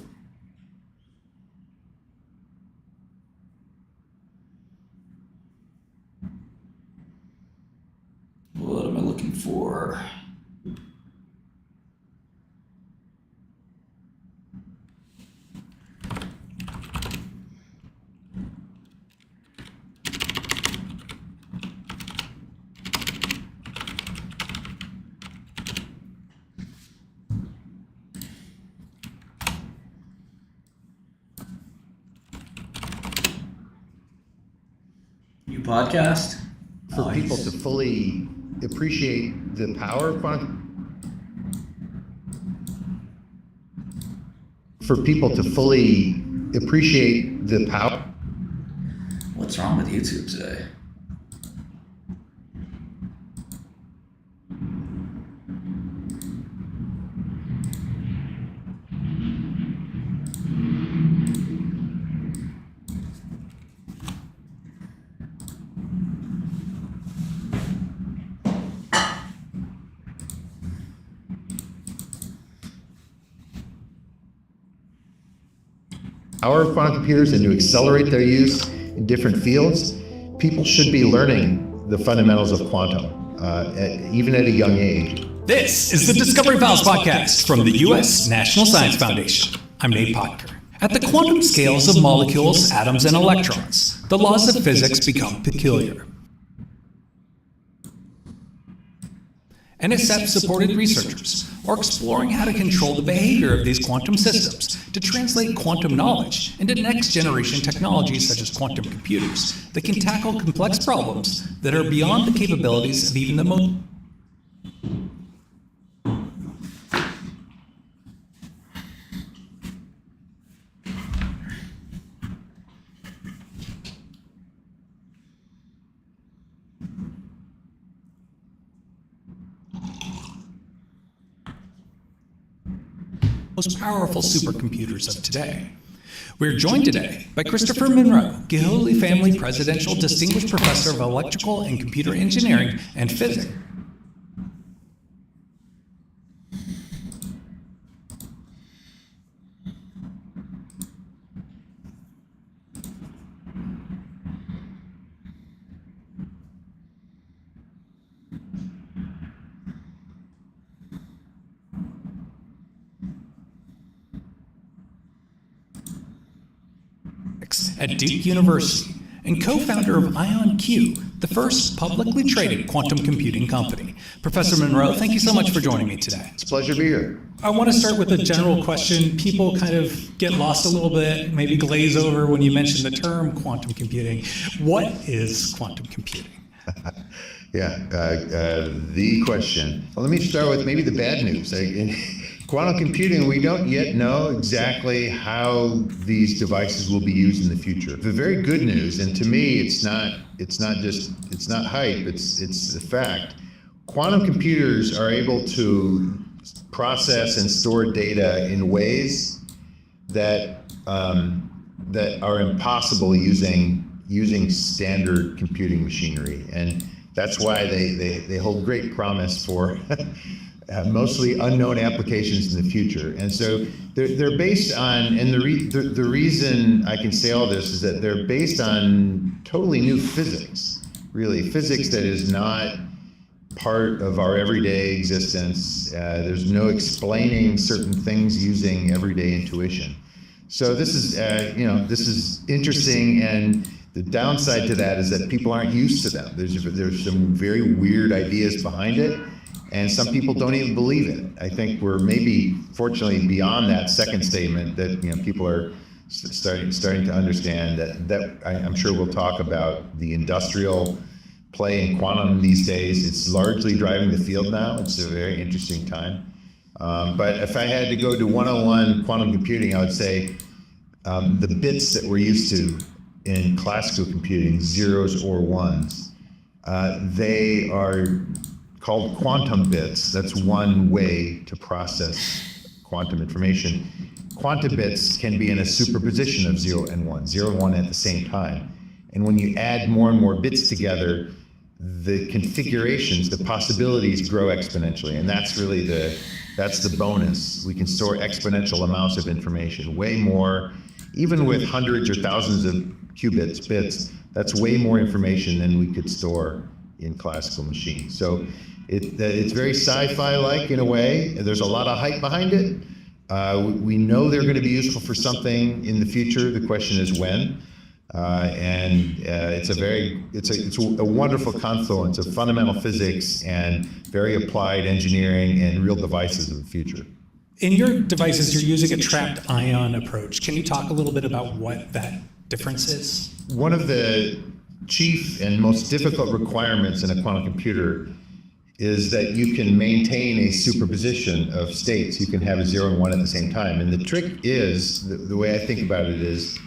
What am I looking for? New podcast? For people to fully appreciate the power of What's wrong with YouTube today? power of quantum computers and to accelerate their use in different fields, people should be learning the fundamentals of quantum, even at a young age. This is the Discovery Files podcast from the U.S. National Science Foundation. I'm Nate Potker. At the quantum scales of molecules, atoms, and electrons, the laws of physics become peculiar. NSF-supported researchers are exploring how to control the behavior of these quantum systems to translate quantum knowledge into next-generation technologies such as quantum computers that can tackle complex problems that are beyond the capabilities of even the most powerful supercomputers of today. We're joined today by Christopher Monroe, Gilhooley Family Presidential Distinguished Professor of Electrical and Computer Engineering and Physics. At Duke University and co-founder of IonQ, the first publicly traded quantum computing company. Professor Monroe, thank you so much for joining me today. It's a pleasure to be here. I want to start with a general question. People kind of get lost a little bit, maybe glaze over when you mention the term quantum computing. What is quantum computing? The question. Well, let me start with maybe the bad news. In quantum computing, we don't yet know exactly how these devices will be used in the future. The very good news, and to me, it's not hype. It's a fact. Quantum computers are able to process and store data in ways that are impossible using standard computing machinery, and that's why they hold great promise for mostly unknown applications in the future. And so they're based on, and the reason I can say all this is that they're based on totally new physics, really physics that is not part of our everyday existence. There's no explaining certain things using everyday intuition. So this is interesting, and the downside to that is that people aren't used to them. There's some very weird ideas behind it, and some people don't even believe it. I think we're maybe, fortunately, beyond that second statement that people are starting to understand that I'm sure we'll talk about the industrial play in quantum these days. It's largely driving the field now. It's a very interesting time. But if I had to go to 101 quantum computing, I would say the bits that we're used to in classical computing, zeros or ones, they are called quantum bits. That's one way to process quantum information. Quantum bits can be in a superposition of 0 and 1 at the same time. And when you add more and more bits together, the configurations, the possibilities grow exponentially. And that's really that's the bonus. We can store exponential amounts of information, way more, even with hundreds or thousands of qubits, bits, that's way more information than we could store in classical machines. So it's very sci-fi-like in a way. There's a lot of hype behind it. We know they're going to be useful for something in the future. The question is when. It's a wonderful confluence of fundamental physics and very applied engineering and real devices of the future. In your devices, you're using a trapped ion approach. Can you talk a little bit about what that difference is? One of the chief and most difficult requirements in a quantum computer is that you can maintain a superposition of states. You can have a 0 and 1 at the same time. And the trick is, the way I think about it is,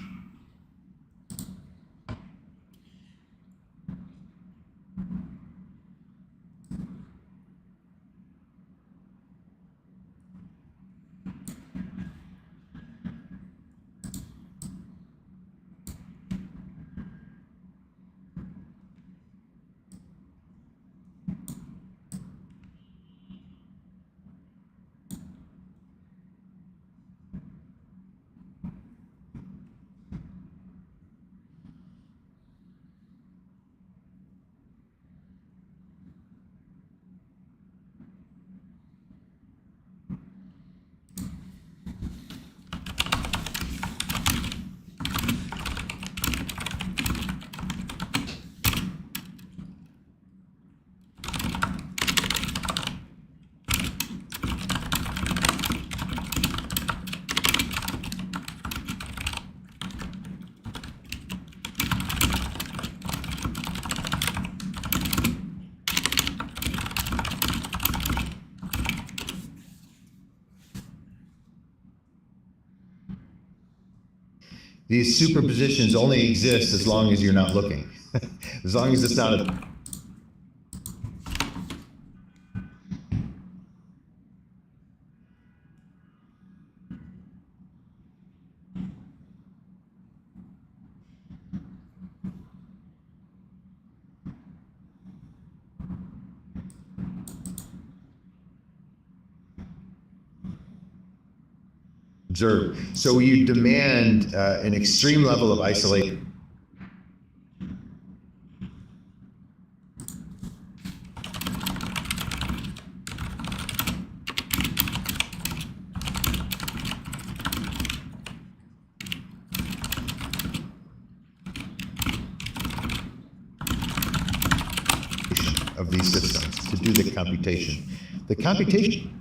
these superpositions only exist as long as you're not looking. As long as it's not a observe. So you demand an extreme level of isolation. of these systems to do the computation. The computation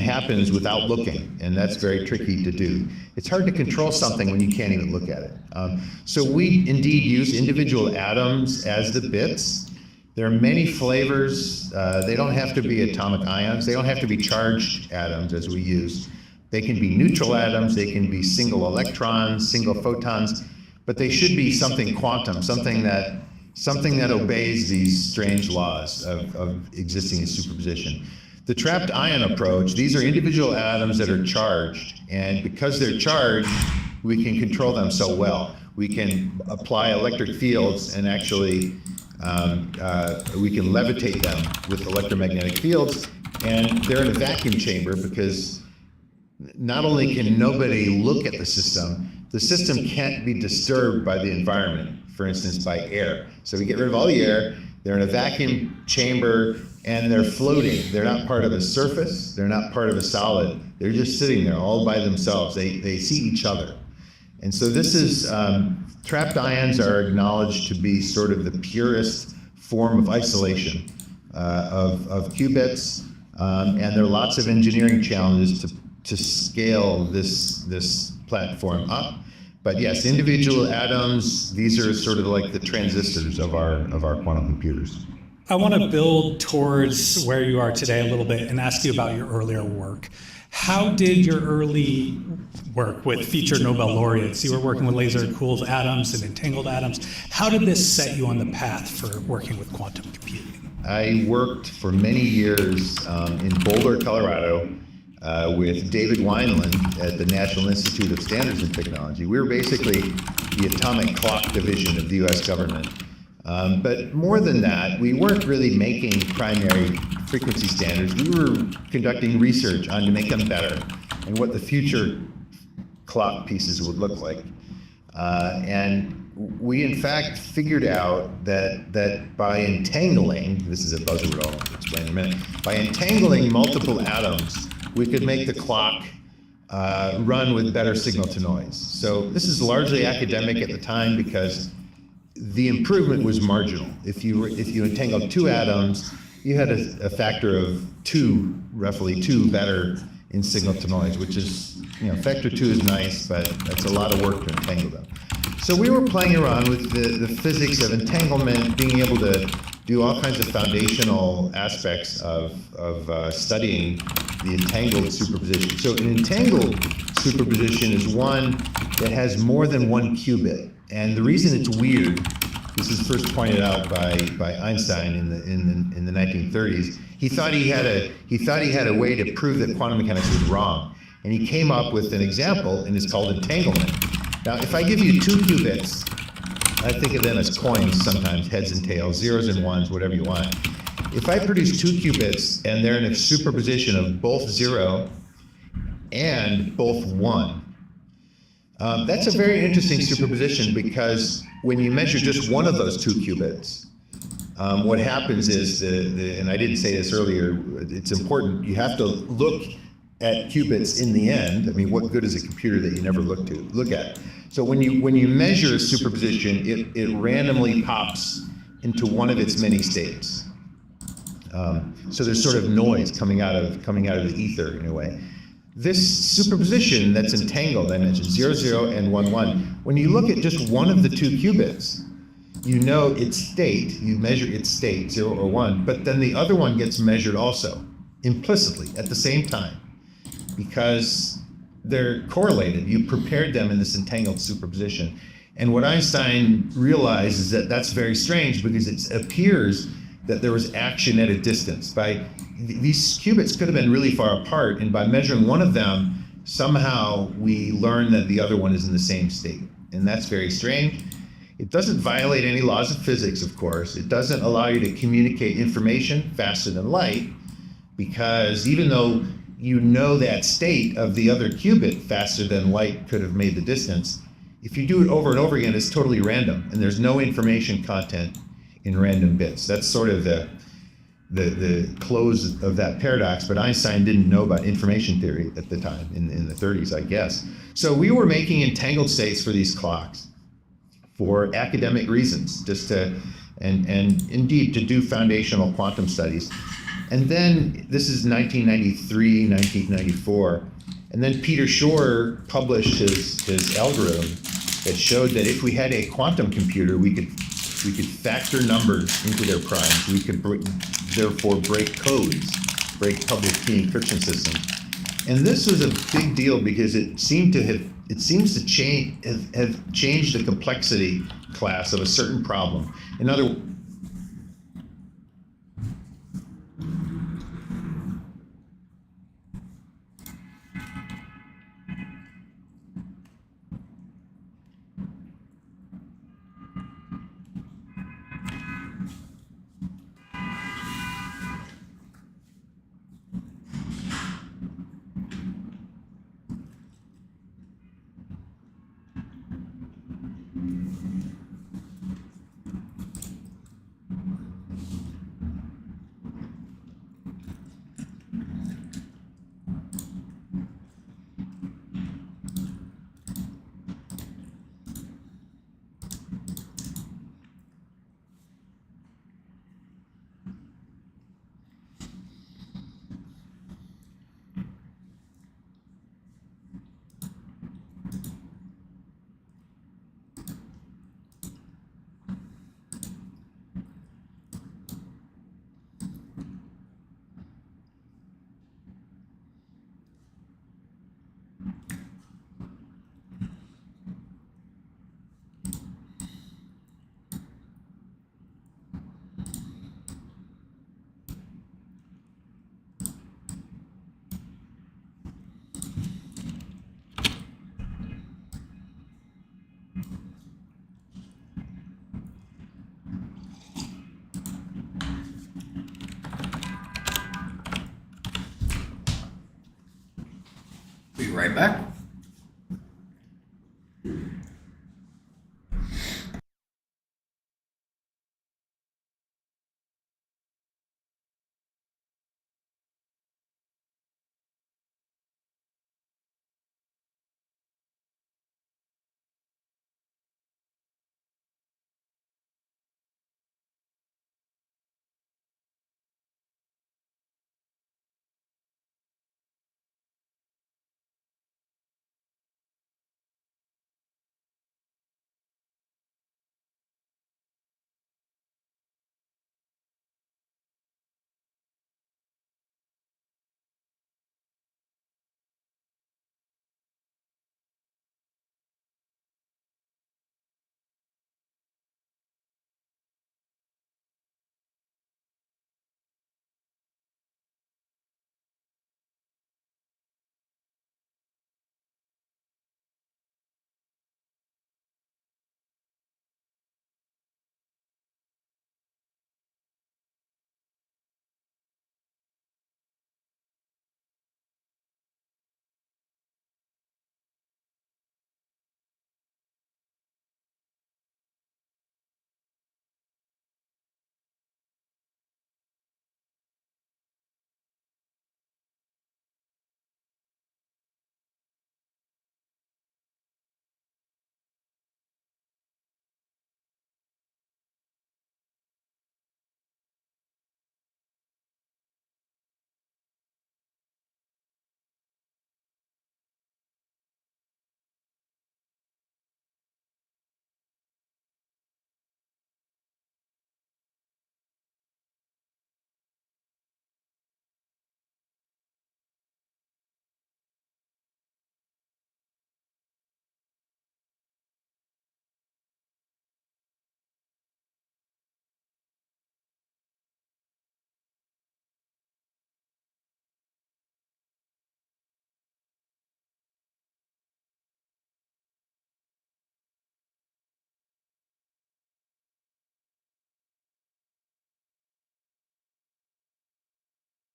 happens without looking, and that's very tricky to do. It's hard to control something when you can't even look at it. So we indeed use individual atoms as the bits. There are many flavors. They don't have to be atomic ions. They don't have to be charged atoms as we use. They can be neutral atoms. They can be single electrons, single photons, but they should be something quantum, something that obeys these strange laws of existing in superposition. The trapped ion approach, these are individual atoms that are charged, and because they're charged, we can control them so well. We can apply electric fields and actually we can levitate them with electromagnetic fields, and they're in a vacuum chamber because not only can nobody look at the system can't be disturbed by the environment, for instance, by air. So we get rid of all the air, they're in a vacuum chamber, and they're floating. They're not part of a surface. They're not part of a solid. They're just sitting there all by themselves. They see each other. And so this is, trapped ions are acknowledged to be sort of the purest form of isolation of qubits. And there are lots of engineering challenges to scale this platform up. But yes, individual atoms, these are sort of like the transistors of our quantum computers. I want to build towards where you are today a little bit and ask you about your earlier work. How did your early work with featured Nobel laureates, you were working with laser-cooled atoms and entangled atoms, how did this set you on the path for working with quantum computing? I worked for many years in Boulder, Colorado, with David Wineland at the National Institute of Standards and Technology. We were basically the atomic clock division of the US government. But more than that, we weren't really making primary frequency standards. We were conducting research on to make them better and what the future clock pieces would look like. And we in fact figured out that by entangling, this is a buzzword I'll explain in a minute, by entangling multiple atoms, we could make the clock run with better signal to noise. So this is largely academic at the time because the improvement was marginal. If you entangled two atoms, you had a factor of roughly two better in signal to noise, which is, factor 2 is nice, but that's a lot of work to entangle them. So we were playing around with the physics of entanglement, being able to do all kinds of foundational aspects of studying the entangled superposition. So an entangled superposition is one that has more than one qubit. And the reason it's weird, this is first pointed out by Einstein in the 1930s. He thought he had a way to prove that quantum mechanics was wrong, and he came up with an example, and it's called entanglement. Now, if I give you two qubits, I think of them as coins sometimes, heads and tails, zeros and ones, whatever you want. If I produce two qubits and they're in a superposition of both 0 and both 1. That's a very interesting superposition because when you measure just one of those two qubits, what happens is, and I didn't say this earlier, it's important, you have to look at qubits in the end. I mean, what good is a computer that you never look at? So when you measure a superposition, it randomly pops into one of its many states. So there's sort of noise coming out of the ether in a way. This superposition that's entangled, I mentioned 0, 0 and 1, 1. When you look at just one of the two qubits, you know its state, you measure its state, 0 or 1, but then the other one gets measured also, implicitly, at the same time, because they're correlated. You prepared them in this entangled superposition. And what Einstein realized is that that's very strange because it appears that there was action at a distance. These qubits could have been really far apart, and by measuring one of them, somehow we learn that the other one is in the same state. and that's very strange. It doesn't violate any laws of physics, of course. It doesn't allow you to communicate information faster than light, because even though you know that state of the other qubit faster than light could have made the distance, if you do it over and over again, it's totally random, and there's no information content in random bits. That's sort of the close of that paradox, but Einstein didn't know about information theory at the time, in the 30s, I guess. So we were making entangled states for these clocks for academic reasons, just to, and indeed to do foundational quantum studies. And then this is 1993, 1994, and then Peter Shor published his algorithm that showed that if we had a quantum computer, we could factor numbers into their primes. We could therefore break codes, break public key encryption systems. And this was a big deal because it seems to have changed the complexity class of a certain problem. In other Be right back.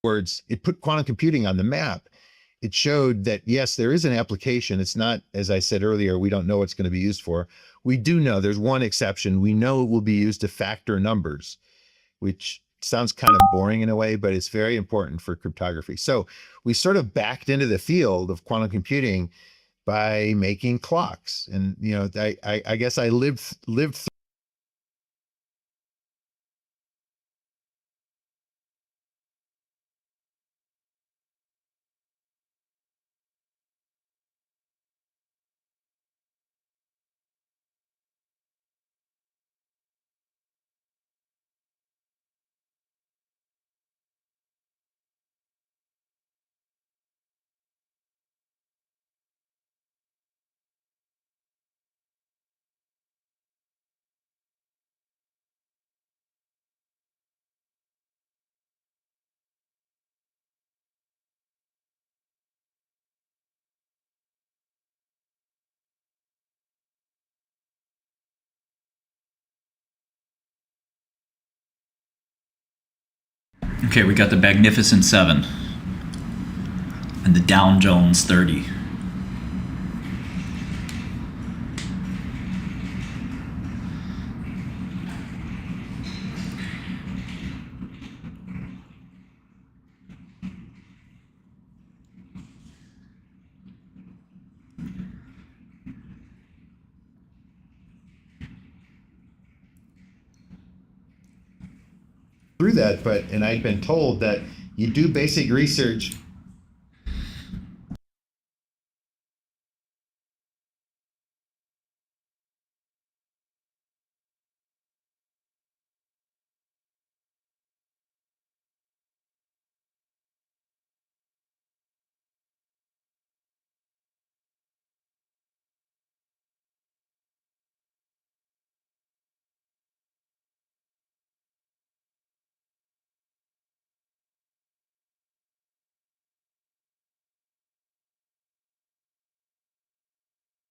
words, it put quantum computing on the map. It showed that, yes, there is an application. It's not, as I said earlier, we don't know what it's going to be used for. We do know there's one exception. We know it will be used to factor numbers, which sounds kind of boring in a way, but it's very important for cryptography. So we sort of backed into the field of quantum computing by making clocks. And, you know, I guess I lived Okay, we got the Magnificent 7 and the Dow Jones 30. through that, and I'd been told that you do basic research.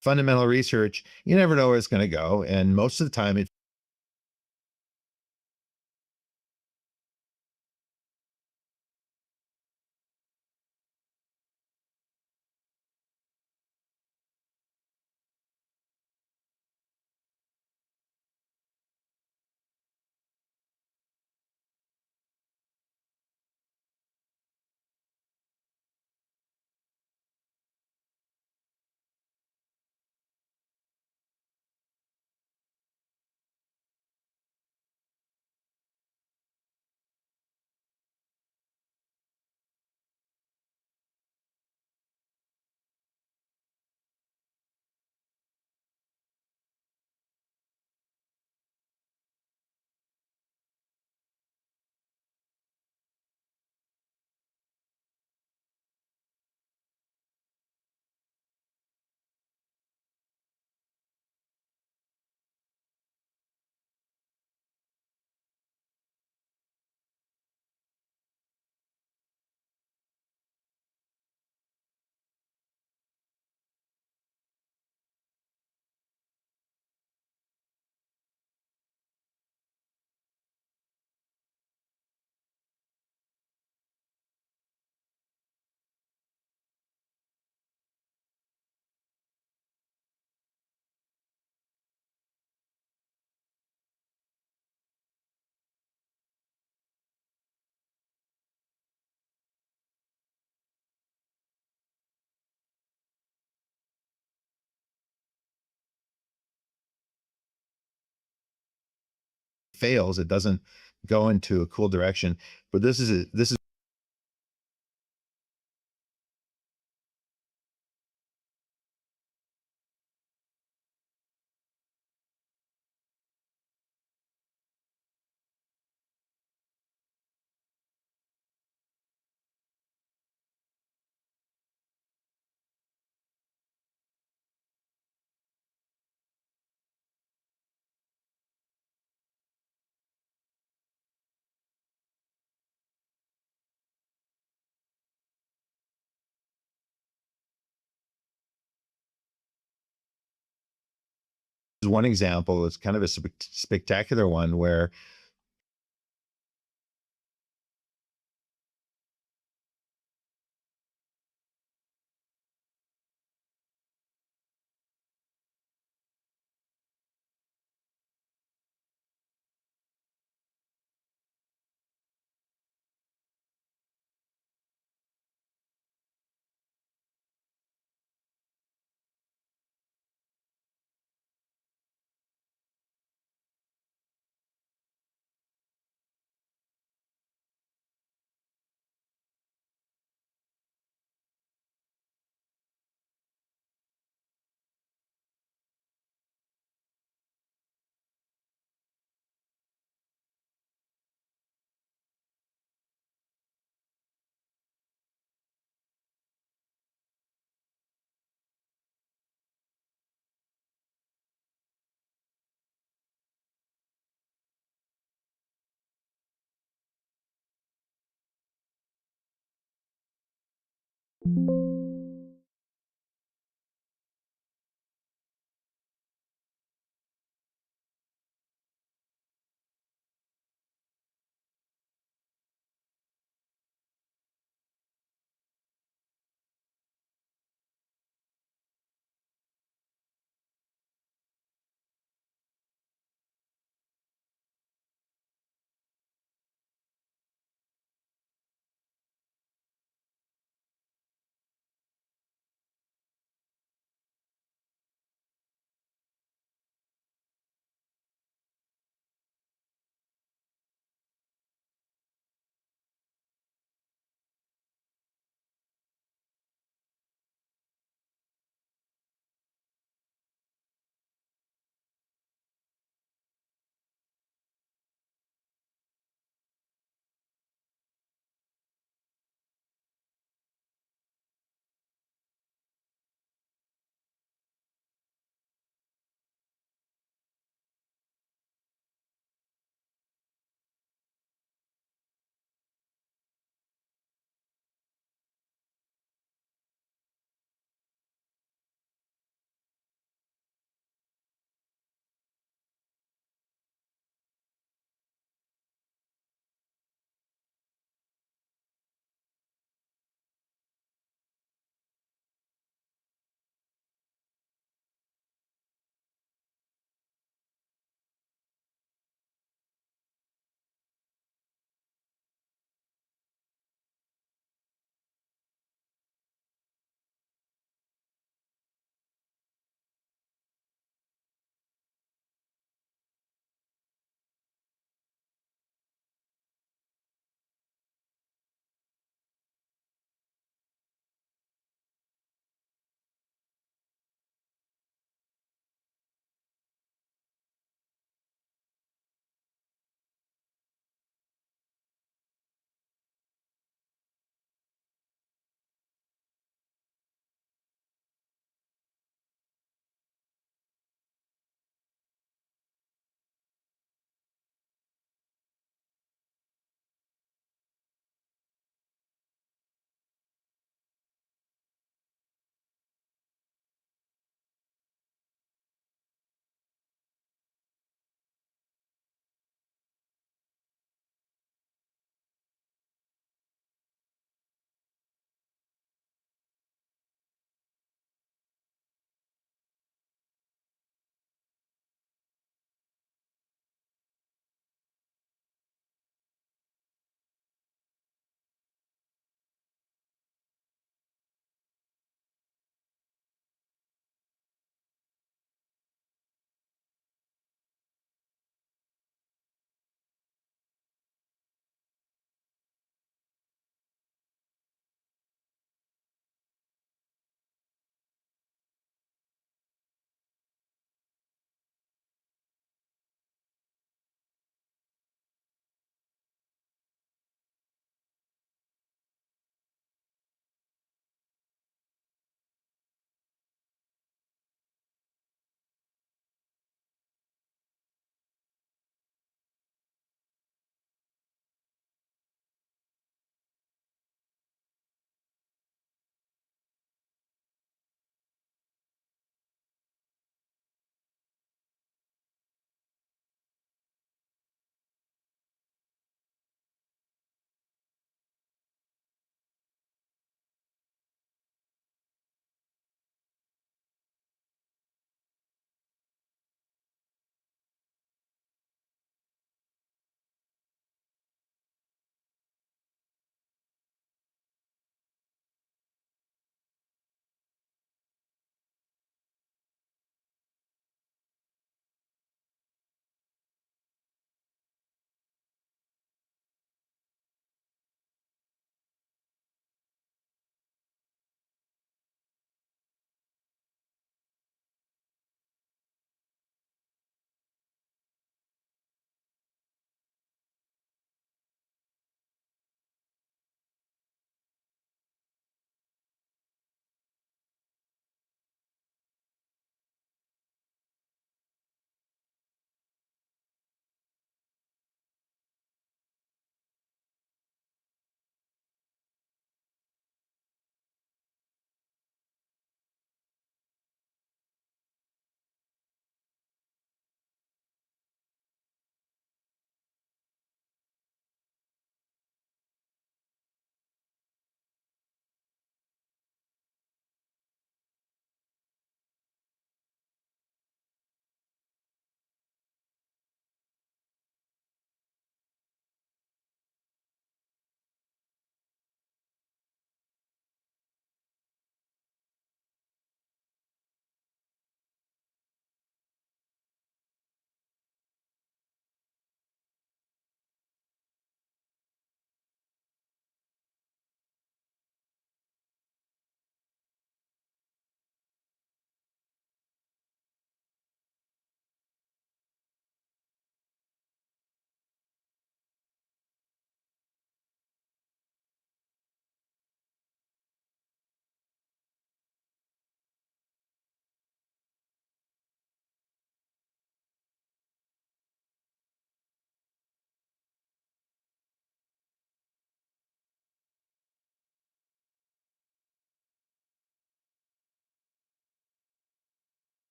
Fundamental research, you never know where it's going to go. And most of the time it fails, it doesn't go into a cool direction. But this is one example. It's kind of a spectacular one where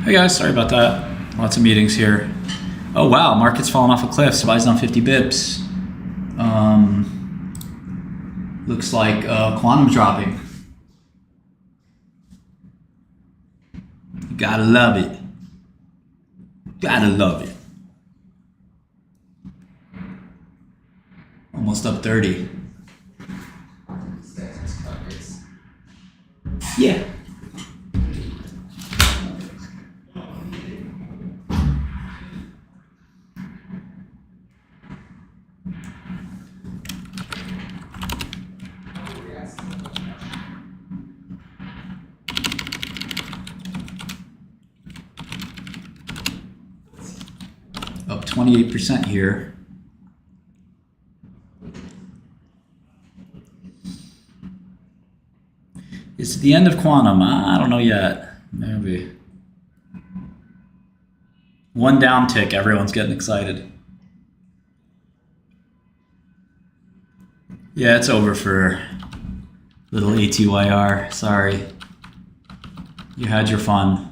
Hey guys, sorry about that. Lots of meetings here. Oh wow, market's falling off a cliff. SPY's down 50 bips. Looks like quantum's dropping. You gotta love it. Gotta love it. Almost up 30. Yeah. Up 28% here. It's the end of quantum. I don't know yet. Maybe. One down tick, everyone's getting excited. Yeah, it's over for little ATYR. Sorry. You had your fun.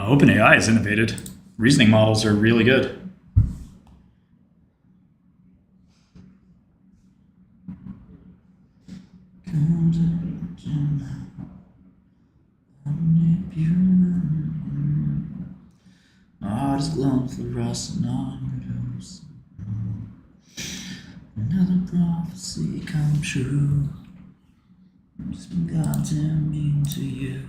OpenAI has innovated. Reasoning models are really good. My heart is glowing fluorescent on your dose. Another prophecy come true. Just been goddamn mean to you.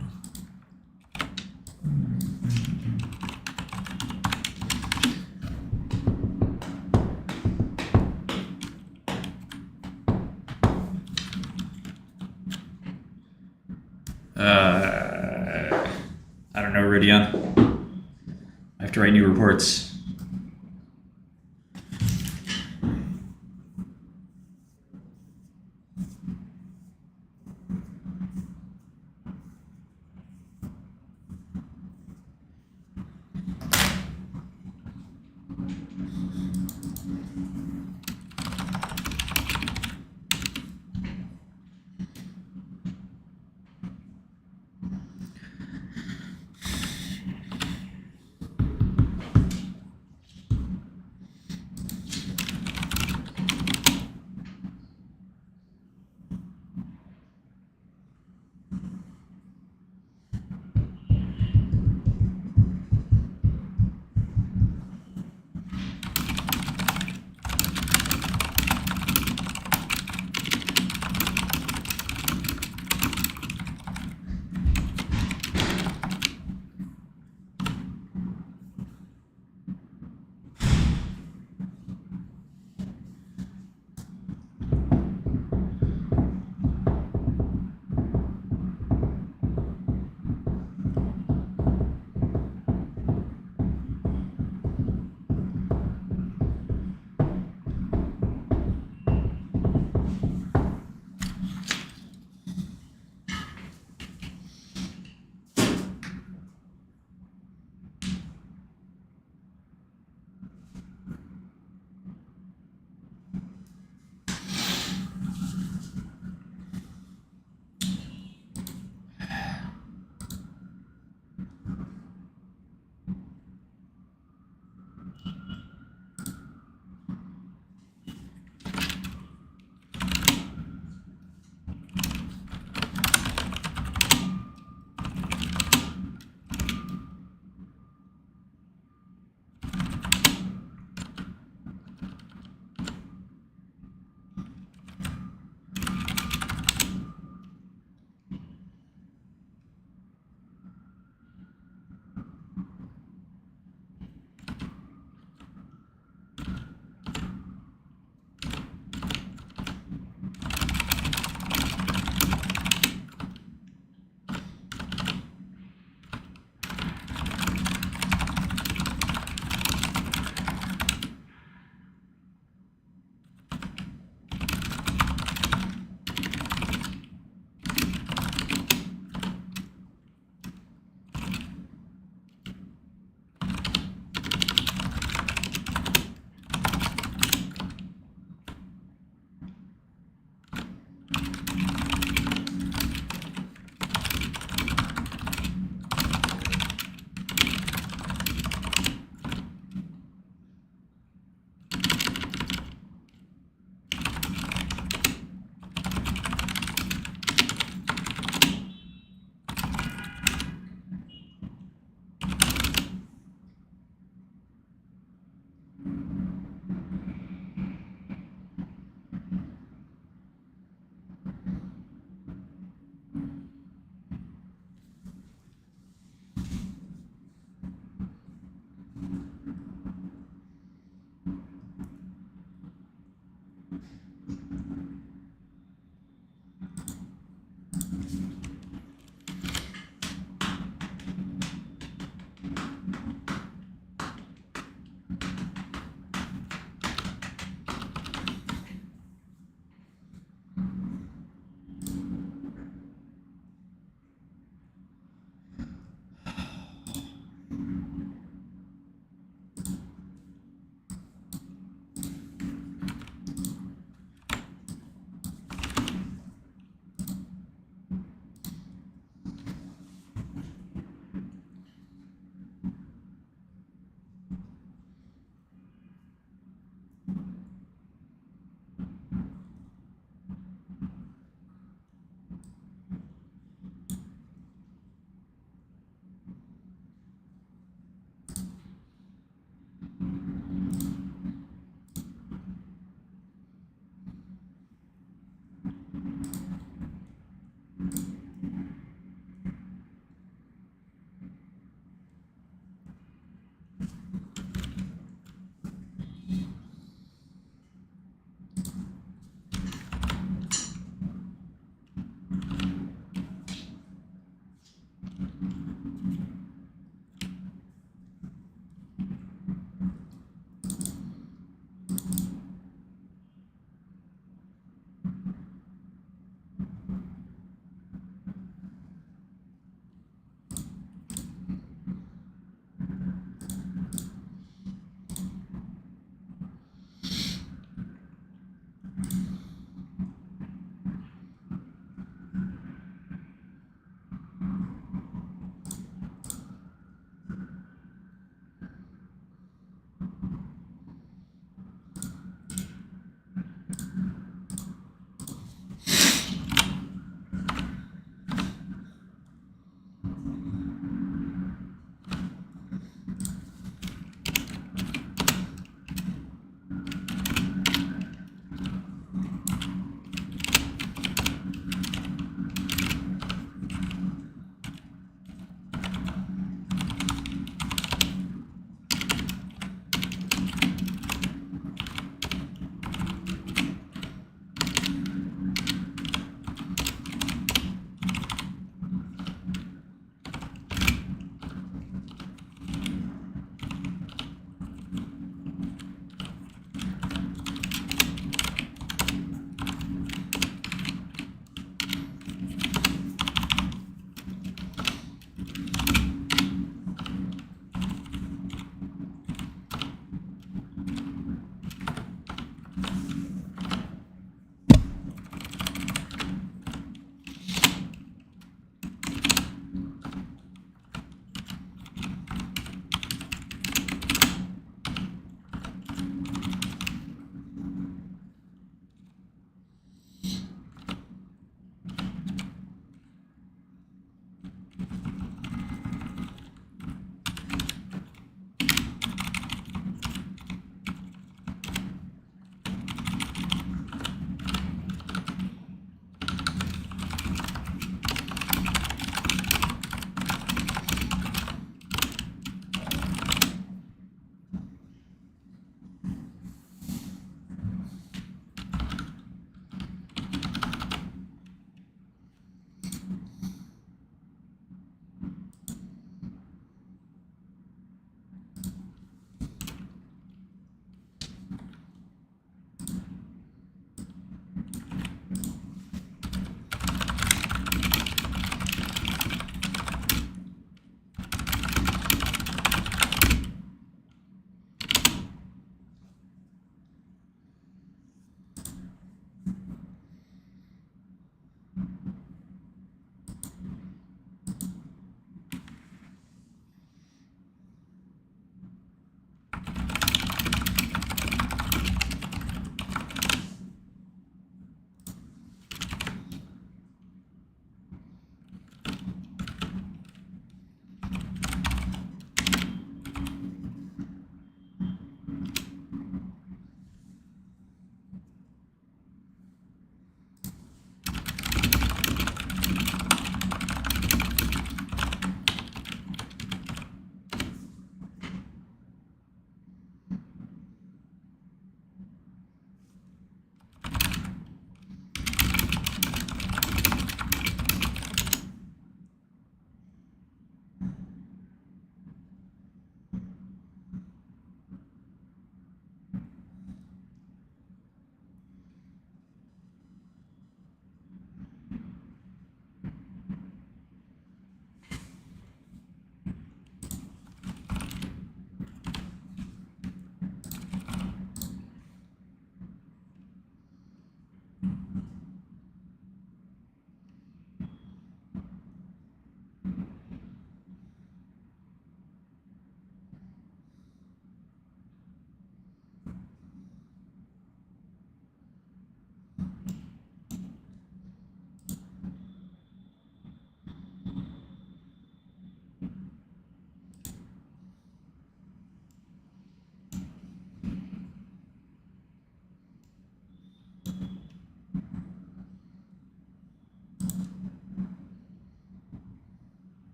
I don't know, Ridion. I have to write new reports.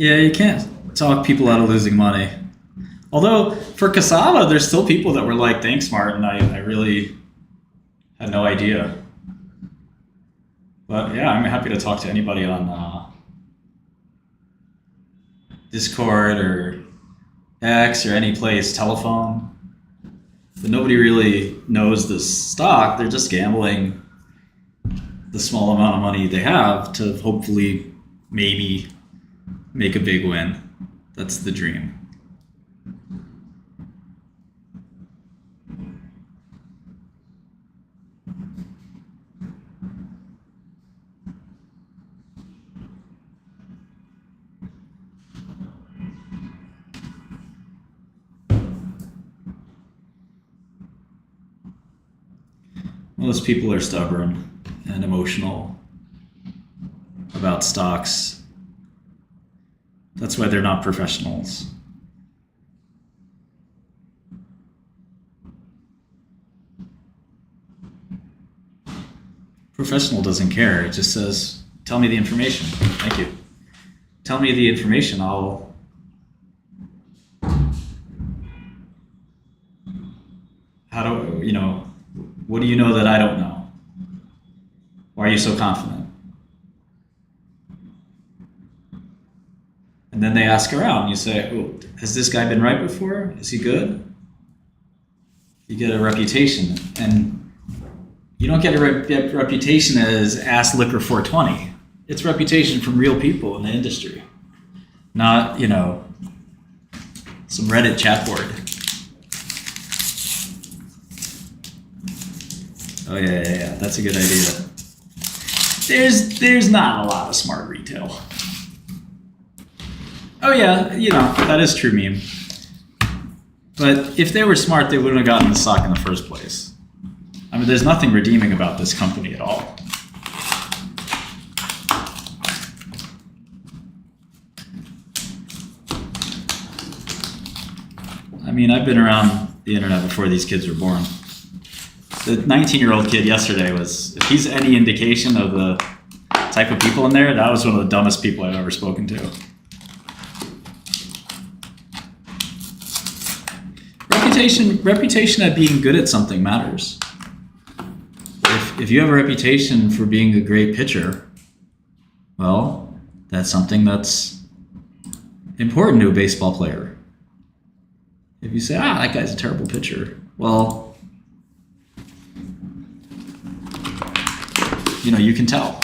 Yeah, you can't talk people out of losing money. Although for cassava, there's still people that were like, "Thanks, Martin. I really had no idea." But yeah, I'm happy to talk to anybody on Discord or X or any place, telephone. But nobody really knows this stock. They're just gambling the small amount of money they have to hopefully maybe make a big win. That's the dream. Most people are stubborn and emotional about stocks. That's why they're not professionals. Professional doesn't care. It just says, tell me the information. Thank you. Tell me the information. What do you know that I don't know? Why are you so confident? And then they ask around. You say, oh, has this guy been right before? Is he good? You get a reputation. And you don't get a reputation as Ass Liquor 420. It's reputation from real people in the industry. Not, some Reddit chat board. Oh yeah. That's a good idea. There's not a lot of smart retail. Oh yeah, that is true meme. But if they were smart, they wouldn't have gotten the stock in the first place. I mean, there's nothing redeeming about this company at all. I mean, I've been around the internet before these kids were born. The 19-year-old kid yesterday if he's any indication of the type of people in there, that was one of the dumbest people I've ever spoken to. Reputation at being good at something matters. If you have a reputation for being a great pitcher, well, that's something that's important to a baseball player. If you say, that guy's a terrible pitcher, well, you can tell.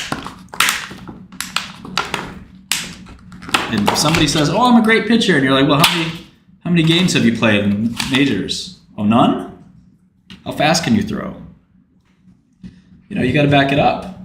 And if somebody says, oh, I'm a great pitcher, and you're like, well, how many games have you played in majors? Oh, none? How fast can you throw? You got to back it up.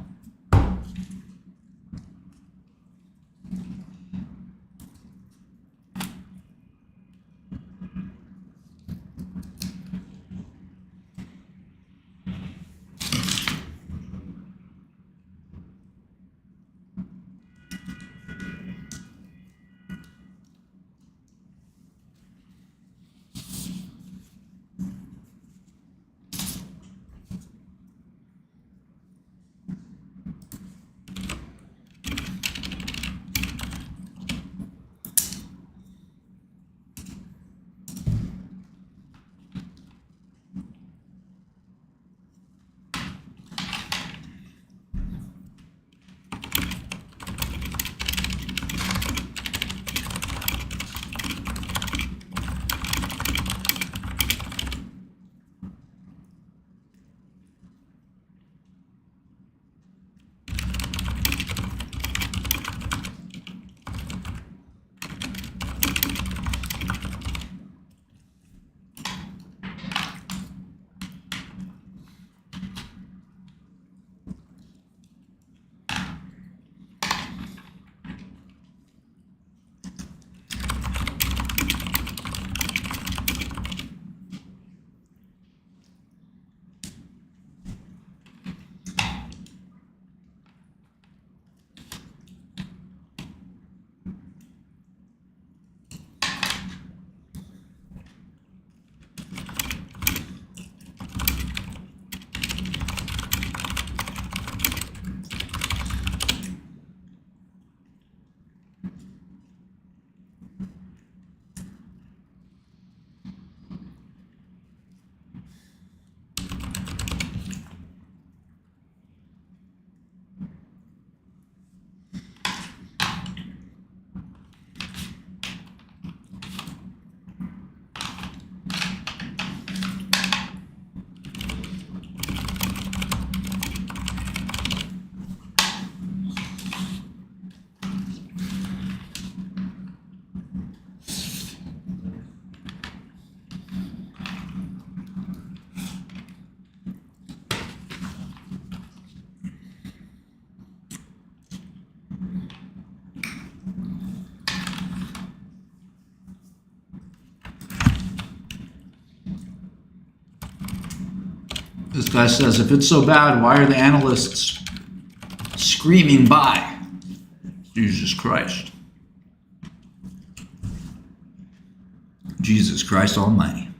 This guy says, if it's so bad, why are the analysts screaming buy? Jesus Christ. Jesus Christ Almighty.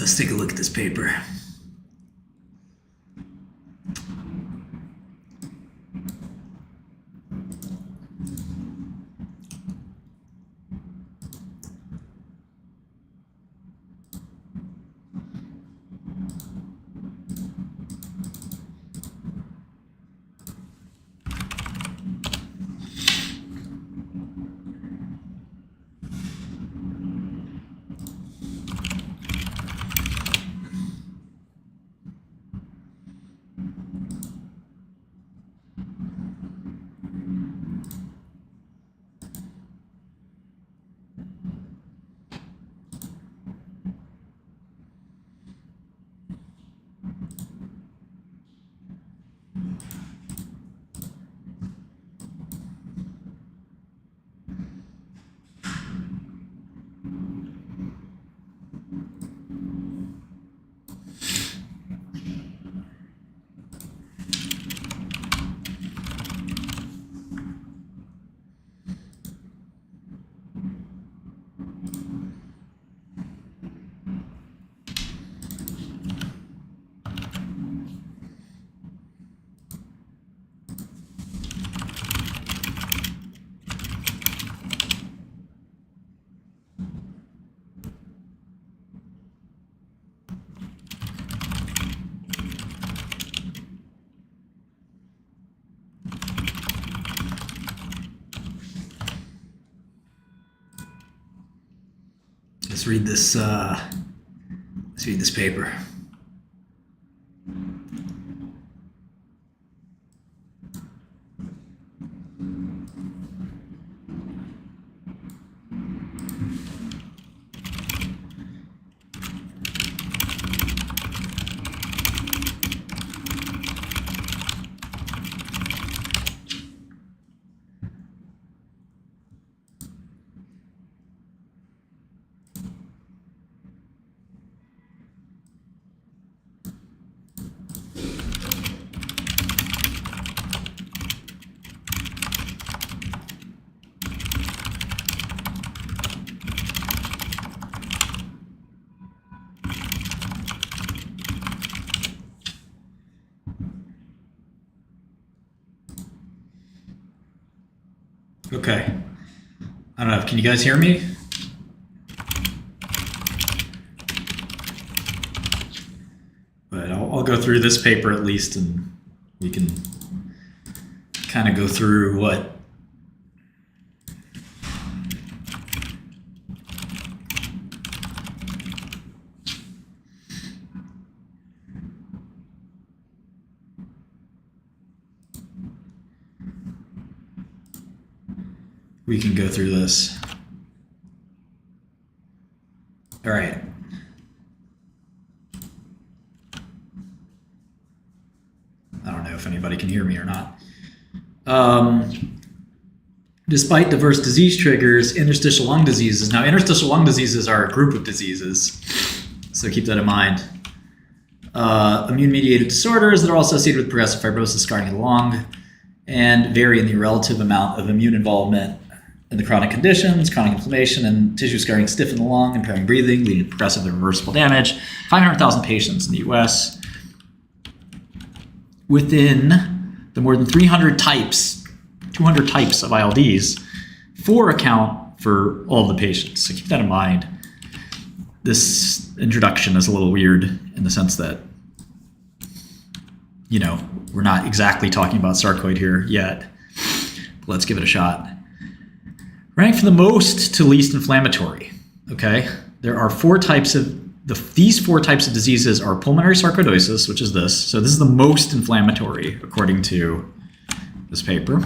let's take a look at this paper. Let's read this. Let's read this paper. Okay. I don't know. Can you guys hear me? But I'll go through this paper at least, and we can kind of go through what we can go through this. All right. I don't know if anybody can hear me or not. Despite diverse disease triggers, interstitial lung diseases. Now, interstitial lung diseases are a group of diseases, so keep that in mind. Immune-mediated disorders that are also associated with progressive fibrosis, scarring of the lung, and vary in the relative amount of immune involvement in the chronic conditions. Chronic inflammation and tissue scarring stiffen the lung, impairing breathing, leading to progressive and reversible damage. 500,000 patients in the US. Within the more than 300 types, 200 types of ILDs, 4 account for all of the patients. So keep that in mind. This introduction is a little weird in the sense that, you know, we're not exactly talking about sarcoid here yet. But let's give it a shot. Rank from the most to least inflammatory, okay? There are 4 types of, these 4 types of diseases are pulmonary sarcoidosis, which is this. So this is the most inflammatory, according to this paper.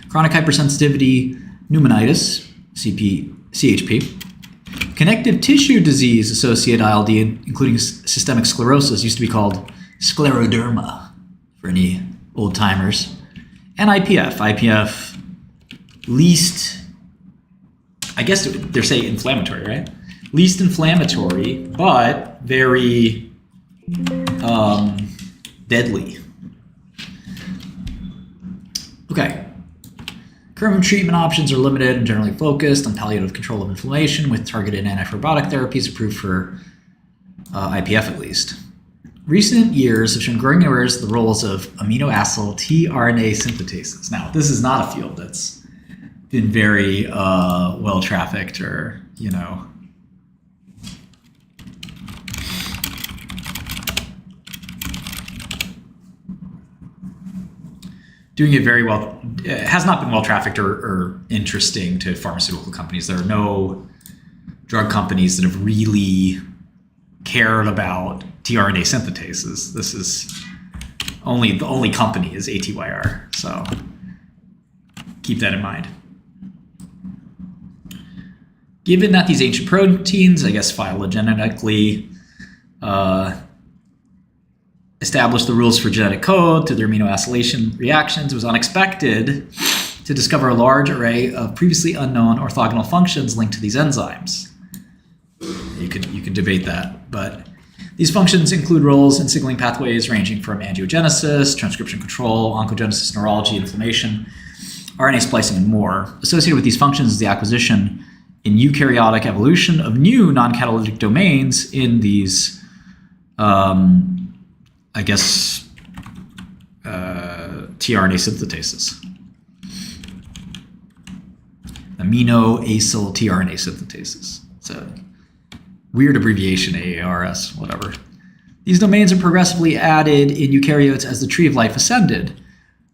Chronic hypersensitivity pneumonitis, CHP. Connective tissue disease associated ILD, including systemic sclerosis, used to be called scleroderma, for any old timers. And IPF, least, I guess they're saying inflammatory, right? Least inflammatory, but very deadly. Okay. Current treatment options are limited and generally focused on palliative control of inflammation with targeted antifibrotic therapies approved for IPF at least. Recent years have shown growing awareness of the roles of amino acid tRNA synthetases. Now, this is not a field that's been very well trafficked or, doing it very well. It has not been well trafficked or interesting to pharmaceutical companies. There are no drug companies that have really cared about tRNA synthetases. This is the only company is ATYR. So keep that in mind. Given that these ancient proteins, I guess phylogenetically, established the rules for genetic code to their amino acylation reactions, it was unexpected to discover a large array of previously unknown orthogonal functions linked to these enzymes. You could debate that, but these functions include roles in signaling pathways ranging from angiogenesis, transcription control, oncogenesis, neurology, inflammation, RNA splicing, and more. Associated with these functions is the acquisition in eukaryotic evolution of new non-catalytic domains in these, tRNA synthetases. Amino acyl tRNA synthetases. So weird abbreviation, AARS, whatever. These domains are progressively added in eukaryotes as the tree of life ascended.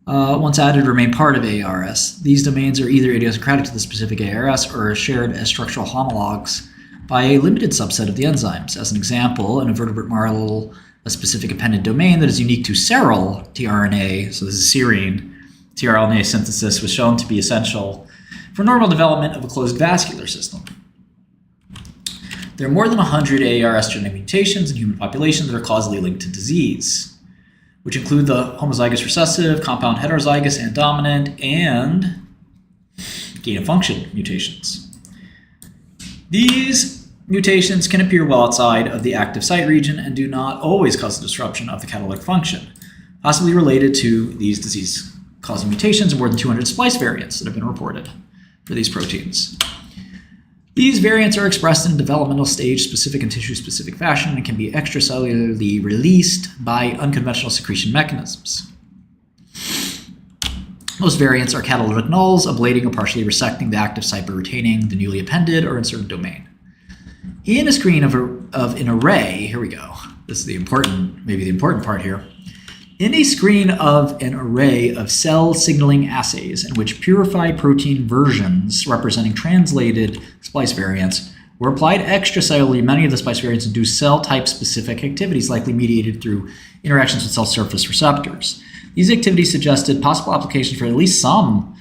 Once added, remain part of AARS. These domains are either idiosyncratic to the specific AARS or are shared as structural homologs by a limited subset of the enzymes. As an example, an invertebrate model, a specific appended domain that is unique to seral tRNA, so this is serine, tRNA synthesis was shown to be essential for normal development of a closed vascular system. There are more than 100 AARS genetic mutations in human populations that are causally linked to disease, which include the homozygous recessive, compound heterozygous and dominant, and gain-of-function mutations. These mutations can appear well outside of the active site region and do not always cause the disruption of the catalytic function. Possibly related to these disease-causing mutations are more than 200 splice variants that have been reported for these proteins. These variants are expressed in a developmental stage specific and tissue-specific fashion and can be extracellularly released by unconventional secretion mechanisms. Most variants are catalytic nulls, ablating or partially resecting the active site by retaining the newly appended or inserted domain. In a screen of an array, here we go. This is maybe the important part here. In a screen of an array of cell signaling assays in which purified protein versions representing translated splice variants were applied extracellularly, many of the splice variants induce cell type specific activities likely mediated through interactions with cell surface receptors. These activities suggested possible application for at least some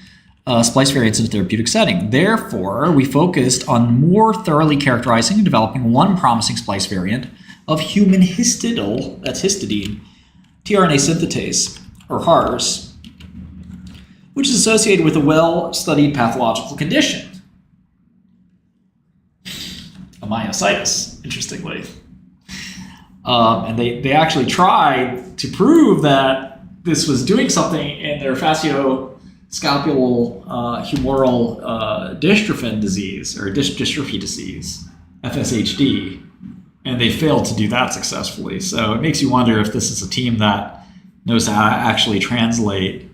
splice variants in a therapeutic setting. Therefore, we focused on more thoroughly characterizing and developing one promising splice variant of human histidine, that's histidine, tRNA synthetase, or HARS, which is associated with a well-studied pathological condition, a myositis, interestingly. And they actually tried to prove that this was doing something in their facioscapular humoral dystrophin disease, or dystrophy disease, FSHD. And they failed to do that successfully. So it makes you wonder if this is a team that knows how to actually translate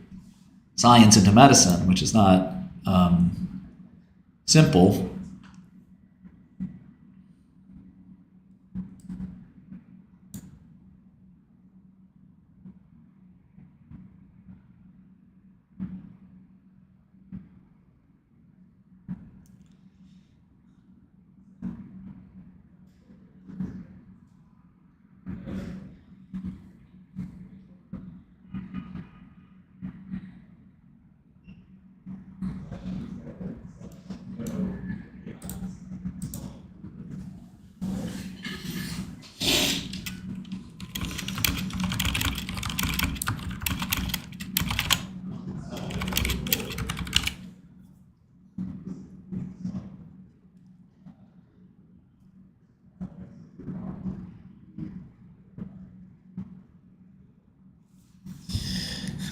science into medicine, which is not simple.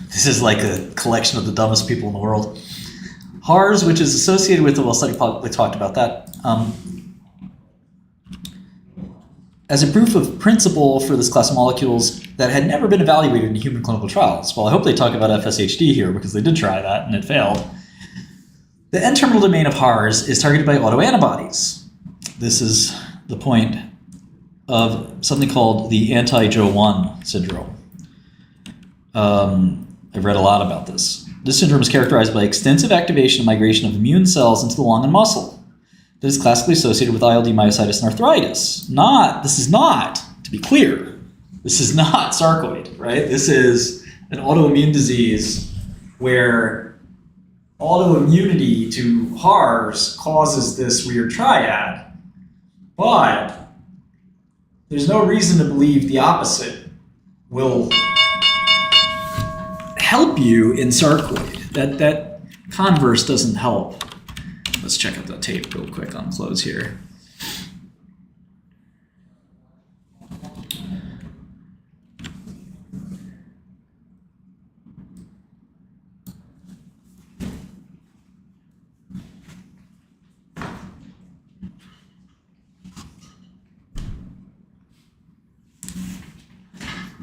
This is like a collection of the dumbest people in the world. HARS, which is associated with the well-studied, we talked about that. as a proof of principle for this class of molecules that had never been evaluated in human clinical trials. Well, I hope they talk about FSHD here because they did try that and it failed. The N-terminal domain of HARS is targeted by autoantibodies. This is the point of something called the anti-Jo1 syndrome. I've read a lot about this. This syndrome is characterized by extensive activation and migration of immune cells into the lung and muscle. That is classically associated with ILD, myositis, and arthritis. This is not, to be clear, this is not sarcoid, right? This is an autoimmune disease where autoimmunity to HARS causes this weird triad, but there's no reason to believe the opposite will help you in sarcoid. That converse doesn't help. Let's check out the tape real quick on close here.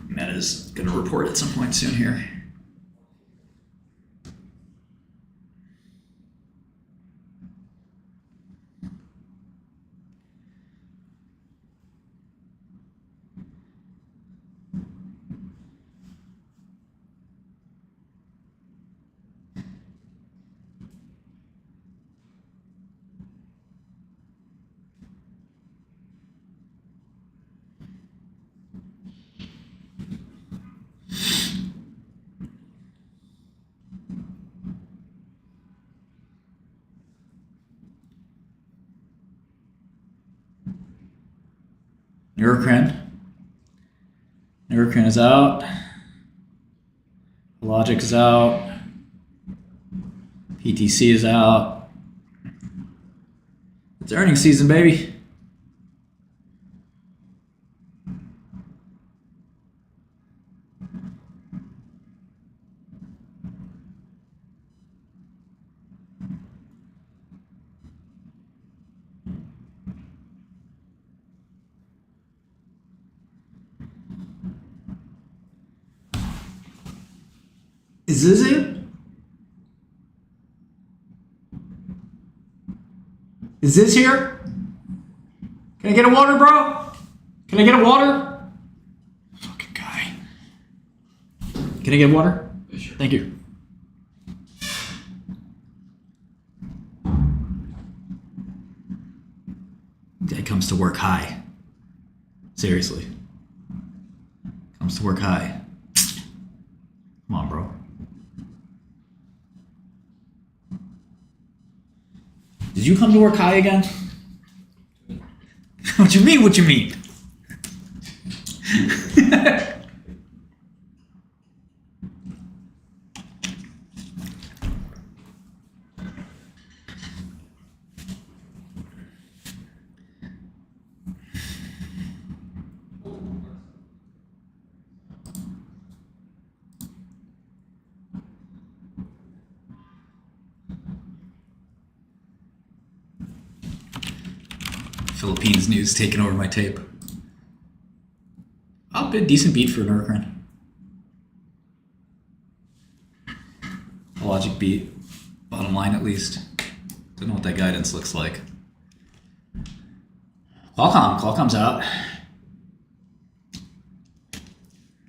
Meta's going to report at some point soon here. Neurocrine is out. Logic is out. PTC is out. It's earnings season, baby. Is this it? Is this here? Can I get a water, bro? Can I get a water? Fucking guy. Can I get water? Sure. Thank you. Guy comes to work high. Seriously. Comes to work high. Come on, bro. Did you come to work high again? What you mean? What you mean? Philippines news taking over my tape. Oh, good, decent beat for Neurocrine. A logic beat, bottom line at least. Don't know what that guidance looks like. Qualcomm's out.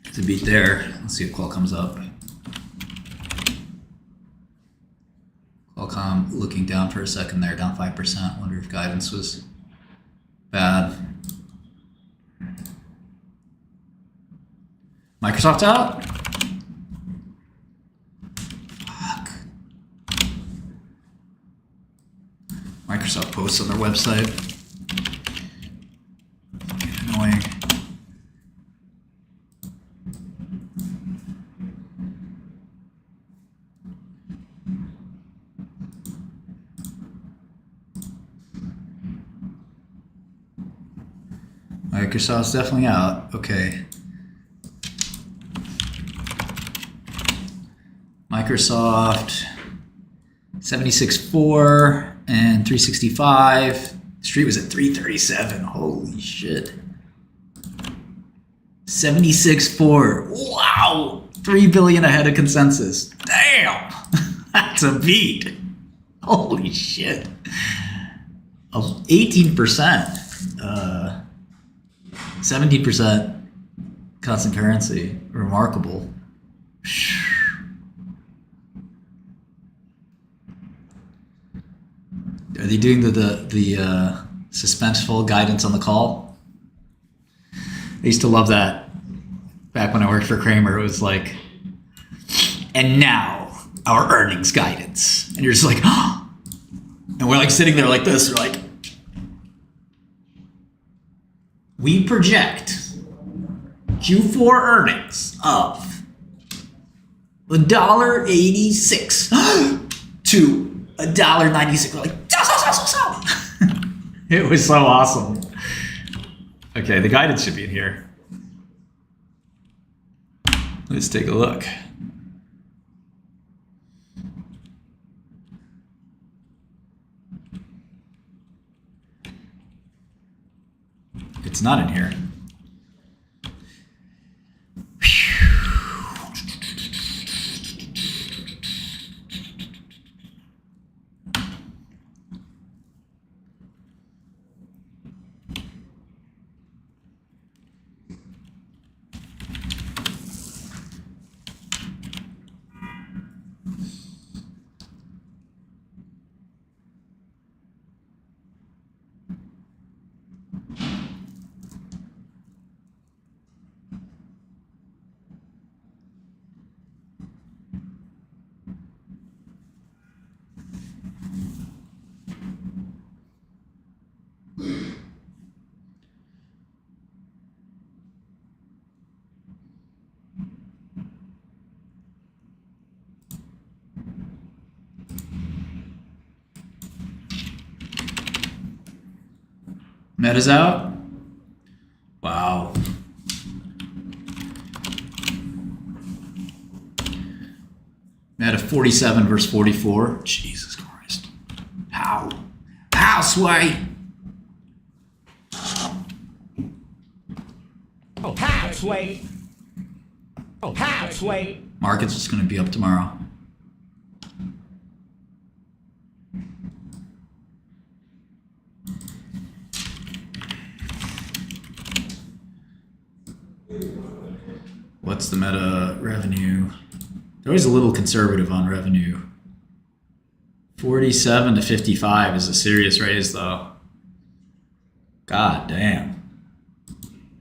It's a beat there. Let's see if Qualcomm's up. Qualcomm looking down for a second there, down 5%. Wonder if guidance was bad. Microsoft's out. Fuck. Microsoft posts on their website. Fucking annoying. Microsoft's definitely out. Okay. Microsoft 76.4 and 365. The street was at 337. Holy shit. 76.4. Wow. 3 billion ahead of consensus. Damn. That's a beat. Holy shit. 18%. 17% constant currency. Remarkable. Are they doing the suspenseful guidance on the call? I used to love that back when I worked for Kramer. It was like, and now our earnings guidance. And you're just like, oh. And we're like sitting there like this. We're like, we project Q4 earnings of $1.86 to $1.96. We're like, it was so awesome. Okay, the guidance should be in here. Let's take a look. It's not in here. Meta's out? Wow. Meta 47 versus 44. Jesus Christ. How? How, Sway? Oh, how, Sway? Oh, how, Sway? Market's just going to be up tomorrow. What's the meta revenue? They're always a little conservative on revenue. 47 to 55 is a serious raise, though. God damn.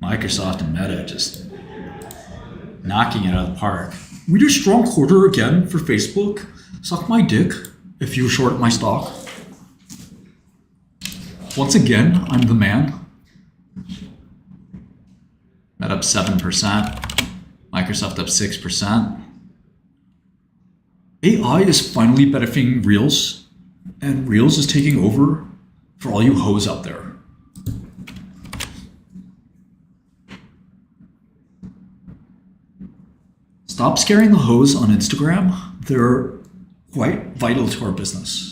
Microsoft and Meta just knocking it out of the park. We do a strong quarter again for Facebook. Suck my dick if you short my stock. Once again, I'm the man. Meta up 7%. Microsoft up 6%. AI is finally benefiting Reels, and Reels is taking over for all you hoes out there. Stop scaring the hoes on Instagram. They're quite vital to our business.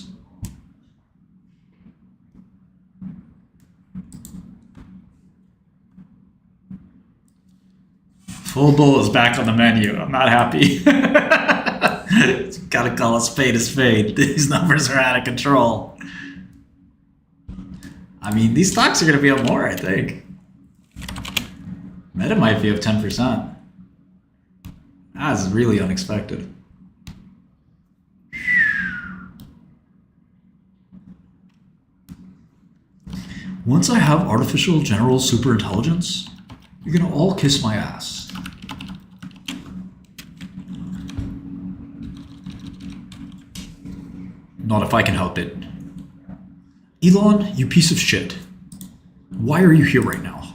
Full bull is back on the menu. I'm not happy. Gotta call a spade a spade. These numbers are out of control. I mean, these stocks are gonna be up more, I think. Meta might be up 10%. That's really unexpected. Once I have artificial general superintelligence, you're gonna all kiss my ass. Not if I can help it. Elon, you piece of shit. Why are you here right now?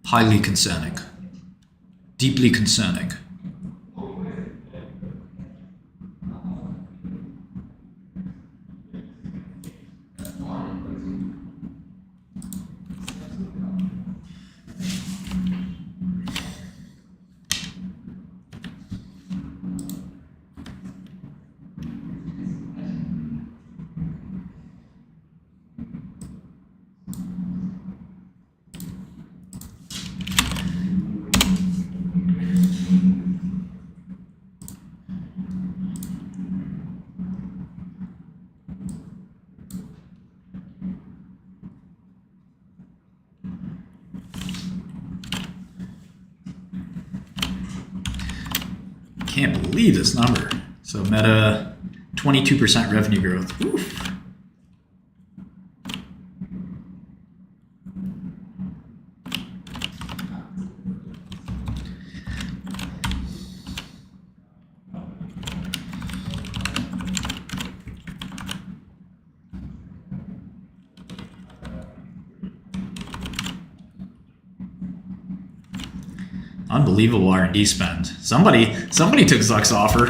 Highly concerning. Deeply concerning. can't believe this number. So Meta, 22% revenue growth. Oof. Unbelievable R&D spend. Somebody took Zuck's offer.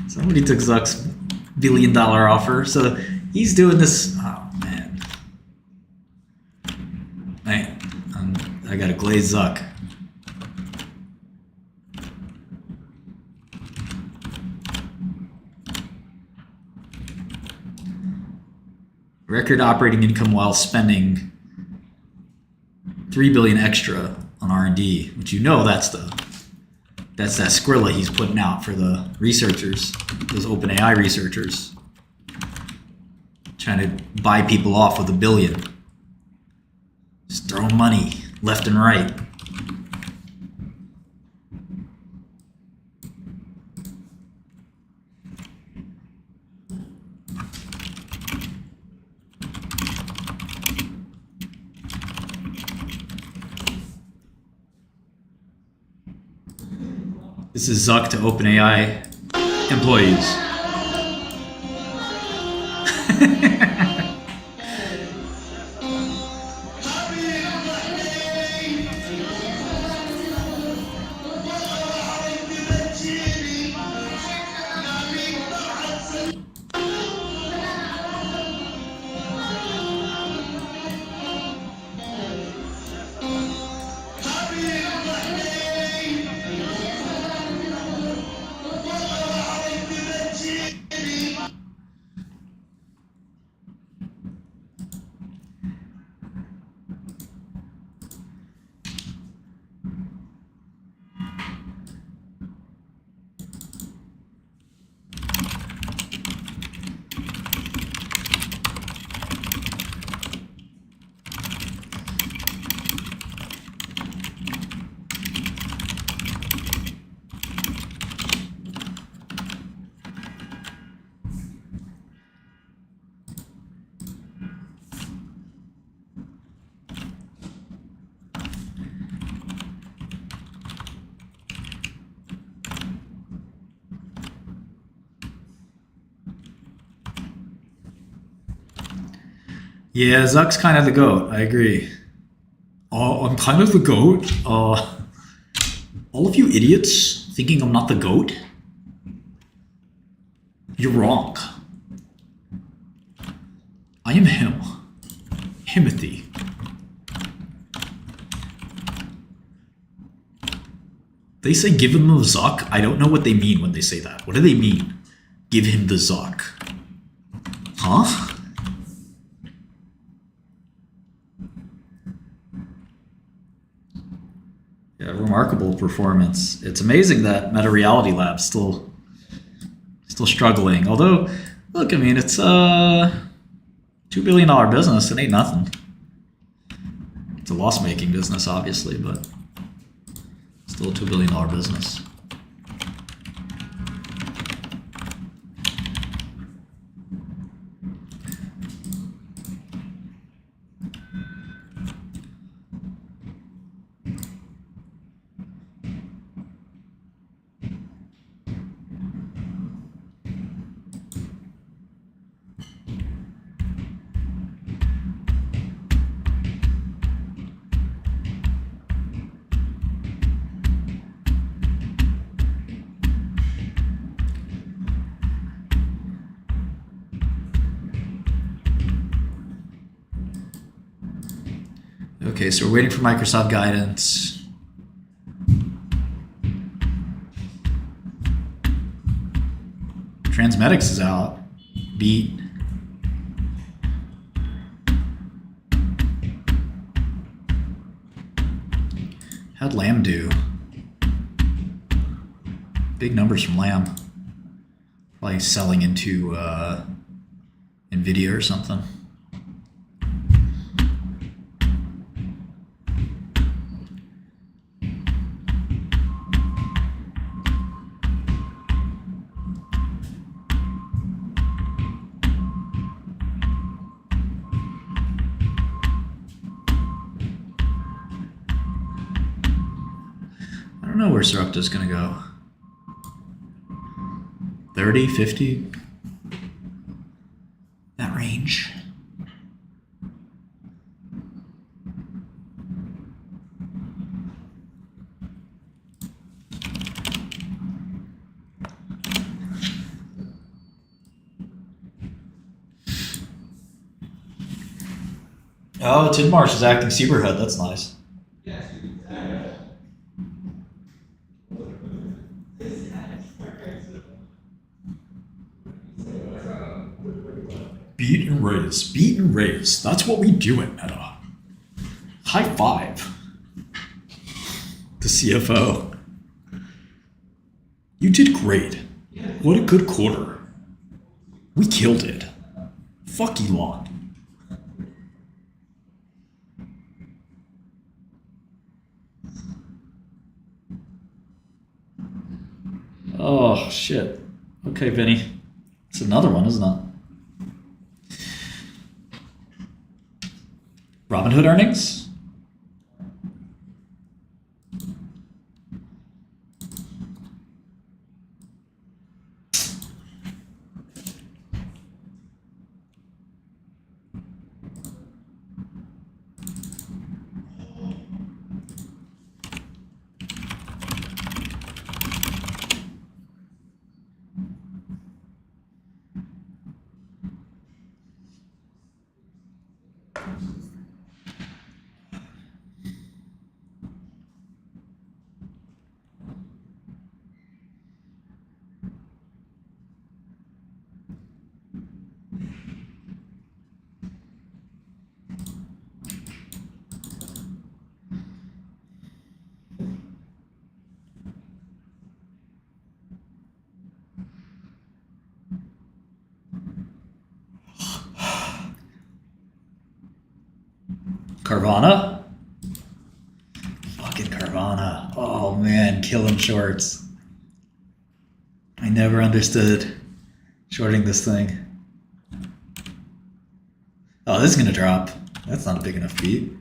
Somebody took Zuck's $1 billion offer. So he's doing this. Oh man, I got to glaze Zuck. Record operating income while spending $3 billion extra on R&D, which that's that Skrilla he's putting out for the researchers, those OpenAI researchers, trying to buy people off with $1 billion, just throwing money left and right. This is Zuck to OpenAI employees. Yeah, Zuck's kind of the GOAT. I agree. Oh, I'm kind of the GOAT. All of you idiots thinking I'm not the GOAT? You're wrong. I am him. Himothy. They say give him the Zuck. I don't know what they mean when they say that. What do they mean? Give him the Zuck. Huh? Yeah, remarkable performance. It's amazing that Meta Reality Lab's still struggling. Although, look, I mean, it's a $2 billion business. It ain't nothing. It's a loss-making business, obviously, but still a $2 billion business. Okay, so we're waiting for Microsoft guidance. Transmedics is out. Beat. How'd Lamb do? Big numbers from Lamb. Probably selling into NVIDIA or something. don't know where Sarepta's gonna go. 30, 50? That range. Oh, Tidmarsh is acting Superhead. That's nice. Beat and raise. Beat and raise. That's what we do at Meta. High five. The CFO. You did great. What a good quarter. We killed it. Fuck Elon. Oh, shit. Okay, Vinny. It's another one, isn't it? Robinhood earnings? Carvana? Fucking Carvana. Oh man, killing shorts. I never understood shorting this thing. Oh, this is gonna drop. That's not a big enough beat.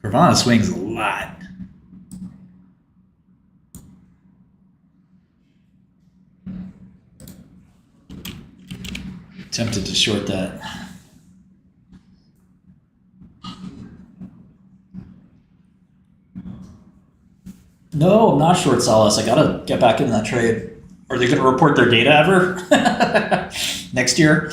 Carvana swings a lot. Tempted to short that. No, I'm not short Solace. I gotta get back in that trade. Are they gonna report their data ever? Next year?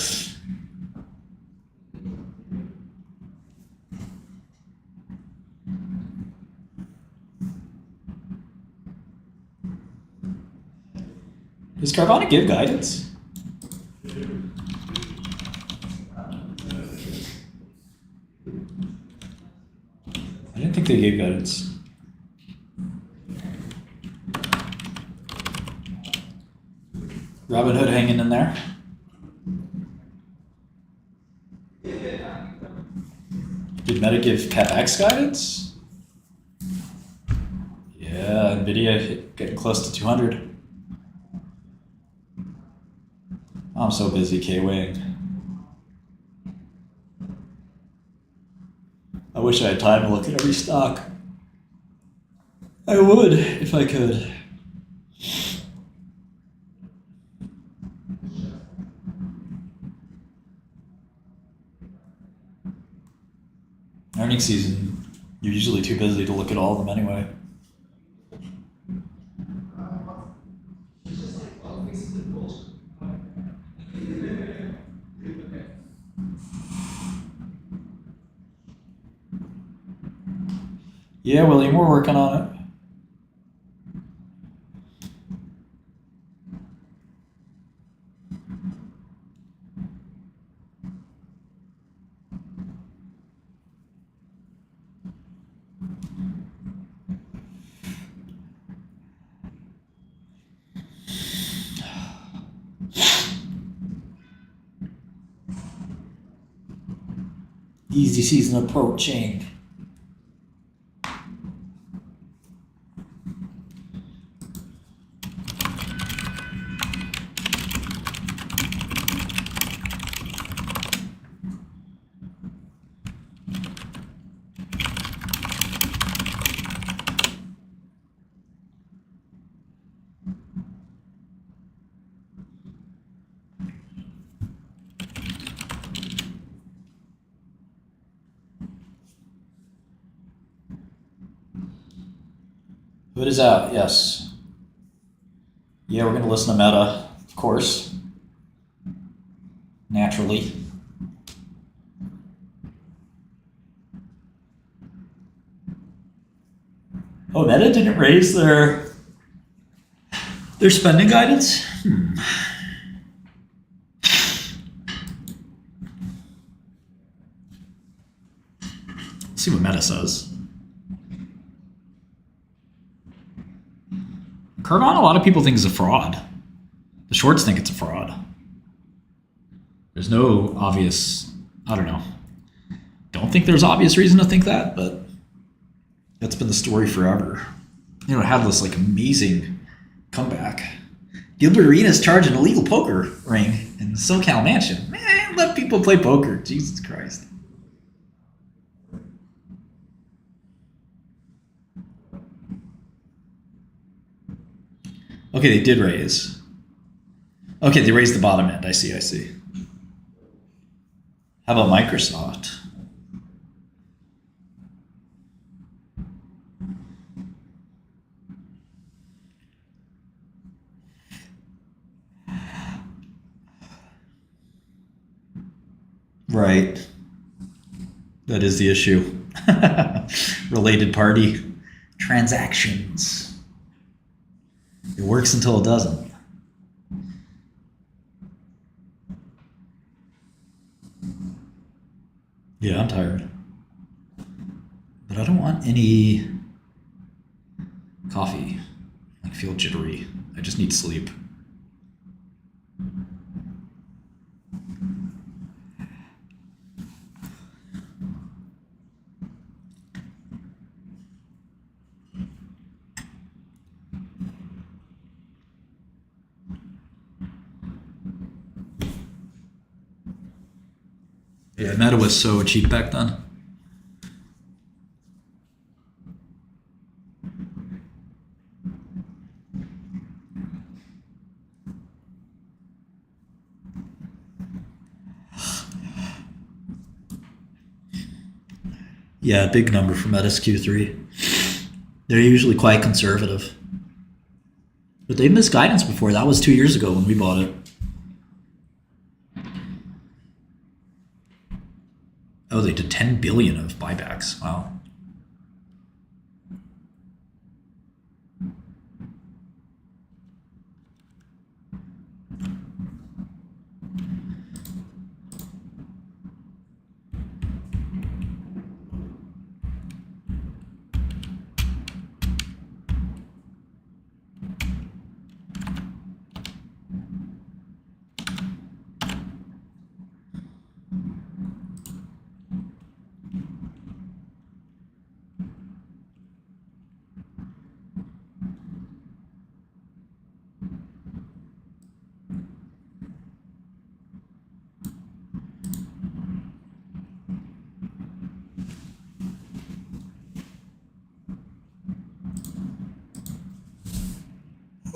Does Carvana give guidance? I didn't think they gave guidance. Robinhood hanging in there. Did Meta give CapEx guidance? Yeah, Nvidia getting close to 200. I'm so busy K-Wing. I wish I had time to look at every stock. I would, if I could. Earnings season, you're usually too busy to look at all of them anyway. Yeah, William, we're working on it. Easy season approaching. Hood is out, yes. Yeah, we're going to listen to Meta, of course. Naturally. Oh, Meta didn't raise their spending guidance? Let's see what Meta says. Cardano, a lot of people think is a fraud. The shorts think it's a fraud. There's no obvious, I don't know. Don't think there's obvious reason to think that, but that's been the story forever. You know, it had this like amazing comeback. Gilbert Arenas charged an illegal poker ring in SoCal Mansion. Man, let people play poker. Jesus Christ. Okay, they did raise. Okay, they raised the bottom end. I see. How about Microsoft? Right. That is the issue. Related party transactions. It works until it doesn't. Yeah, I'm tired. But I don't want any coffee. I feel jittery. I just need sleep. Yeah, Meta was so cheap back then. Yeah, big number for Meta's Q3. They're usually quite conservative. But they missed guidance before. That was 2 years ago when we bought it. Oh, they did 10 billion of buybacks. Wow.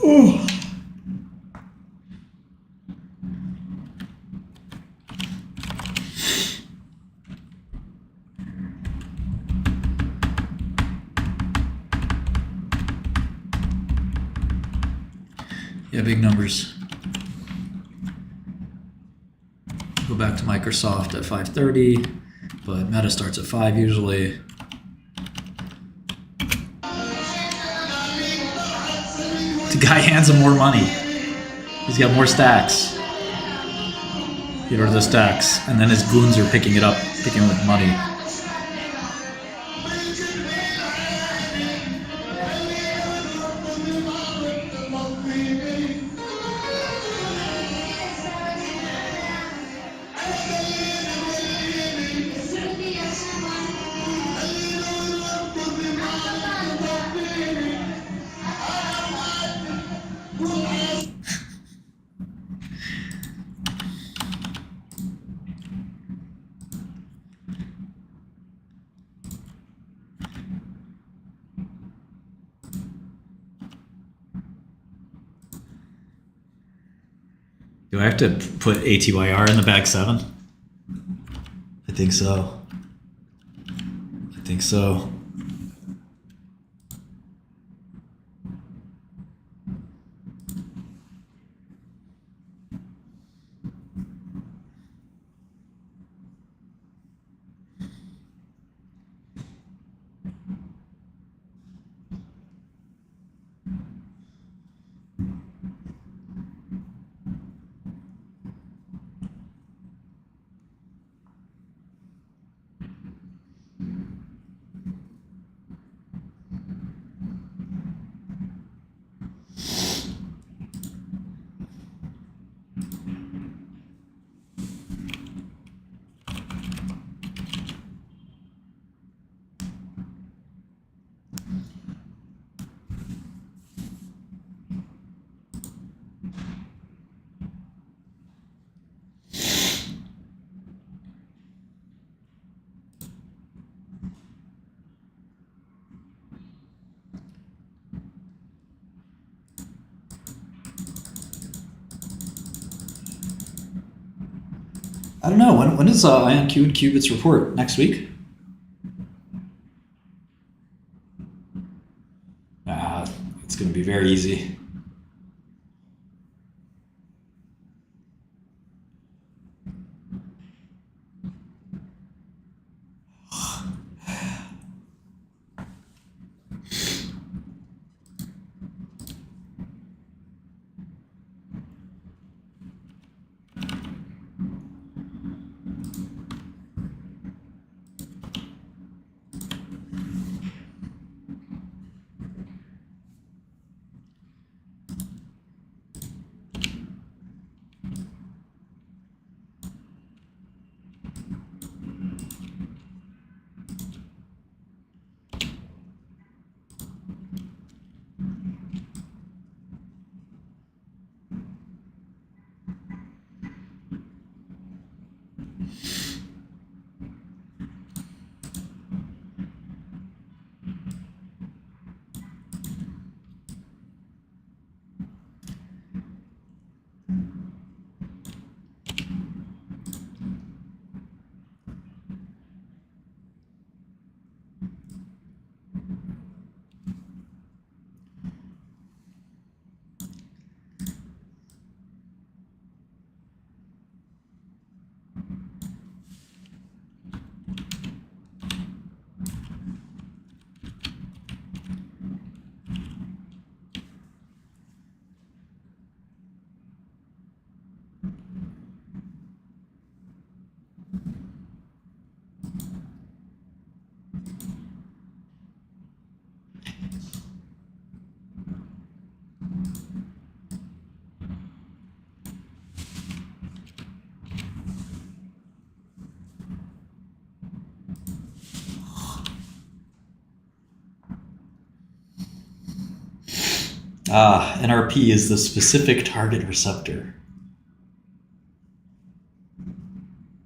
Ooh. Yeah, big numbers. Go back to Microsoft at 5:30, but Meta starts at 5 usually. The guy hands him more money. He's got more stacks. Here are the stacks, and then his goons are picking it up, picking up money. Do I have to put ATYR in the bag 7? I think so. I think so. I don't know. When is IonQ and Qubits report? Next week? It's going to be very easy. NRP is the specific target receptor.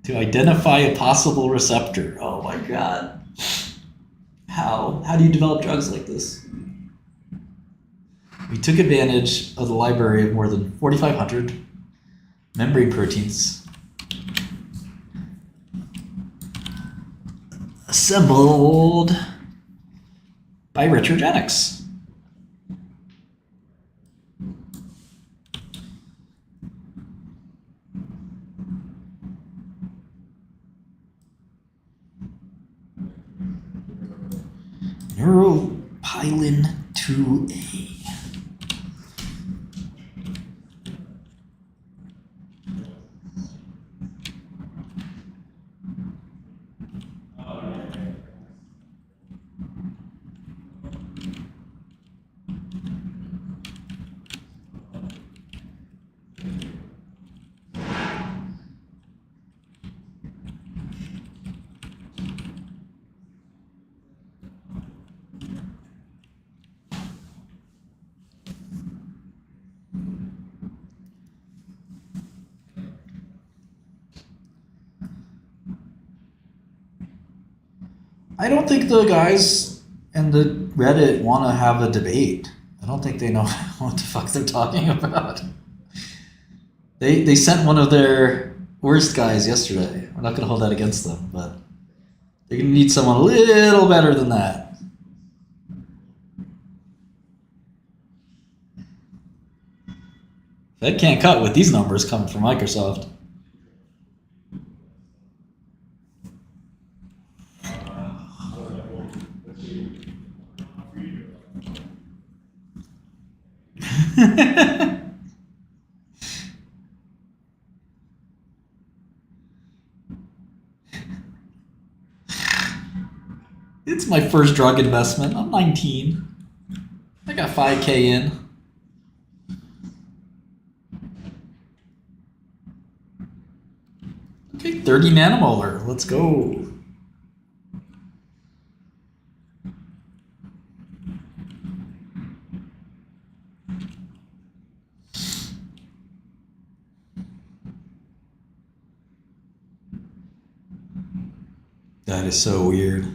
To identify a possible receptor. Oh my god. How? How do you develop drugs like this? We took advantage of the library of more than 4,500 membrane proteins assembled by retrogenics. Neuropilin 2A. I don't think the guys in the Reddit want to have a debate. I don't think they know what the fuck they're talking about. They sent one of their worst guys yesterday. We're not going to hold that against them, but they're going to need someone a little better than that. That can't cut with these numbers coming from Microsoft. It's my first drug investment. I'm 19. I got 5K in. Okay, 30 nanomolar. Let's go. That is so weird.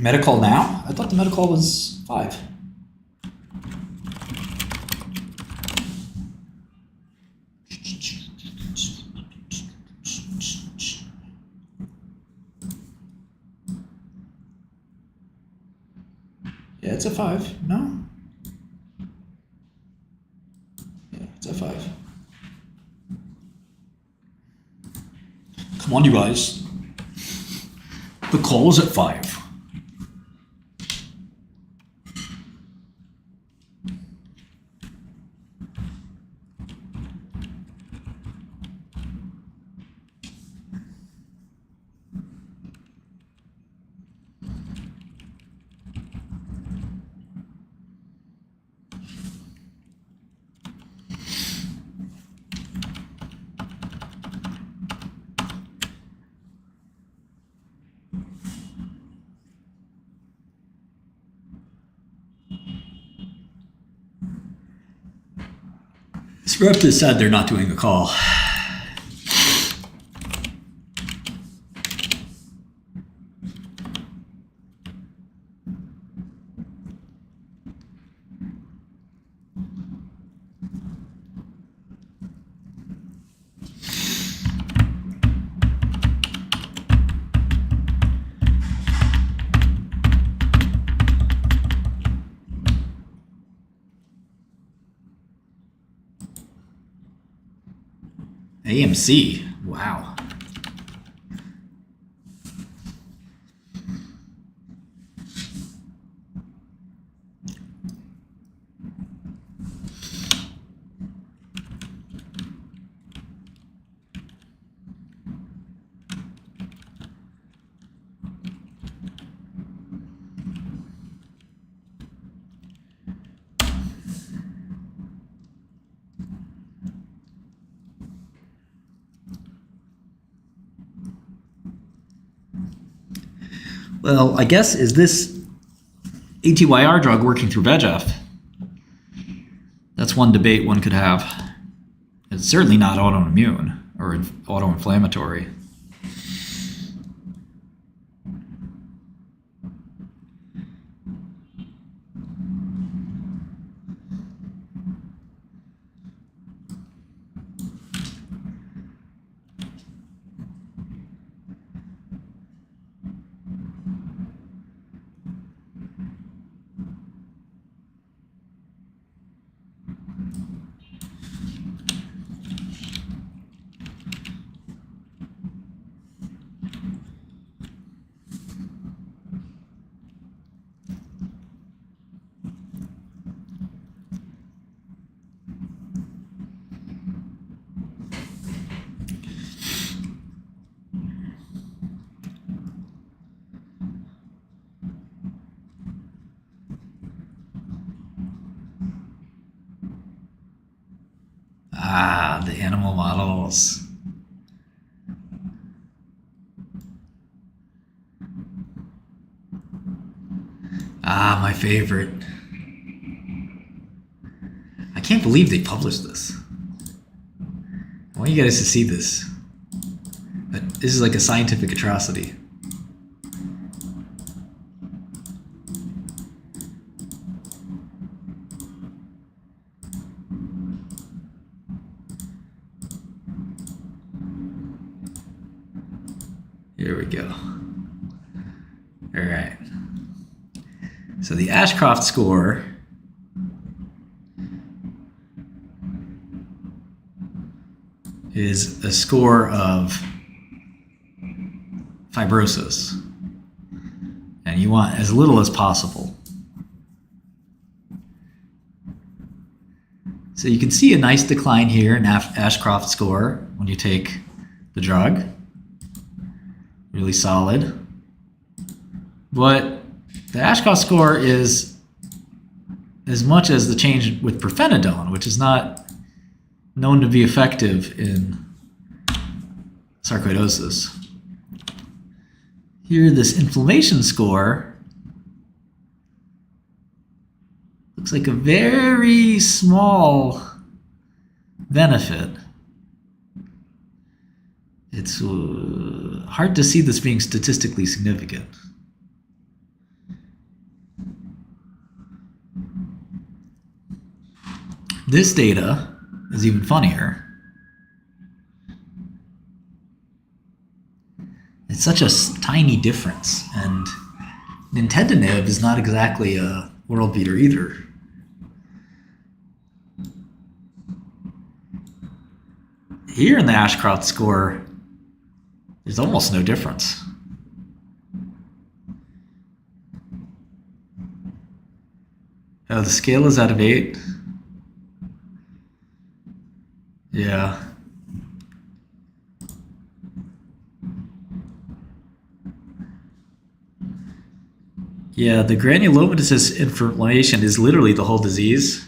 Medical now? I thought the medical was 5. Yeah, it's a 5. No? Yeah, it's a 5. Come on, you guys. The call is at 5. Sarepta said they're not doing the call. AMC. Wow. Well, I guess, is this ATYR drug working through VEGF? That's one debate one could have. It's certainly not autoimmune or auto-inflammatory. Ah, the animal models. Ah, my favorite. I can't believe they published this. I want you guys to see this. But this is like a scientific atrocity. Here we go. All right. So the Ashcroft score is a score of fibrosis. And you want as little as possible. So you can see a nice decline here in Ashcroft score when you take the drug. Really solid. But the Ashcroft score is as much as the change with pirfenidone, which is not known to be effective in sarcoidosis. Here, this inflammation score looks like a very small benefit. It's hard to see this being statistically significant. This data is even funnier. It's such a tiny difference, and nintedanib is not exactly a world beater either. Here in the Ashcroft score, there's almost no difference. Oh, the scale is out of 8. Yeah. Yeah, the granulomatous inflammation is literally the whole disease.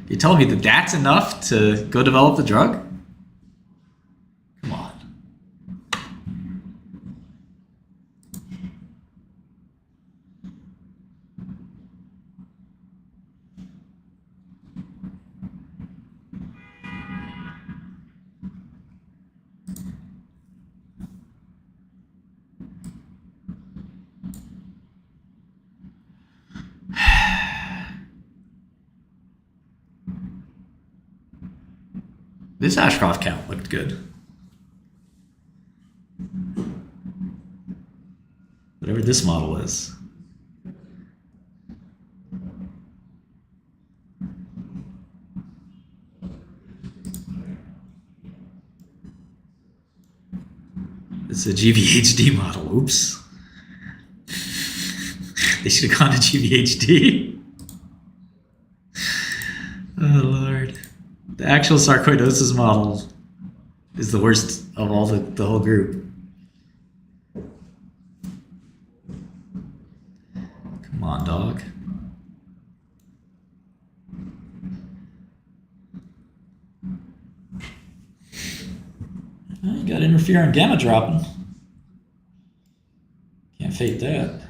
You telling me that that's enough to go develop the drug? Come on. This Ashcroft count looked good. Whatever this model is. It's a GVHD model. Oops. They should have gone to GVHD. Oh, Lord. The actual sarcoidosis model is the worst of all the whole group. Come on, dog. Well, you got interferon gamma dropping. Can't fake that.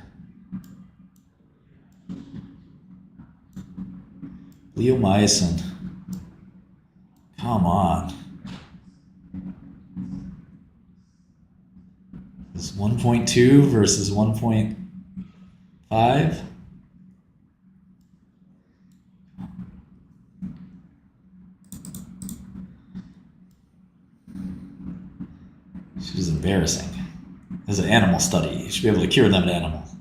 Bleomycin. Come on. This 1.2 versus 1.5. This is embarrassing. This is an animal study. You should be able to cure them in animals.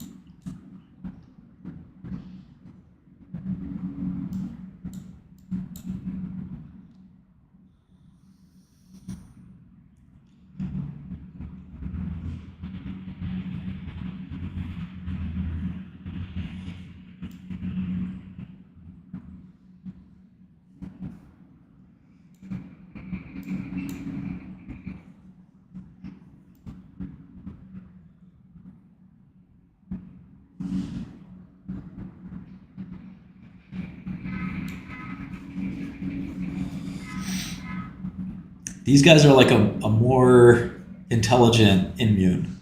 These guys are like a more intelligent immune.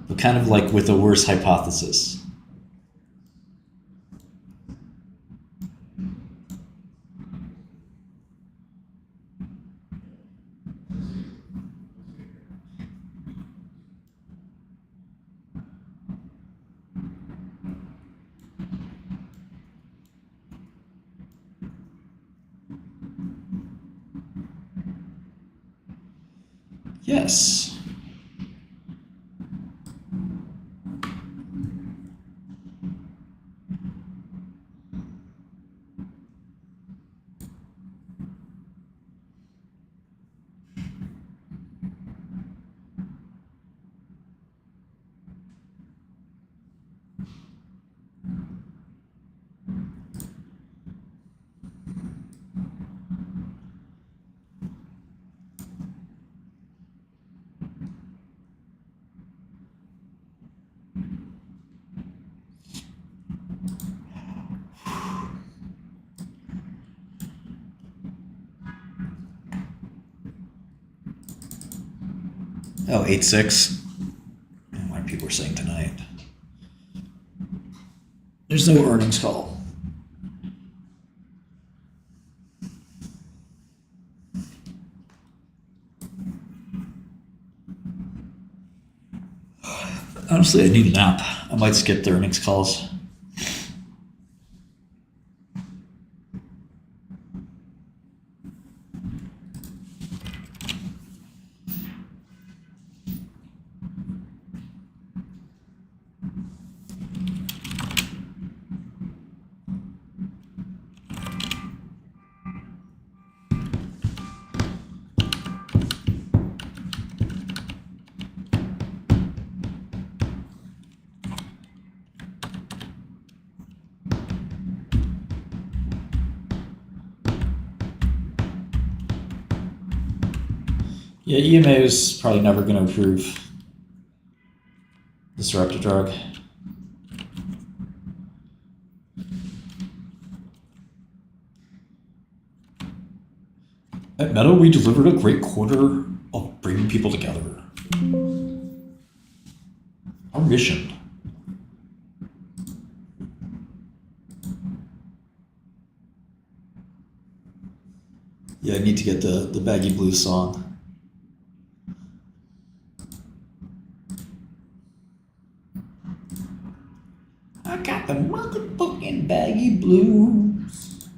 But kind of like with a worse hypothesis. Yes. Oh, 8-6. Like people were saying tonight. There's no earnings call. Honestly, I need a nap. I might skip the earnings calls. Yeah, EMA is probably never going to approve the Sarepta drug. At Meta, we delivered a great quarter of bringing people together. Our mission. Yeah, I need to get the Baggy Blue song. I got the motherfucking Baggy Blues.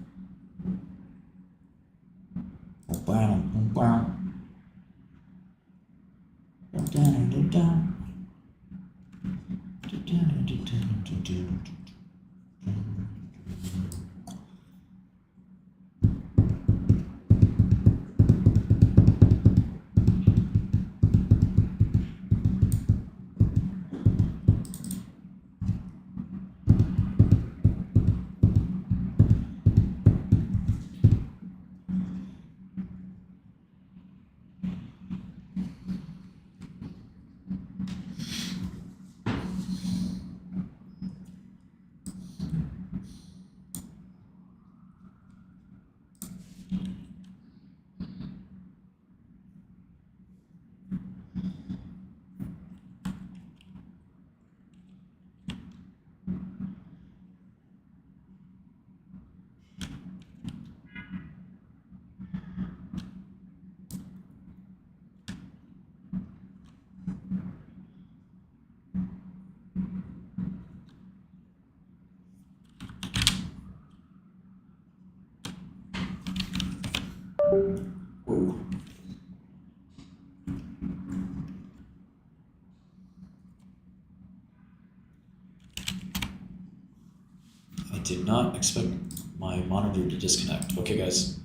Wow, wow. Whoa. I did not expect my monitor to disconnect. Okay, guys.